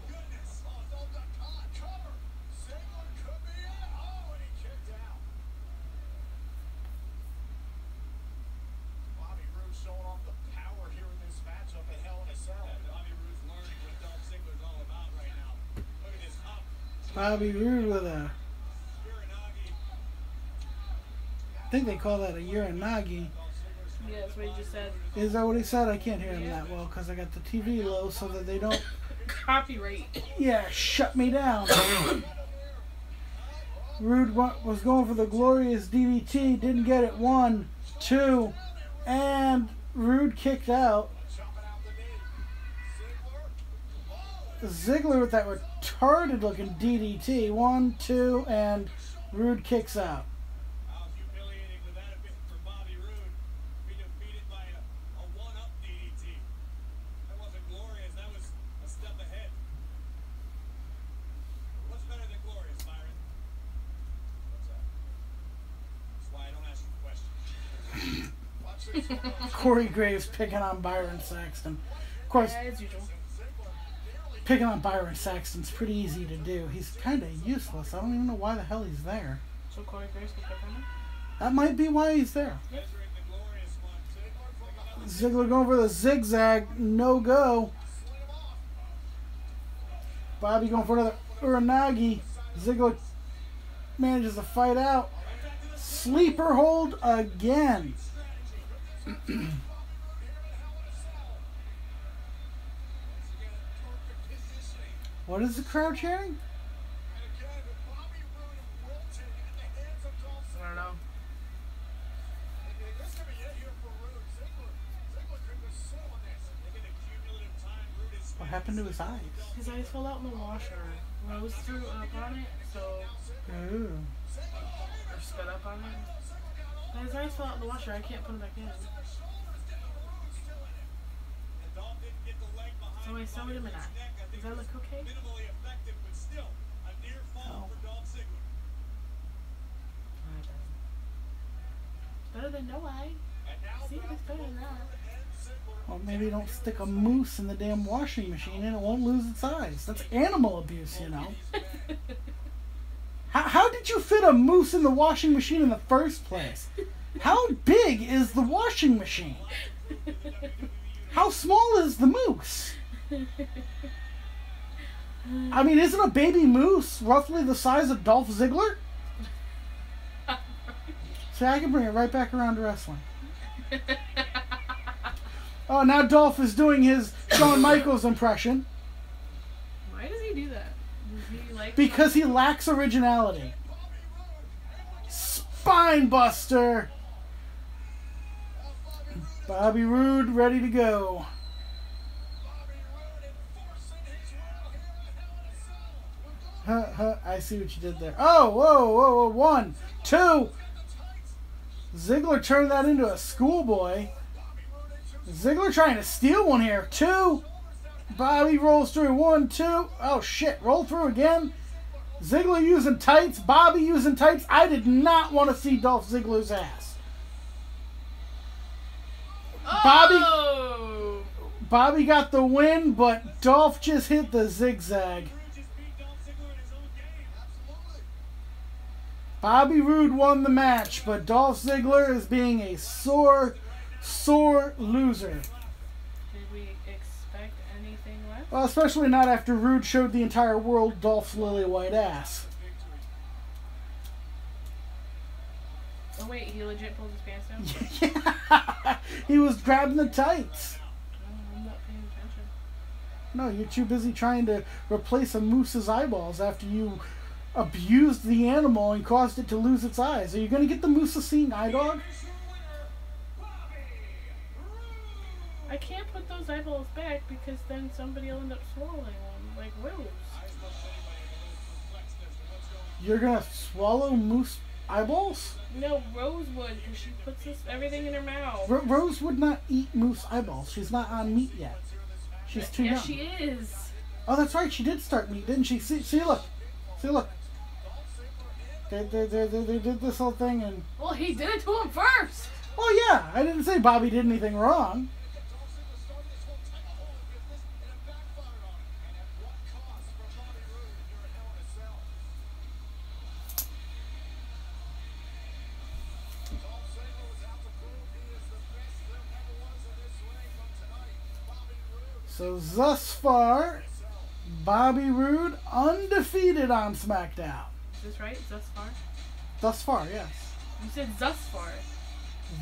Goodness. Oh, Dolph got caught. Cover. Ziggler could be it. Oh, and he kicked out. Bobby Roode showing off the power here in this matchup at Hell in a Cell. Bobby Roode's learning what Dolph Ziggler's all about right now. Look at this up. Bobby Roode with a Uranagi. I think they call that a Uranagi. Yeah, that's what he just said. Is that what he said? I can't hear him that well because I got the TV low so that they don't, Copyright. yeah, shut me down. Rude was going for the glorious DDT, didn't get it. 1, 2, and Rude kicked out. Ziggler with that retarded looking DDT. 1, 2, and Rude kicks out. How humiliating would that have been for Bobby Roode to be defeated by a one-up DDT? That wasn't glorious. That was a step ahead. What's better than glorious, Byron? What's that? That's why I don't ask you questions. Watch this. Corey Graves picking on Byron Saxton. Of course, As usual. picking on Byron Saxton's pretty easy to do. He's kind of useless. I don't even know why the hell he's there. So Corey Graves can pick on him? That might be why he's there. Measuring the glorious one. Ziggler going for the zigzag. No go. Bobby going for another Uranagi. Ziggler manages to fight out. Sleeper hold again. What is the crowd cheering? I don't know. What happened to his eyes? His eyes fell out in the washer. Rose threw up on it, so. Ooh. Or spit up on it. But his eyes fell out in the washer. I can't put them back in. So I sewed him in that. Does that look okay? Minimally effective, but still a near fall for Dolph Ziggler. Better than no eye. See, it's better than that. Well, maybe don't stick a moose in the damn washing machine and it won't lose its eyes. That's animal abuse, you know. How did you fit a moose in the washing machine in the first place? How big is the washing machine? How small is the moose? I mean, isn't a baby moose roughly the size of Dolph Ziggler? See, I can bring it right back around to wrestling. Oh, now Dolph is doing his Shawn Michaels impression. Why does he do that? Does he like? Because he lacks originality. Spine buster. Bobby Roode ready to go. I see what you did there. Oh, whoa, whoa, whoa. 1, 2. Ziggler turned that into a schoolboy. Ziggler trying to steal one here. 2. Bobby rolls through. 1, 2. Oh, shit. Roll through again. Ziggler using tights. Bobby using tights. I did not want to see Dolph Ziggler's ass. Oh! Bobby got the win, but Dolph just hit the zigzag. Bobby Roode won the match, but Dolph Ziggler is being a sore loser. Did we expect anything less? Well, especially not after Roode showed the entire world Dolph's lily white ass. Oh wait, he legit pulled his pants down? Yeah, he was grabbing the tights. Oh, I'm not paying attention. No, you're too busy trying to replace a moose's eyeballs after you abused the animal and caused it to lose its eyes. Are you going to get the moose a seeing eye dog? I can't put those eyeballs back because then somebody will end up swallowing one, like Rose. You're going to swallow moose eyeballs? No, Rose would, because she puts everything in her mouth. Rose would not eat moose eyeballs. She's not on meat yet. She's too young. Yes, she is. Oh, that's right. She did start meat, didn't she? See, look. See, look. They did this whole thing and... Well, he did it to him first. Oh, yeah. I didn't say Bobby did anything wrong. So thus far, Bobby Roode undefeated on SmackDown. Is this right? Thus far? Thus far, yes. You said thus far.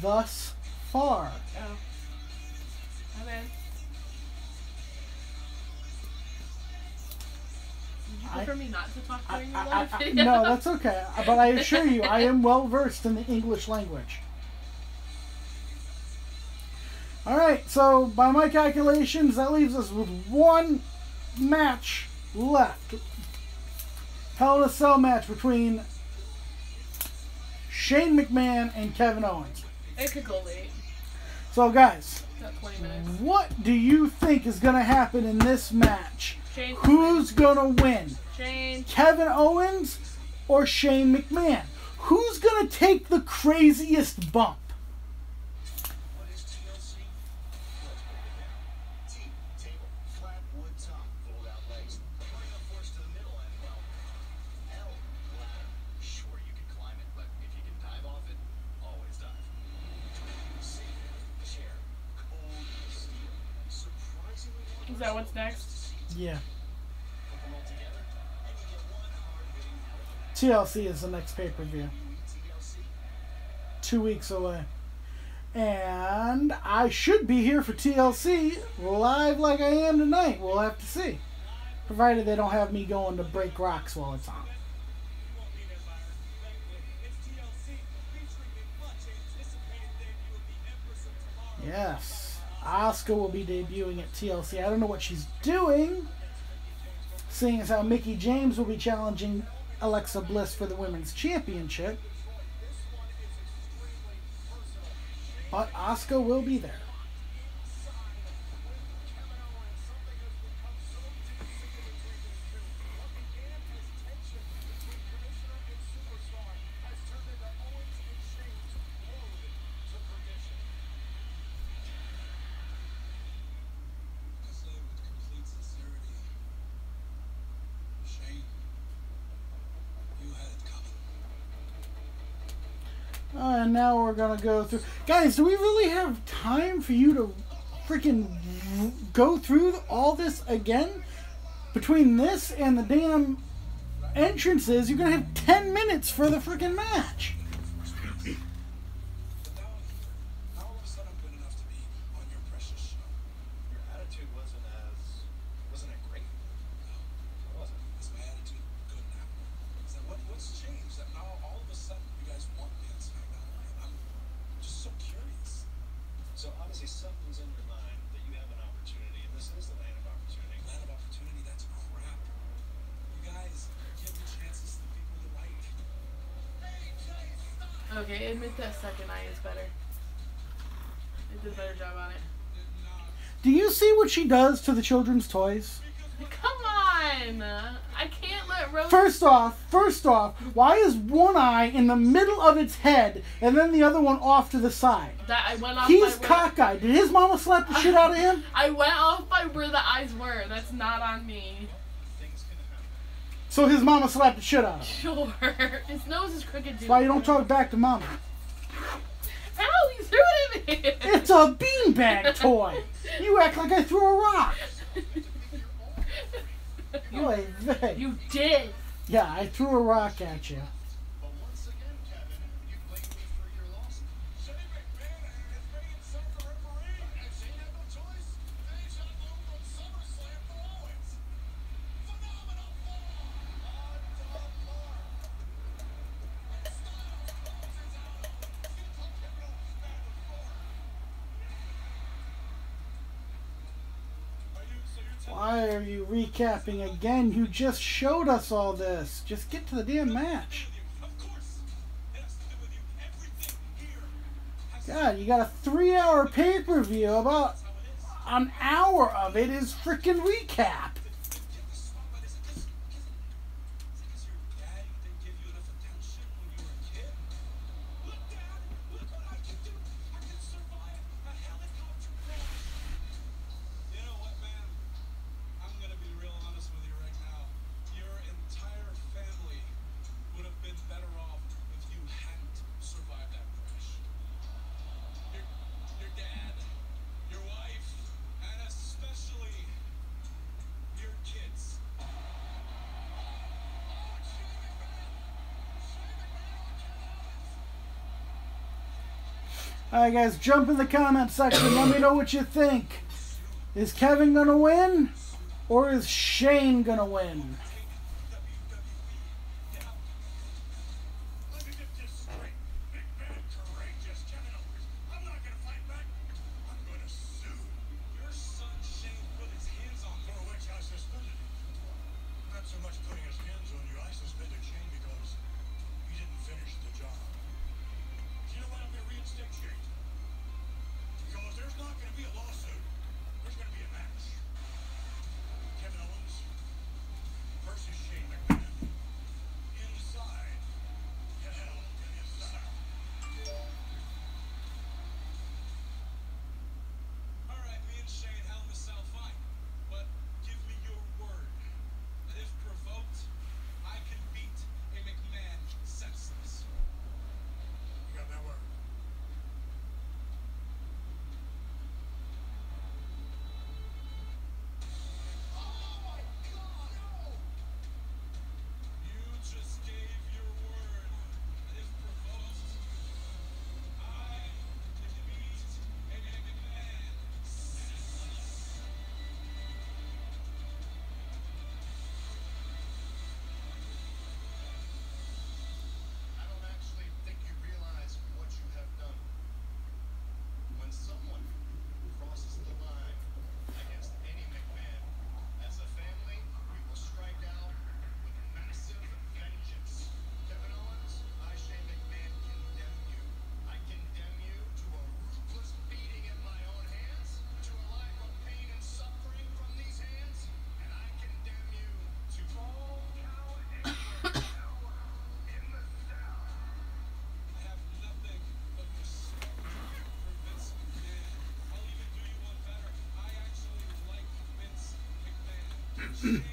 Thus far. Oh. My bad. Did you prefer me not to talk during your live video? No, that's okay. But I assure you, I am well versed in the English language. Alright, so by my calculations, that leaves us with one match left. Hell in a Cell match between Shane McMahon and Kevin Owens. It could go late. So guys, About 20 minutes. what do you think is going to happen in this match? Shane. Who's going to win? Shane. Kevin Owens or Shane McMahon? Who's going to take the craziest bump? What is TLC? T, table, flat wood top, fold out legs. According to force to the middle and well, L, ladder. Sure, you can climb it, but if you can dive off it, always dive. C, chair, cold steel. Surprisingly, Is that what's next? Yeah. put them all together, and you get one hard-hitting hell of a TLC is the next pay-per-view. TLC. 2 weeks away. And I should be here for TLC live like I am tonight. We'll have to see. Provided they don't have me going to break rocks while it's on. You won't be there, Byron. Thankfully, it's TLC featuring the much anticipated debut of the Empress of Tomorrow. Yes. Asuka will be debuting at TLC. I don't know what she's doing, seeing as how Mickie James will be challenging Alexa Bliss for the Women's Championship. But Asuka will be there. I say with complete sincerity, Shane, you had it coming. And now we're going to go through... Guys, do we really have time for you to freaking go through all this again? Between this and the damn entrances, you're going to have 10 minutes for the freaking match. But now I'm here. Now all of a sudden I'm good enough to be on your precious show. Your attitude wasn't it great? No, it wasn't. Is my attitude good now? Is that what's changed? That now all of a sudden you guys want me on SmackDown? I'm just so curious. So obviously something's in your mind that you have an opportunity, and this is the land of opportunity. Land of opportunity? That's crap. You guys give the chances to the people you like. Okay, admit that second eye is better. It did a better job on it. Do you see what she does to the children's toys? Come on! I can't let Rose... First off, why is one eye in the middle of its head and then the other one off to the side? That I went off He's by cockeyed. Did his mama slap the shit out of him? I went off by where the eyes were. That's not on me. Things can happen. So his mama slapped the shit out of him. Sure. His nose is crooked, dude. That's why you don't talk back to mama. Ow, you threw it at me! It's a beanbag toy. You act like I threw a rock. Oy vey. You did! Yeah, I threw a rock at you. But once again, Kevin, you blame me for your loss. Shane McMahon has made himself the referee. And Shane had no choice. Finish on low from SummerSlam for Owens. Phenomenal fall on top bar. And Styles closes out Owens. He's gonna call Kevin Owens back and forth. Why are you recapping again? You just showed us all this. Just get to the damn match. Of course, it has to do with you. Everything here has God, you got a 3-hour pay-per-view. About an hour of it is freaking recap. get the spotlight. Is it because your dad didn't give you enough attention when you were a kid? Look, Dad, look what I can do. I can survive a helicopter crash. You know what, man? I'm gonna be real honest with you right now. Your entire family would have been better off if you hadn't survived that crash. Your dad, your wife, and especially Alright, guys, jump in the comment section. Let me know what you think. Is Kevin going to win? Or is Shane going to win? Let me get this straight. Big man, courageous Kevin Owens. I'm not gonna fight back. I'm gonna sue. Your son Shane put his hands on me. For which I suspended him. Not so much putting his hands on you. I suspended Shane because he didn't finish the job. Do you know why I'm gonna reinstate Shane? Because there's not gonna be a lawsuit. There's gonna be a match. Kevin Owens versus Shane McMahon. Inside Hell in his cell. All right, me and Shane, Hell in a Cell, fine. But give me your word that if provoked, I can beat a McMahon senseless. You got that word? Oh my God, no! You just gave your word that if provoked, I can beat a McMahon senseless. I don't actually think you realize what you have done. When someone crosses the line against any McMahon, as a family, we will strike out with massive vengeance. Kevin Owens, I, Shane McMahon, condemn you. I condemn you to a ruthless beating in my own hands, to a life of pain and suffering from these hands, and I condemn you to all power in the cell. I have nothing but respect for Vince McMahon. I'll even do you one better. I actually like Vince McMahon. Shane,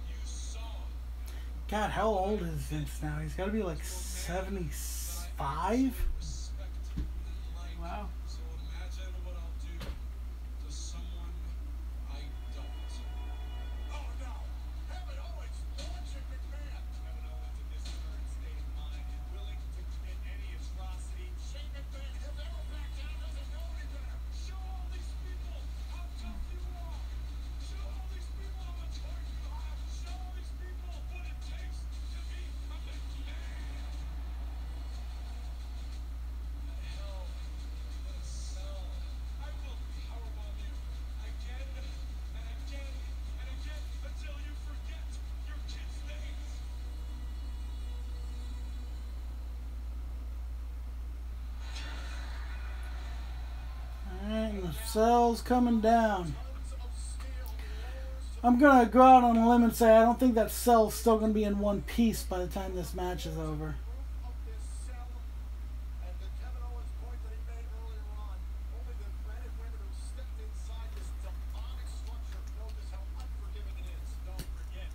you saw God, how old is Vince now? He's got to be like 75? respect and like. Wow. So imagine what I'll do to someone I don't. Oh no! Kevin Owens launching McMahon! Kevin Owens in this current state of mind is willing to commit any atrocity. Shane McMahon, he'll never back down, doesn't know any better. Show all these people how tough you are. Show all these people how much heart you have. Show all these people what it takes to be a McMahon. Hell in a Cell. I will powerbomb you again and again and again until you forget your kids' names. Alright, the cell's coming down. I'm going to go out on a limb and say I don't think that cell's still going to be in one piece by the time this match is over. Of this cell, and the Kevin Owens point that he made earlier on, only the men and women who stepped inside this demonic structure know just how unforgiving it is. Don't forget,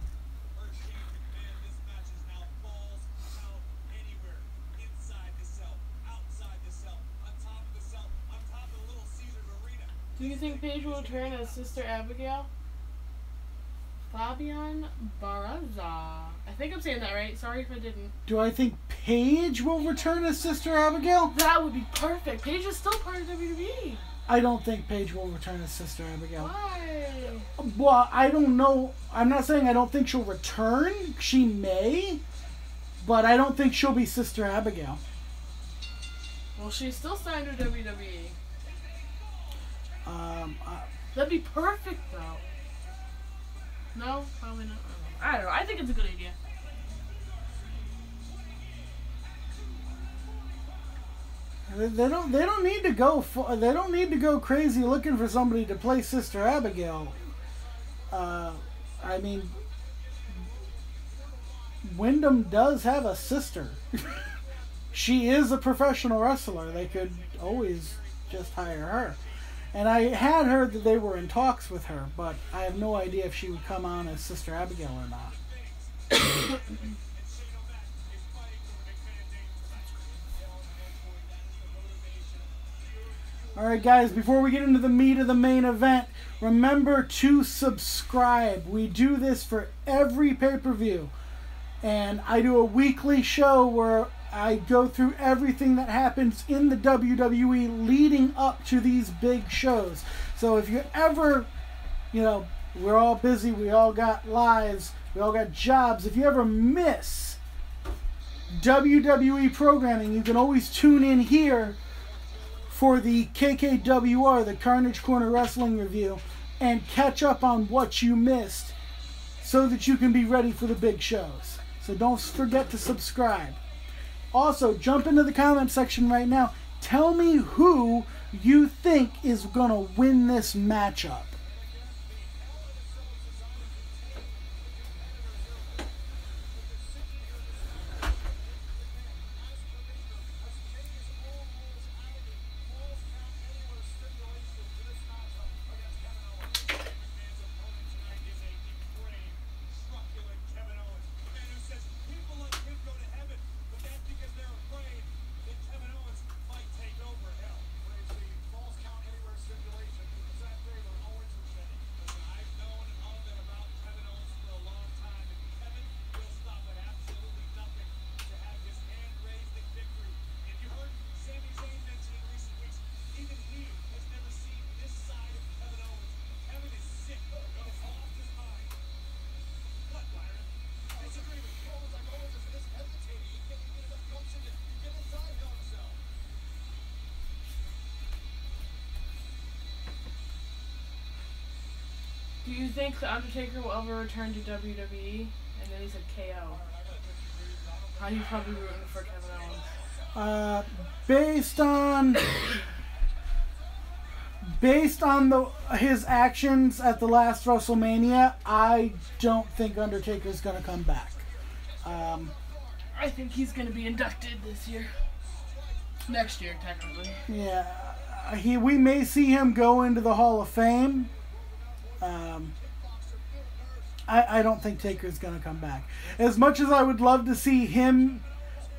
for Shane McMahon, this match is now balls out anywhere. Inside the cell, outside the cell, on top of the cell, on top of the Little Caesars Arena. Do you think Paige will return as Sister Abigail? Fabian Baraza. I think I'm saying that right. Sorry if I didn't. Do I think Paige will return as Sister Abigail? That would be perfect. Paige is still part of WWE. I don't think Paige will return as Sister Abigail. Why? Well, I don't know. I'm not saying I don't think she'll return. She may. But I don't think she'll be Sister Abigail. Well, she's still signed to WWE. I- That'd be perfect, though. No? Probably not. I don't know. I think it's a good idea. They don't need to go they don't need to go crazy looking for somebody to play Sister Abigail. I mean, Wyndham does have a sister. She is a professional wrestler. They could always just hire her. And I had heard that they were in talks with her, but I have no idea if she would come on as Sister Abigail or not. Alright guys, before we get into the meat of the main event, remember to subscribe. We do this for every pay-per-view. And I do a weekly show where I go through everything that happens in the WWE leading up to these big shows. So if you ever, we're all busy, we all got lives, we all got jobs. If you ever miss WWE programming, you can always tune in here for the KKWR, the Carnage Corner Wrestling Review, and catch up on what you missed so that you can be ready for the big shows. So don't forget to subscribe. Also, jump into the comment section right now. Tell me who you think is going to win this matchup. Do you think The Undertaker will ever return to WWE? And then he said KO. How you probably rooting for Kevin Owens? Based on his actions at the last WrestleMania, I don't think Undertaker's going to come back. I think he's going to be inducted this year. Next year, technically. Yeah, we may see him go into the Hall of Fame. I don't think Taker's going to come back. As much as I would love to see him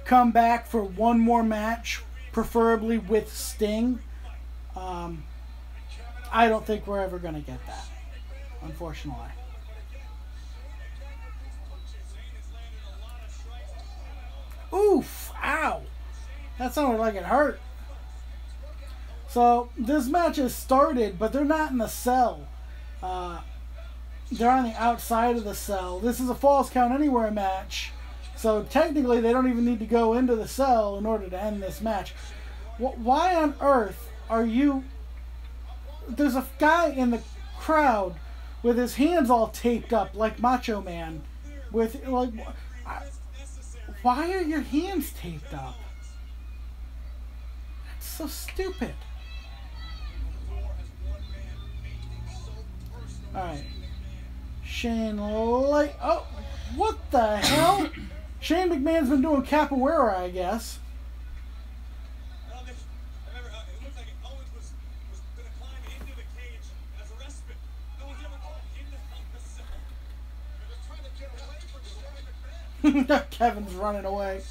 come back for one more match, preferably with Sting, I don't think we're ever going to get that, unfortunately. Oof! Ow! That sounded like it hurt. So, this match has started, but they're not in the cell. They're on the outside of the cell. This is a Falls Count Anywhere match. So, technically, they don't even need to go into the cell in order to end this match. Why on earth are you... There's a guy in the crowd with his hands all taped up like Macho Man. With, like... Why are your hands taped up? That's so stupid. Alright. Shane Light. Oh, what the hell? Shane McMahon's been doing capoeira, I guess. Well, remember, it looked like Owens was going to climb into the cage as a respite. No one's ever gone into the cell. They're trying to get away from Shane McMahon. Kevin's running away.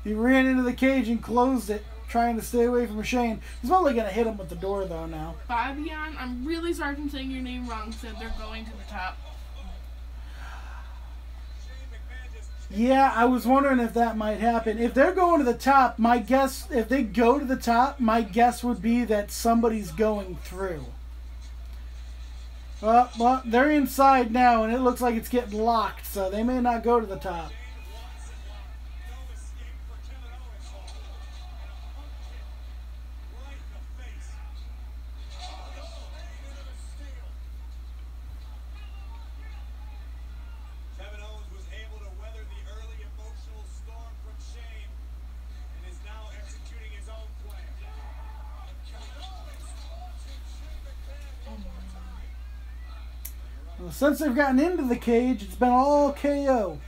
He ran into the cage and closed it, trying to stay away from Shane. He's probably going to hit him with the door, though, now. Fabian, I'm really sorry for saying your name wrong. Said they're going to the top. Yeah, I was wondering if that might happen. If they're going to the top, my guess, if they go to the top, my guess would be that somebody's going through. Well, they're inside now, and it looks like it's getting locked, so they may not go to the top. Well, since they've gotten into the cage, it's been all KO.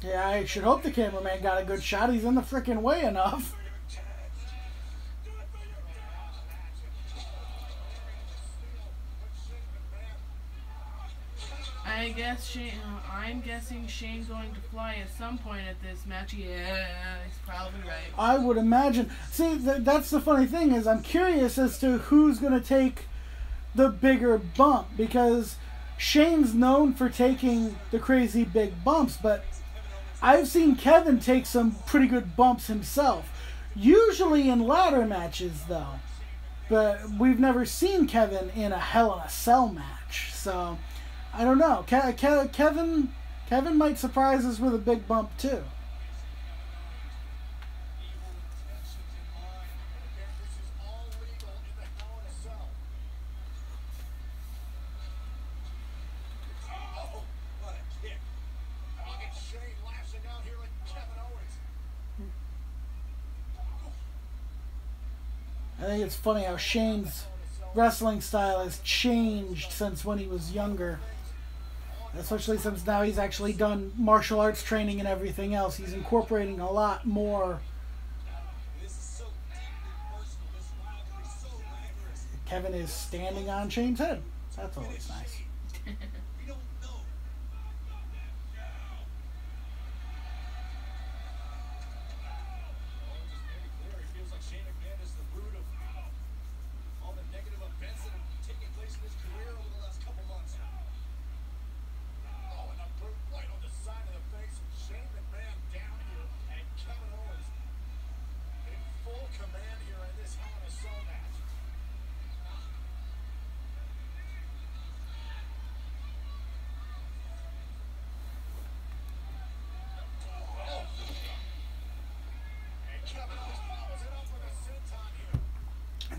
Yeah, I should hope the cameraman got a good shot. He's in the freaking way enough. I'm guessing Shane's going to fly at some point at this match. Yeah, he's probably right. I would imagine. See, that's the funny thing is I'm curious as to who's going to take the bigger bump, because Shane's known for taking the crazy big bumps, but I've seen Kevin take some pretty good bumps himself. Usually in ladder matches, though. But we've never seen Kevin in a Hell in a Cell match. So, I don't know. Kevin might surprise us with a big bump, too. I think it's funny how Shane's wrestling style has changed since when he was younger. Especially since now he's actually done martial arts training and everything else. He's incorporating a lot more. Kevin is standing on Shane's head. That's always nice.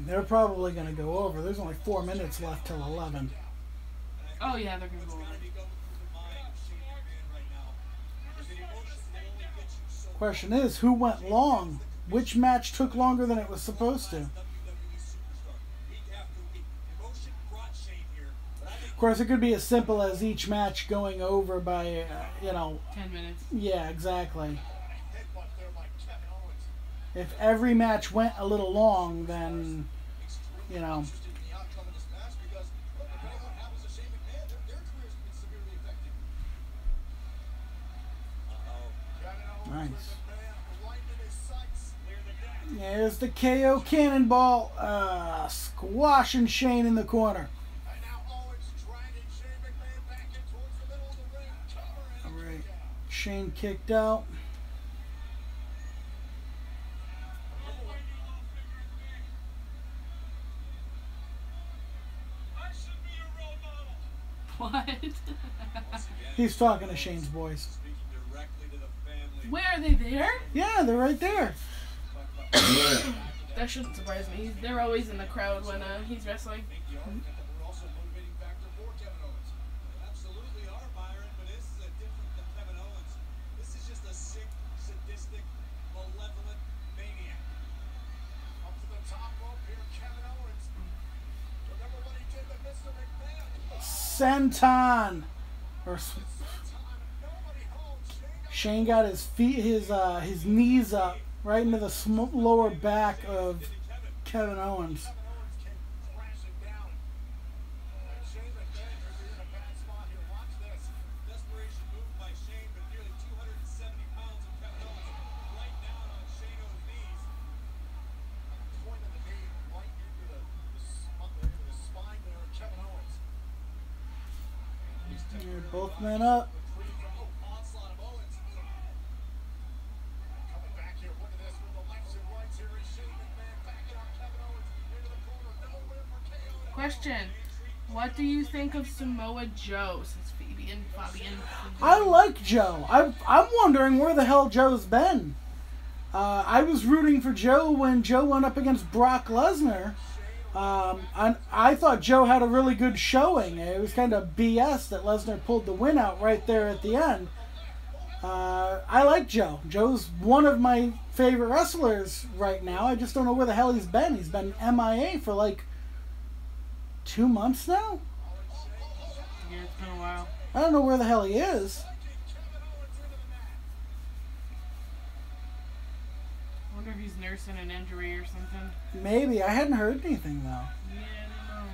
They're probably going to go over. There's only 4 minutes left till 11. Oh, yeah, they're going to go over. Question is, who went long? Which match took longer than it was supposed to? Of course, it could be as simple as each match going over by, 10 minutes. Yeah, exactly. If every match went a little long, then, Nice. There's the KO Cannonball, squashing Shane in the corner. Alright, Shane kicked out. What? He's talking to Shane's boys. Where are they there? Yeah, they're right there. That shouldn't surprise me. They're always in the crowd when he's wrestling. Senton. Shane got his feet, his knees up right into the lower back of Kevin Owens. Both men up. Question: what do you think of Samoa Joe? Since Fabian. I like Joe. I'm wondering where the hell Joe's been. I was rooting for Joe when Joe went up against Brock Lesnar. I thought Joe had a really good showing. It was kind of BS that Lesnar pulled the win out right there at the end. I like Joe. Joe's one of my favorite wrestlers right now. I just don't know where the hell he's been. He's been MIA for like 2 months now? Yeah, it's been a while. I don't know where the hell he is. wonder if he's nursing an injury or something. Maybe. I hadn't heard anything, though. Yeah, I don't know.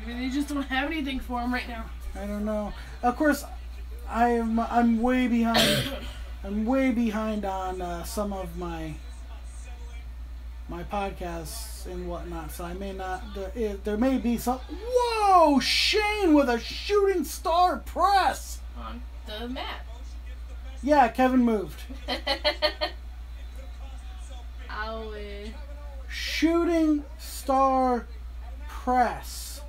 Maybe they just don't have anything for him right now. I don't know. Of course, I'm way behind. I'm way behind on some of my podcasts and whatnot, so I may not. There may be some. Whoa! Shane with a shooting star press. On the mat. Yeah, Kevin moved. Owie. Shooting star press.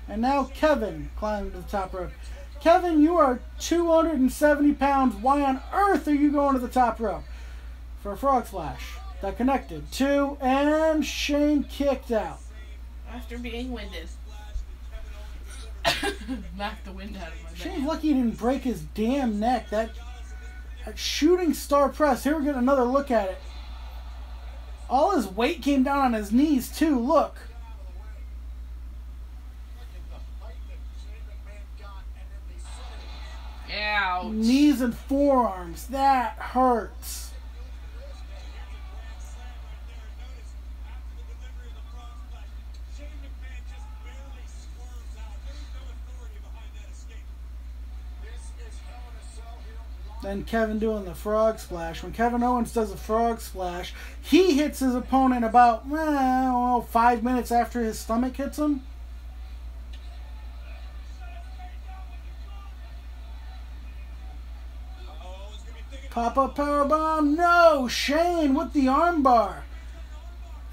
And now Kevin climbing to the top rope. Kevin, you are 270 pounds. Why on earth are you going to the top rope? For a frog splash. That connected. 2, and Shane kicked out. After being winded. Knocked the wind out of my Shane's neck. lucky he didn't break his damn neck. That shooting star press. Here we're getting another look at it. All his weight came down on his knees too. Look. Ouch. Knees and forearms. That hurts. Then Kevin doing the frog splash. When Kevin Owens does a frog splash, he hits his opponent about, I don't know, 5 minutes after his stomach hits him. Pop-up powerbomb. No! Shane with the armbar.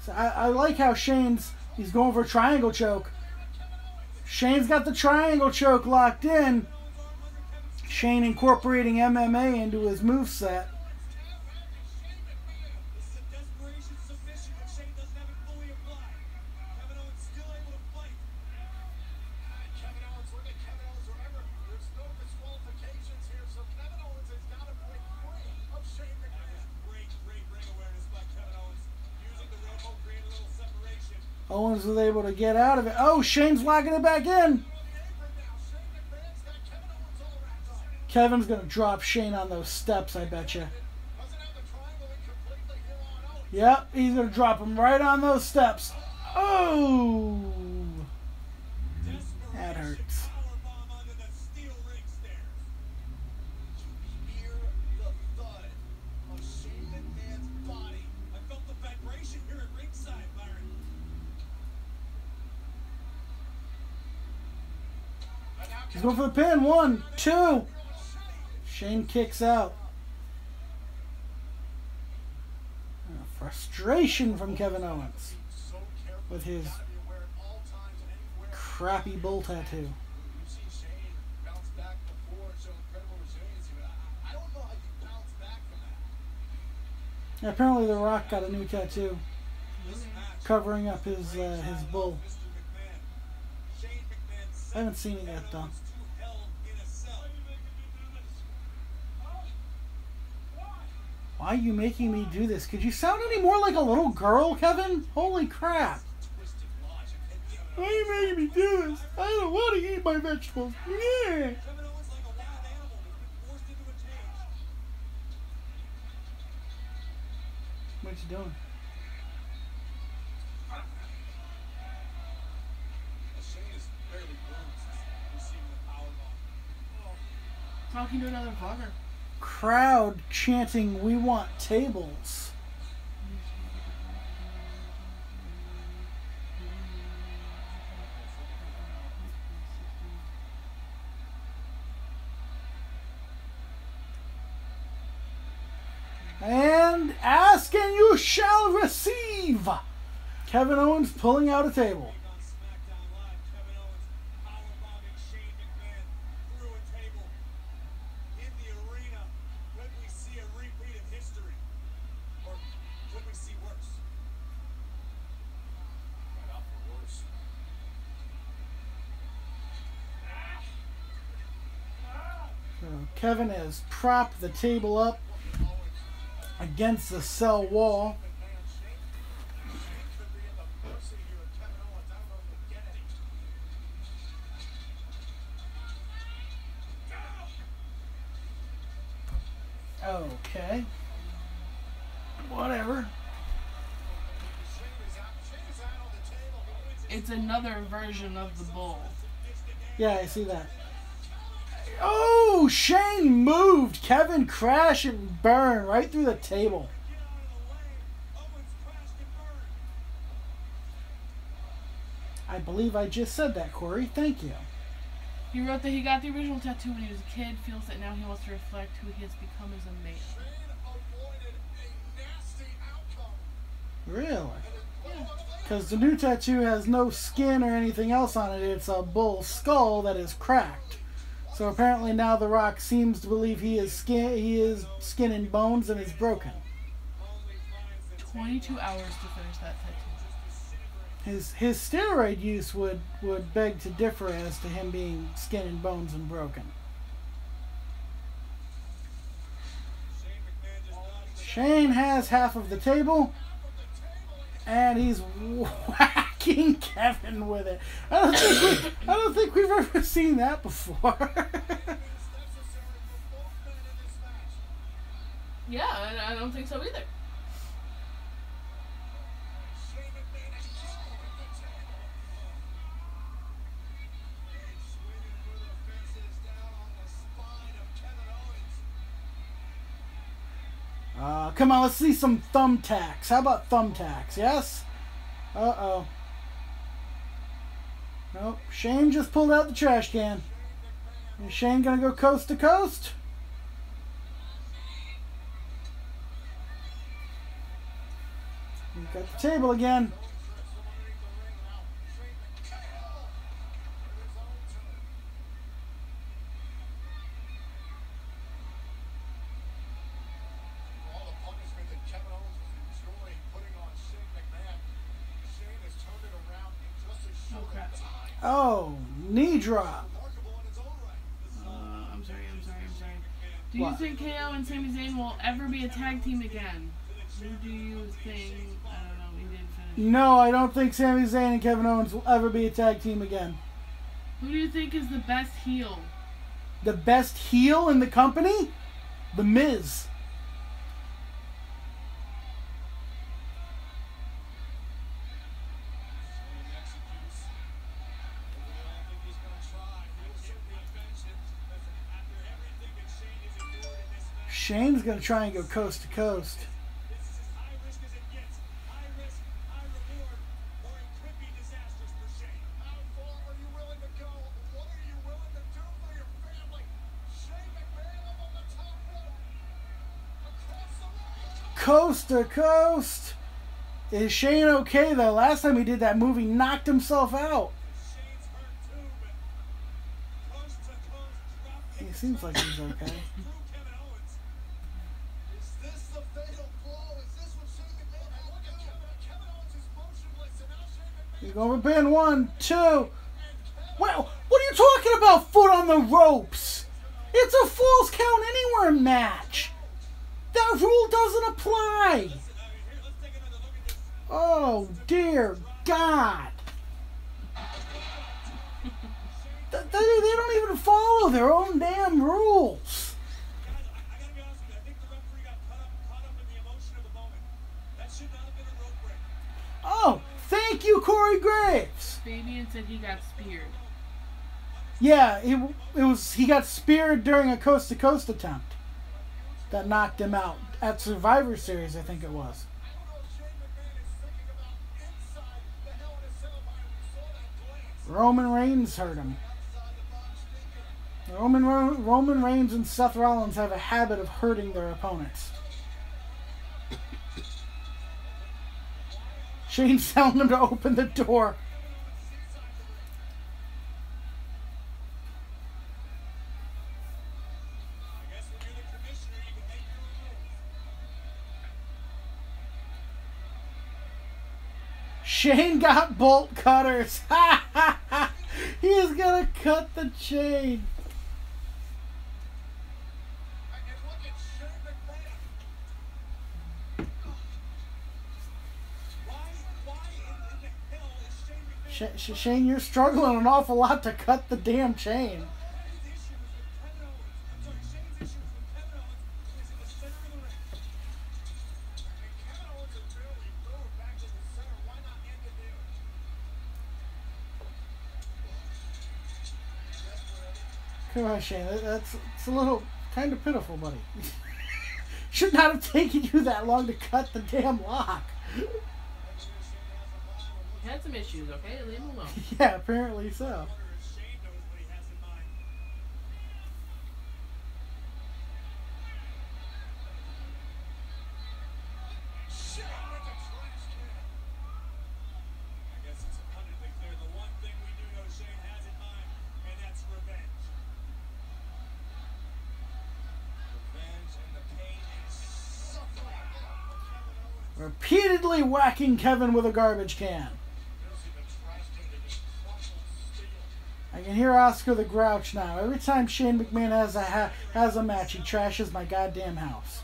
So I like how he's going for a triangle choke. Shane's got the triangle choke locked in. Shane incorporating MMA into his moveset. Owens was able to get out of it. Oh, Shane's locking it back in. Kevin's going to drop Shane on those steps, I bet you. Yep, he's going to drop him right on those steps. Oh! That hurts. He's going for the pin. 1, 2. Shane kicks out. Frustration from Kevin Owens with his crappy bull tattoo. Yeah, apparently The Rock got a new tattoo covering up his bull. I haven't seen it yet though. Why are you making me do this? Could you sound any more like a little girl, Kevin? Holy crap. Why are you making me do this? I don't want to eat my vegetables. Yeah. What you doing? Talking to another vlogger. Crowd chanting, "We want tables." And ask and you shall receive. Kevin Owens pulling out a table. So Kevin has propped the table up against the cell wall. Okay. Whatever. It's another version of the bull. Yeah, I see that. Oh, Shane moved. Kevin crash and burn right through the table. I believe I just said that, Corey. Thank you. He wrote that he got the original tattoo when he was a kid, feels that now he wants to reflect who he has become as a man. Really? Because the new tattoo has no skin or anything else on it. It's a bull skull that is cracked. So apparently now The Rock seems to believe he is skin and bones and is broken. 22 hours to finish that tattoo. His steroid use would beg to differ as to him being skin and bones and broken. Shane has half of the table, and he's whacking Kevin with it. I don't think we've ever seen that before. Yeah, I don't think so either. Come on, let's see some thumbtacks. How about thumbtacks? Yes? Uh-oh. Nope. Shane just pulled out the trash can. Is Shane gonna go coast to coast? He's got the table again. Oh, knee drop. I'm sorry. Do you What? think KO and Sami Zayn will ever be a tag team again? Who do you think? I don't know. We didn't finish. No, I don't think Sami Zayn and Kevin Owens will ever be a tag team again. Who do you think is the best heel? The best heel in the company? The Miz. Shane's going to try and go coast to coast. Coast to coast. Is Shane okay though? Last time he did that move, he knocked himself out. He seems like he's okay. He's going for pin. 1, 2. Well, what are you talking about? Foot on the ropes. It's a Falls Count Anywhere match. That rule doesn't apply. Oh, dear God. They don't even follow their own damn rules. Oh, thank you, Corey Graves. Fabian said he got speared. Yeah, he got speared during a coast to coast attempt that knocked him out at Survivor Series, I think it was. Roman Reigns hurt him. Roman Reigns and Seth Rollins have a habit of hurting their opponents. Shane's telling him to open the door. Shane got bolt cutters. Ha ha ha! He is gonna cut the chain. Shane, you're struggling an awful lot to cut the damn chain. Come on, Shane. It's a little kind of pitiful, buddy. Should not have taken you that long to cut the damn lock. He had some issues, okay? Leave him alone. Yeah, apparently so. Shane knows what he has in mind. Shane with the trash can. I guess it's abundantly clear the one thing we do know Shane has in mind, and that's revenge. Revenge and the pain and suffering. Repeatedly whacking Kevin with a garbage can. I can hear Oscar the Grouch now. Every time Shane McMahon has a match, he trashes my goddamn house.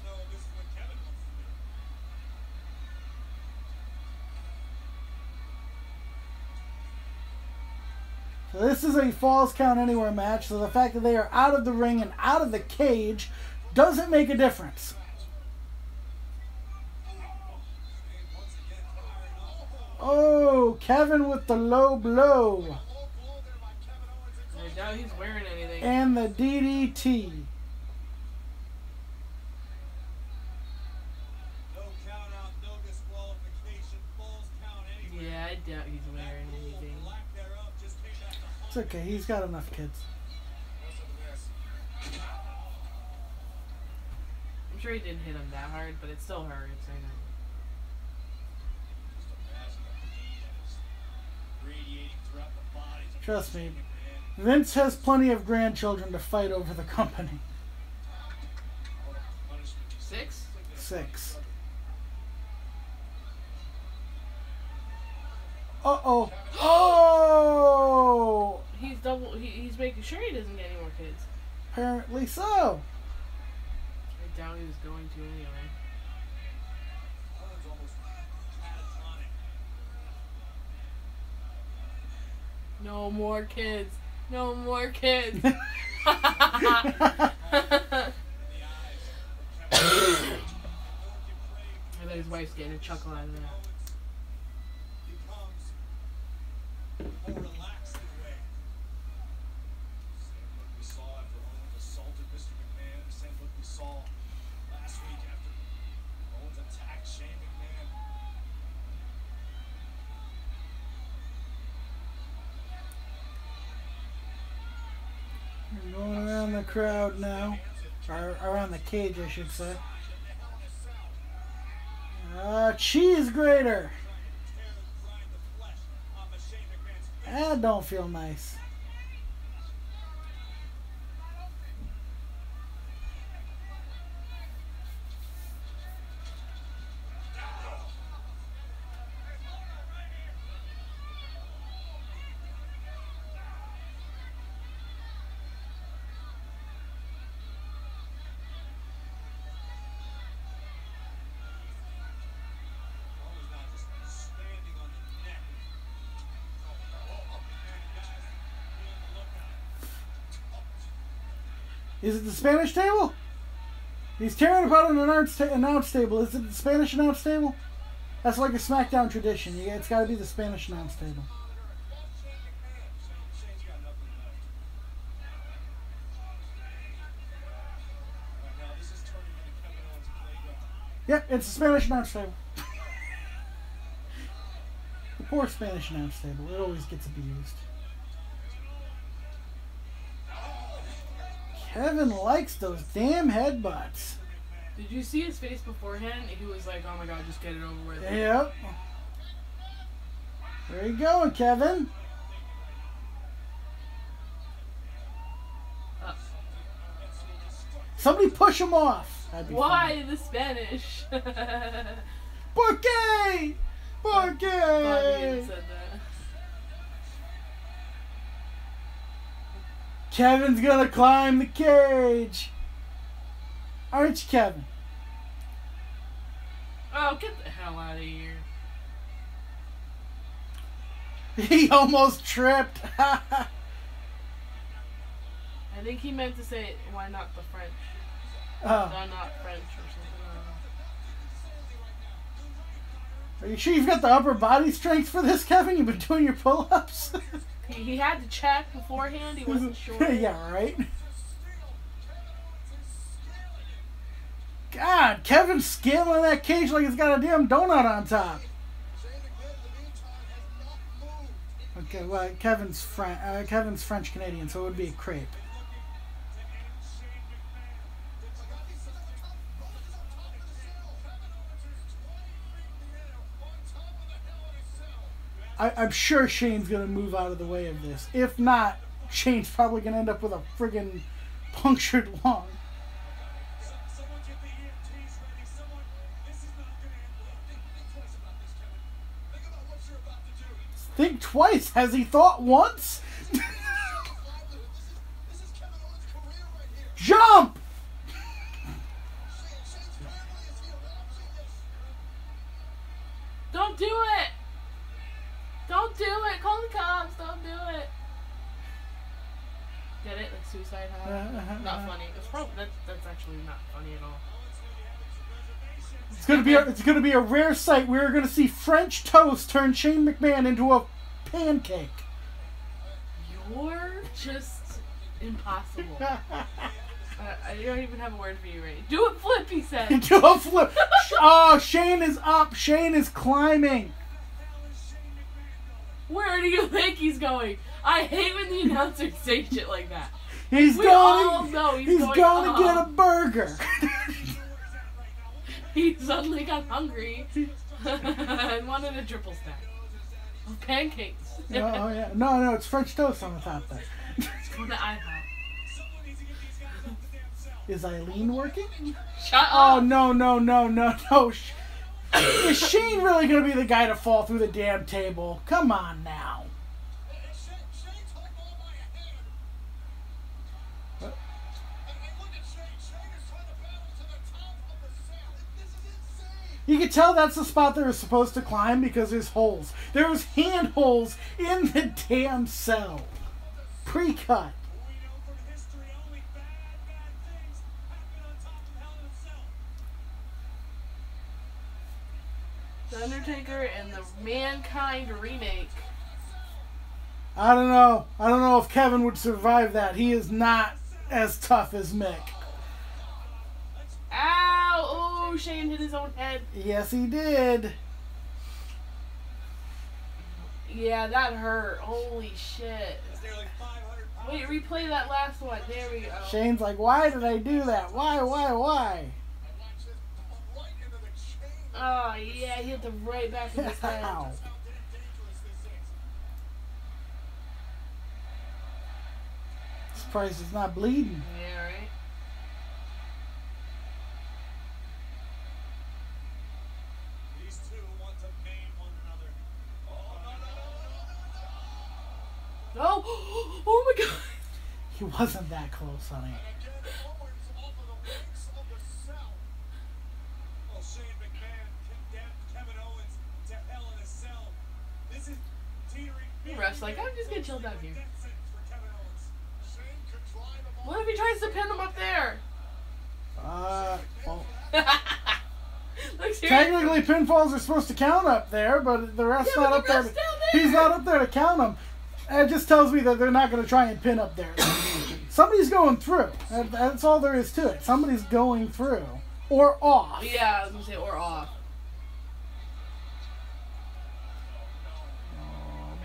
So this is a Falls Count Anywhere match, so the fact that they are out of the ring and out of the cage doesn't make a difference. Oh, Kevin with the low blow. I doubt he's wearing anything. And the DDT. No count out, no disqualification, falls count anywhere. Yeah, I doubt he's wearing anything. Lack thereof just came back to haunt It's okay, he's got enough kids. us of this. I'm sure he didn't hit him that hard, but it still hurts. I know. Just imagine the pain that is radiating throughout the bodies of Trust me, Shane McMahon. Vince has plenty of grandchildren to fight over the company. All the punishment he's 6? 6. Uh-oh. Oh! He's he's making sure he doesn't get any more kids. Apparently so. I doubt he was going to anyway. Owen's almost catatonic. No more kids. No more kids. In the eyes of Kevin. I bet his wife's getting a chuckle out of that. Becomes more relaxed in a way. Same look we saw after Owens assaulted Mr. McMahon. The same look we saw last week after Owens attacked Shane McMahon. We're going around the crowd now. Or around the cage, I should say. Cheese grater. Tear and grind the flesh off of Shane McMahon's face. That don't feel nice. Owens now just standing on the neck. And guys, be on the lookout. Is it the Spanish table? He's tearing apart an announce table. Is it the Spanish announce table? That's like a SmackDown tradition. It's got to be the Spanish announce table. Shane's got nothing left. Right now, this is turning into Kevin Owens' playground. Yep, it's the Spanish announce table. The poor Spanish announce table. It always gets abused. Kevin likes those damn headbutts. Did you see his face beforehand? He was like, oh my god, just get it over with. Yep. Where you going, Kevin? Somebody push him off. That'd be Why the Spanish? fun. Porque! Bobby even Porque! said that. Kevin's gonna climb the cage. Aren't you, Kevin? Oh, get the hell out of here. He almost tripped. I think he meant to say, why not the French? Oh, No, not French or something. are you sure you've got the upper body strength for this, Kevin? You've been doing your pull-ups? He had to check beforehand. He wasn't sure. Yeah, right? God, Kevin's scaling that cage like it's got a damn donut on top. Okay, well, Kevin's French Canadian, so it would be a crepe. I'm sure Shane's gonna move out of the way of this. If not, Shane's probably gonna end up with a friggin' punctured lung. Someone get the EMTs ready. Someone, this is not going to end well. Think twice about this, Kevin. Think about what you're about to do. Think twice. Has he thought once? This is Kevin Owens' career right here. Jump! Shane's family is here watching this. Don't do it! Don't do it! Call the cops! Don't do it! Get it? Like suicide high? Not funny. It's probably that's actually not funny at all. It's gonna be a rare sight. We're gonna see French toast turn Shane McMahon into a pancake. You're just impossible. I don't even have a word for you, right? Do a flip, he said. Do a flip. Oh, Shane is up. Shane is climbing. Where do you think he's going? I hate when the announcers say shit like that. He's We all know he's going going to get a up. burger. He suddenly got hungry and wanted a triple stack of pancakes. Oh yeah, no, it's French toast on the top there. Go to IHOP. Is Eileen working? Shut Oh up! no! Is Shane really gonna be the guy to fall through the damn table? Come on now. Shane's holding on by a hand. And look at Shane. Shane is trying to battle to the top of the cell. This is insane. You can tell that's the spot they were supposed to climb because there's holes. There was hand holes in the damn cell. Pre-cut. We know from history only bad things happen on top of Hell in a Cell. The Undertaker and the Mankind remake. I don't know if Kevin would survive that. He is not as tough as Mick. Ow! Oh, Shane hit his own head. Yes, he did. Yeah, that hurt. Holy shit. It's nearly 500 pounds. Wait, replay that last one. There we go. Shane's like, why did I do that? Why? And watch this right into the chain. Oh, yeah, he hit the right back of his head. Ow. How dangerous this is. Surprised he's not bleeding. Yeah, right? These two want to maim one another. Oh, no. Oh! Oh my god! He wasn't that close, honey. Again, Owens off of the ranks of the cell. Well, Shane McMahon condemned Kevin Owens to Hell in a Cell. This is teetering. The ref's like, I'm just gonna chill down here. Death sentence for Kevin Owens. Shane could drive him What if he tries to pin him up there? Well, Like, seriously? technically pinfalls are supposed to count up there, but the ref's Yeah, not but up the there. ref's down there. He's not up there to count them. It just tells me that they're not going to try and pin up there. Somebody's going through. That's all there is to it. Somebody's going through. Or off. Yeah, I was gonna say, or off.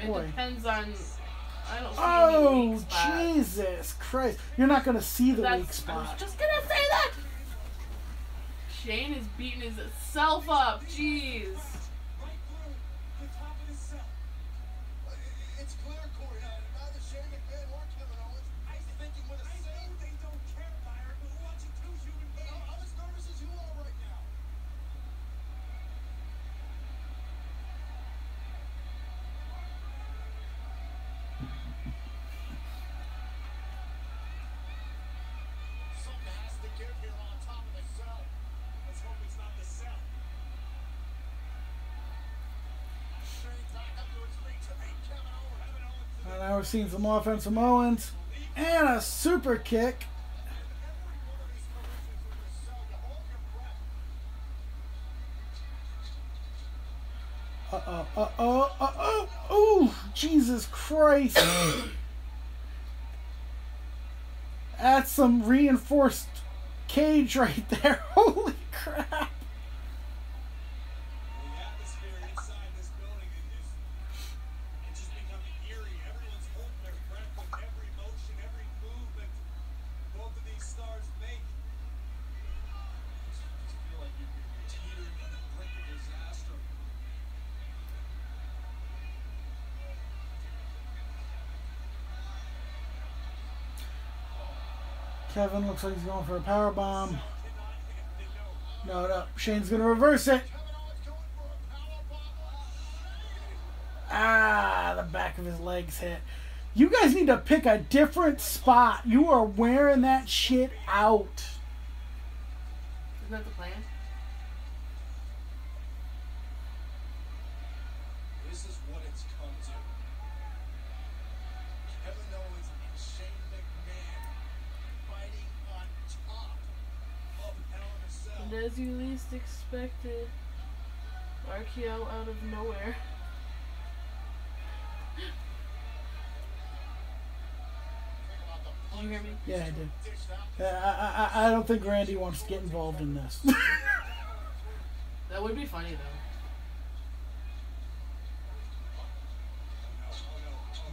It Boy. depends on. I don't see any Oh, weak spot. Jesus Christ. You're not going to see the weak I was spot. just gonna say that! Shane is beating himself up. Jeez. right through the top of the cell. It's clear, Corey. Neither Shane McMahon or Kevin Owens is thinking with a sane. I know they don't care, Byron, but we're watching two human beings. I'm as nervous as you are right now. Something has to give here on top of the cell. Let's hope it's not the cell. Shane back up to his feet to meet Kevin Owens. And now we're seeing some offense from Owens. And a super kick. Every one of these collisions with the cell, you hold your breath. Oh, Jesus Christ. That's some reinforced cage right there. Holy crap. The atmosphere inside this building is it's just becoming eerie. Everyone's holding their breath with every motion, every move that both of these stars make. Just feel like you're teetering on the brink of disaster. Kevin looks like he's going for a power bomb. No. Shane's going to reverse it. Ah, the back of his legs hit. You guys need to pick a different spot. You are wearing that shit out. Isn't that the plan? This is what it's come to. Kevin Owens and Shane McMahon fighting on top of Hell in a Cell. And as you least expected, RKO out of nowhere. Did you hear me? Yeah, I did. I don't think Randy wants to get involved in this. That would be funny though.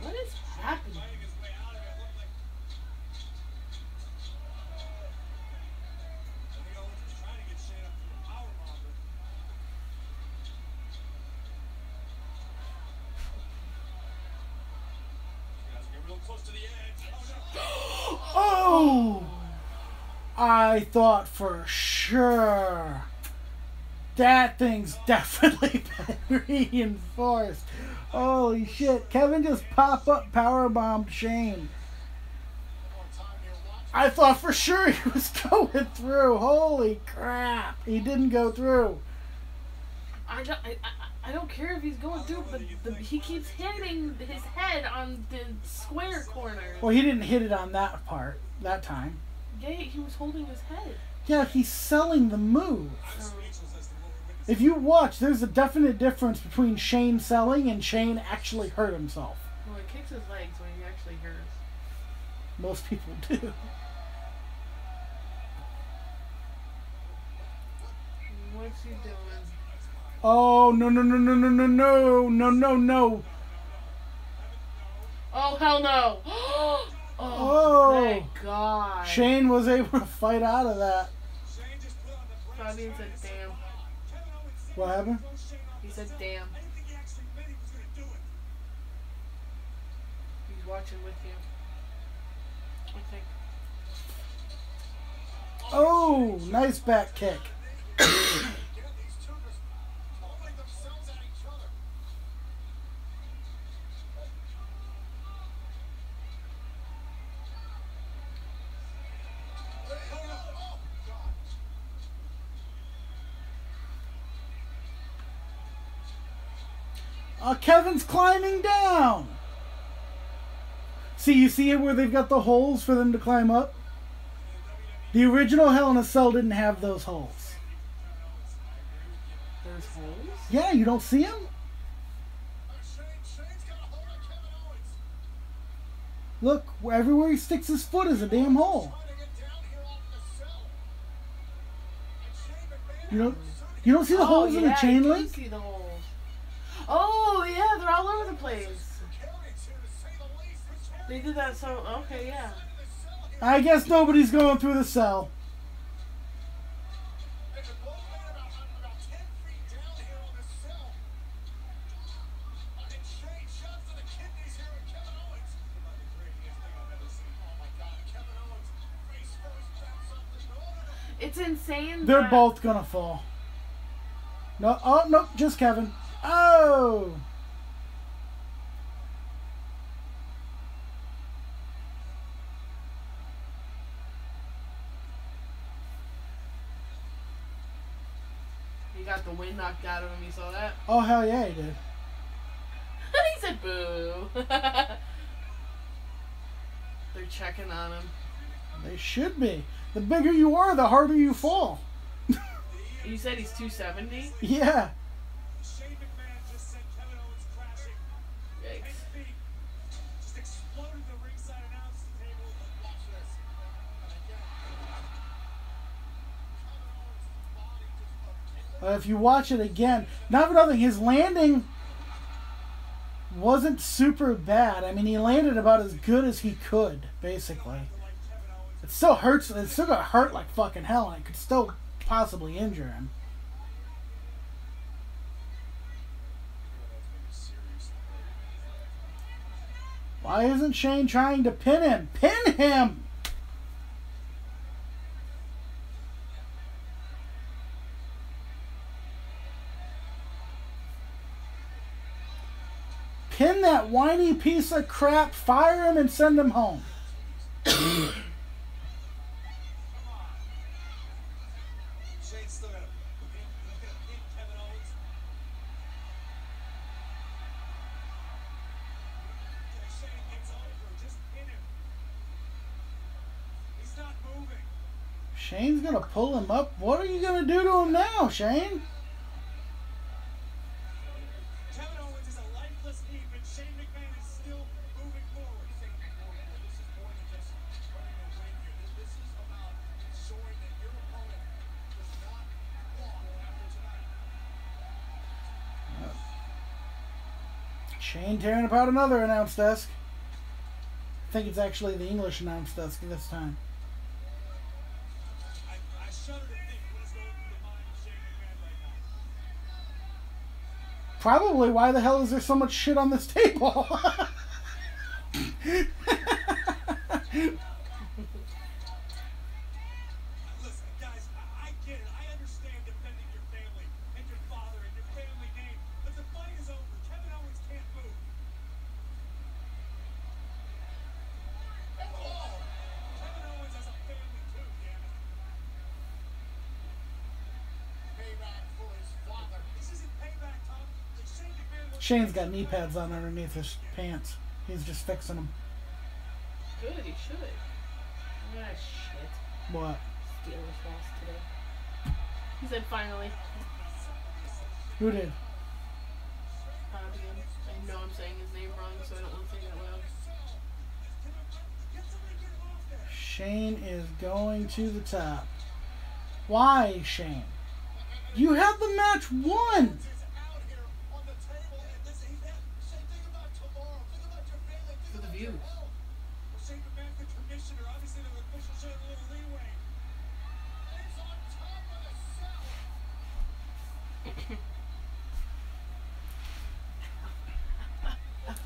What is happening? Fighting his way out of it looked like I think Owens was trying to get Shane up to a powerbomb, but you guys get real close to the edge. Oh! I thought for sure that thing's definitely been reinforced. Holy shit. Kevin just powerbombed Shane. I thought for sure he was going through. Holy crap. He didn't go through. I don't care if he's going through, but he keeps hitting his head on the square corners. Well, he didn't hit it on that part that time. Yeah, he was holding his head. Yeah, he's selling the move. If you watch, there's a definite difference between Shane selling and Shane actually hurt himself. Well, he kicks his legs when he actually hurts. Most people do. What's he doing? Oh, no. Oh, hell no! Oh. Thank God. Shane was able to fight out of that. Fabian said, damn. What happened? He said, damn. He's watching with you. I think. Oh, nice back kick. Kevin's climbing down. See, you see it where they've got the holes for them to climb up? The original Hell in a Cell didn't have those holes. There's holes? Yeah, you don't see them? Look, everywhere he sticks his foot is a damn hole. You don't see the holes in the chain link? See the holes. Oh, yeah, they're all over the place. They did that so... Okay, yeah. I guess nobody's going through the cell. It's insane. They're both gonna fall. No, oh, no, just Kevin. Oh! He got the wind knocked out of him. You saw that? Oh, hell yeah, he did. He said boo. They're checking on him. They should be. The bigger you are, the harder you fall. You said he's 270? Yeah. Shane McMahon just said If you watch it again, not for nothing, his landing wasn't super bad. I mean, he landed about as good as he could, basically. It still hurts. It's still gonna hurt like fucking hell, and it could still possibly injure him. Why isn't Shane trying to pin him? Pin him! Pin that whiny piece of crap, fire him, and send him home. Shane's still got he's gonna pin Kevin Owens. If Shane gets over, just pin him. He's not moving. Shane's gonna pull him up. What are you gonna do to him now, Shane? Kevin Owens is a lifeless heap, and Shane McMahon is still moving forward. This is more than just running a win here. This is about ensuring that your opponent does not walk after tonight. Shane tearing apart another announce desk. I think it's actually the English announce desk this time. I shudder to think what is going through the mind of Shane McMahon right now. Probably why the hell is there so much shit on this table? Listen, guys, I get it. I understand defending your family and your father and your family name, but the fight is over. Kevin Owens can't move. Kevin Owens has a family too, damn it. Payback for his father. This isn't payback, Tom. Shane McMahon wants Shane's got knee pads on underneath his pants. He's just fixing them. Good, he should. Ah, shit. What? Steelers lost today. He said finally. Who did? Fabian. I know I'm saying his name wrong, so I don't want to say that loud. Get somebody get him off there. Shane is going to the top. Why, Shane? You had the match won. Is out here on the table, and this he had. Shane, think about tomorrow. Think about your family. Think For the about views. your health. Well, Shane McMahon's the commissioner. Obviously, the officials should have a little leeway. He's on top of the cell.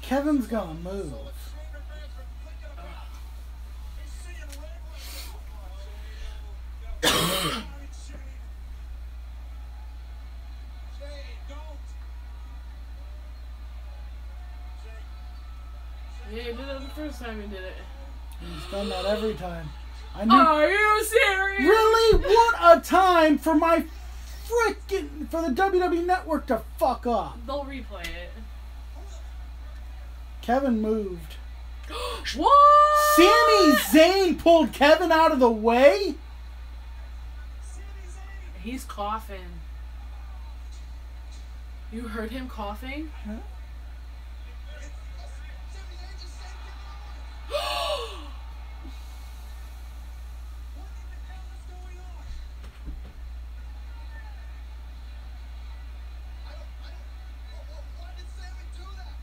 Kevin's gonna move. Shane McMahon's been thinking about. He's seeing red right now. Shane. Shane, don't. Shane. Yeah, he did it the first time he did it. He's done that every time. I knew. Are you serious? Really? What a time for my frickin' for the WWE Network to fuck up. They'll replay it. Kevin moved. What? Sami Zayn pulled Kevin out of the way? Sami Zayn. He's coughing. You heard him coughing? Huh? Sami Zayn just saved Kevin Owens. What in the hell is going on? Why did Sami do that?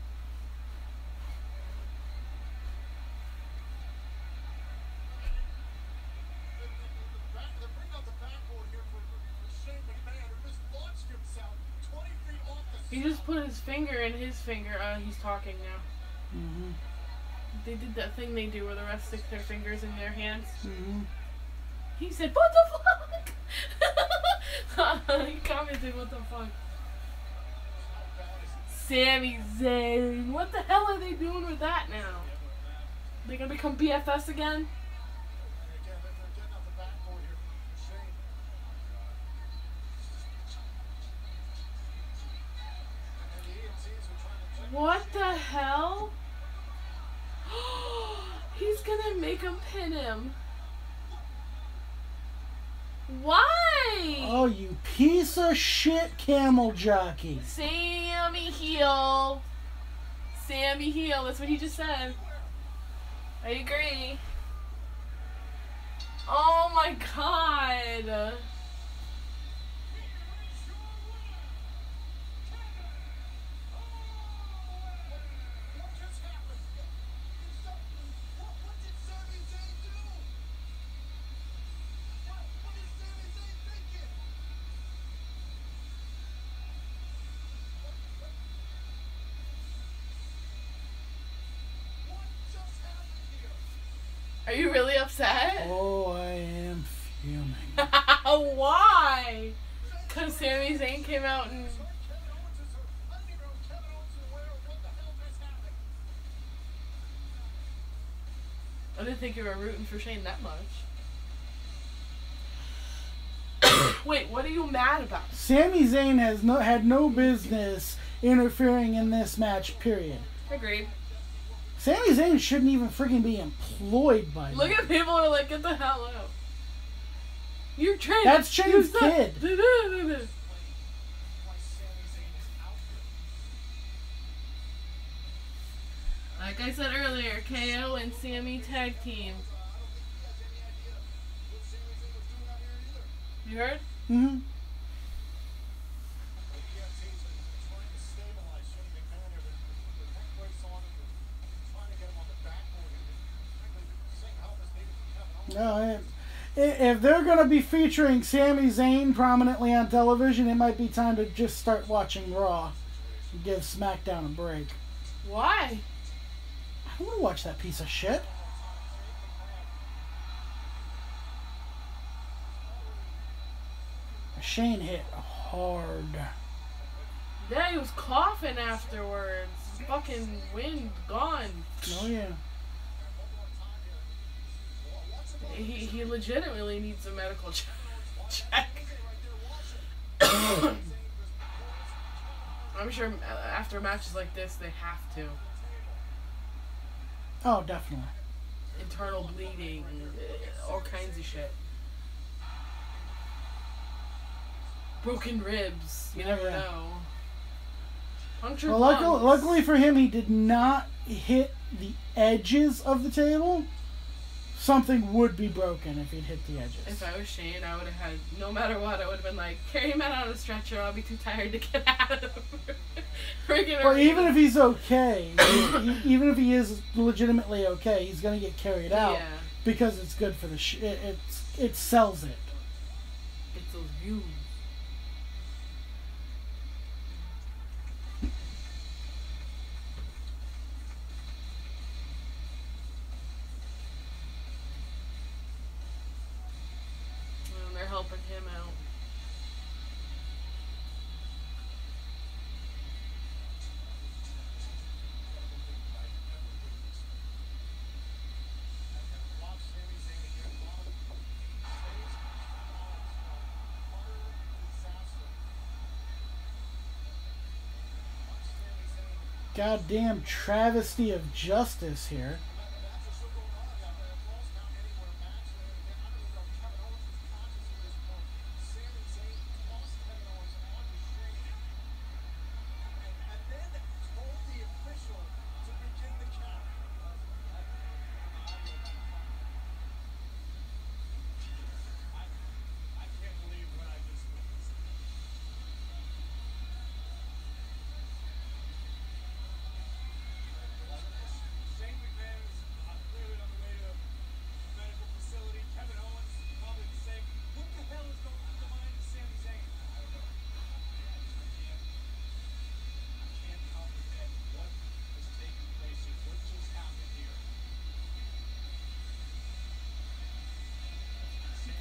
They're bringing out the backboard here for Shane McMahon, who just launched himself 20 feet off the He just put his finger in his finger. He's talking now. Mm-hmm. They did that thing they do where the refs stick their fingers in their hands. Mm-hmm. He said, "What the fuck?" He commented, "What the fuck?" Sami Zayn. What the hell are they doing with that now? They gonna become BFFs again? And again, they're getting out the backboard here for Shane. And the EMTs are trying to check. What the hell? He's gonna make him pin him. Why? Oh, you piece of shit camel jockey. Sammy heel. Sammy heel. That's what he just said. I agree. Oh my god. Are you really upset? Oh, I am fuming. Why? Because Sami Zayn came out and... I didn't think you were rooting for Shane that much. Wait, what are you mad about? Sami Zayn has had no business interfering in this match, period. Agreed. Sami Zayn shouldn't even freaking be employed by Look them. at people who are like, get the hell out. You're trained. That's Shane's kid. Like I said earlier, KO and Sami tag team. You heard? Mm-hmm. No, if they're going to be featuring Sami Zayn prominently on television, it might be time to just start watching Raw and give SmackDown a break. Why? I don't want to watch that piece of shit. Shane hit hard. Yeah, he was coughing afterwards. Fucking wind gone. Oh, yeah. He legitimately needs a medical check. I'm sure after matches like this, they have to. Oh, definitely. Internal bleeding, all kinds of shit. Broken ribs, you never know. Punctured Well, lungs. luckily for him, he did not hit the edges of the table. Something would be broken if he'd hit the edges. If I was Shane, I would have had, no matter what, I would have been like, carry him out on a stretcher, I'll be too tired to get out of freaking Or even if he's okay, even if he is legitimately okay, he's going to get carried out because it's good for the it sells it. It's those views. And they're helping him out. Goddamn travesty of justice here.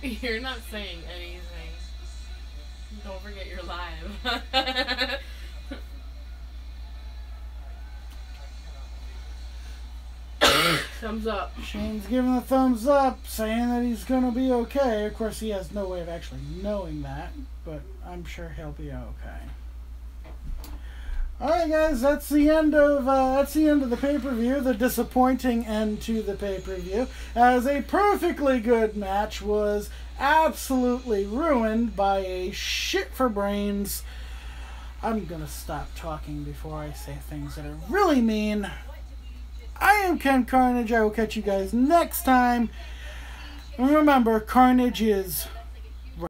You're not saying anything. Don't forget you're live. Thumbs up. Shane's giving a thumbs up, saying that he's going to be okay. Of course, he has no way of actually knowing that, but I'm sure he'll be okay. All right, guys, that's the end of the pay-per-view. The disappointing end to the pay-per-view, as a perfectly good match was absolutely ruined by a shit for brains. I'm gonna stop talking before I say things that are really mean. I am Ken Carnage. I will catch you guys next time. And remember, Carnage is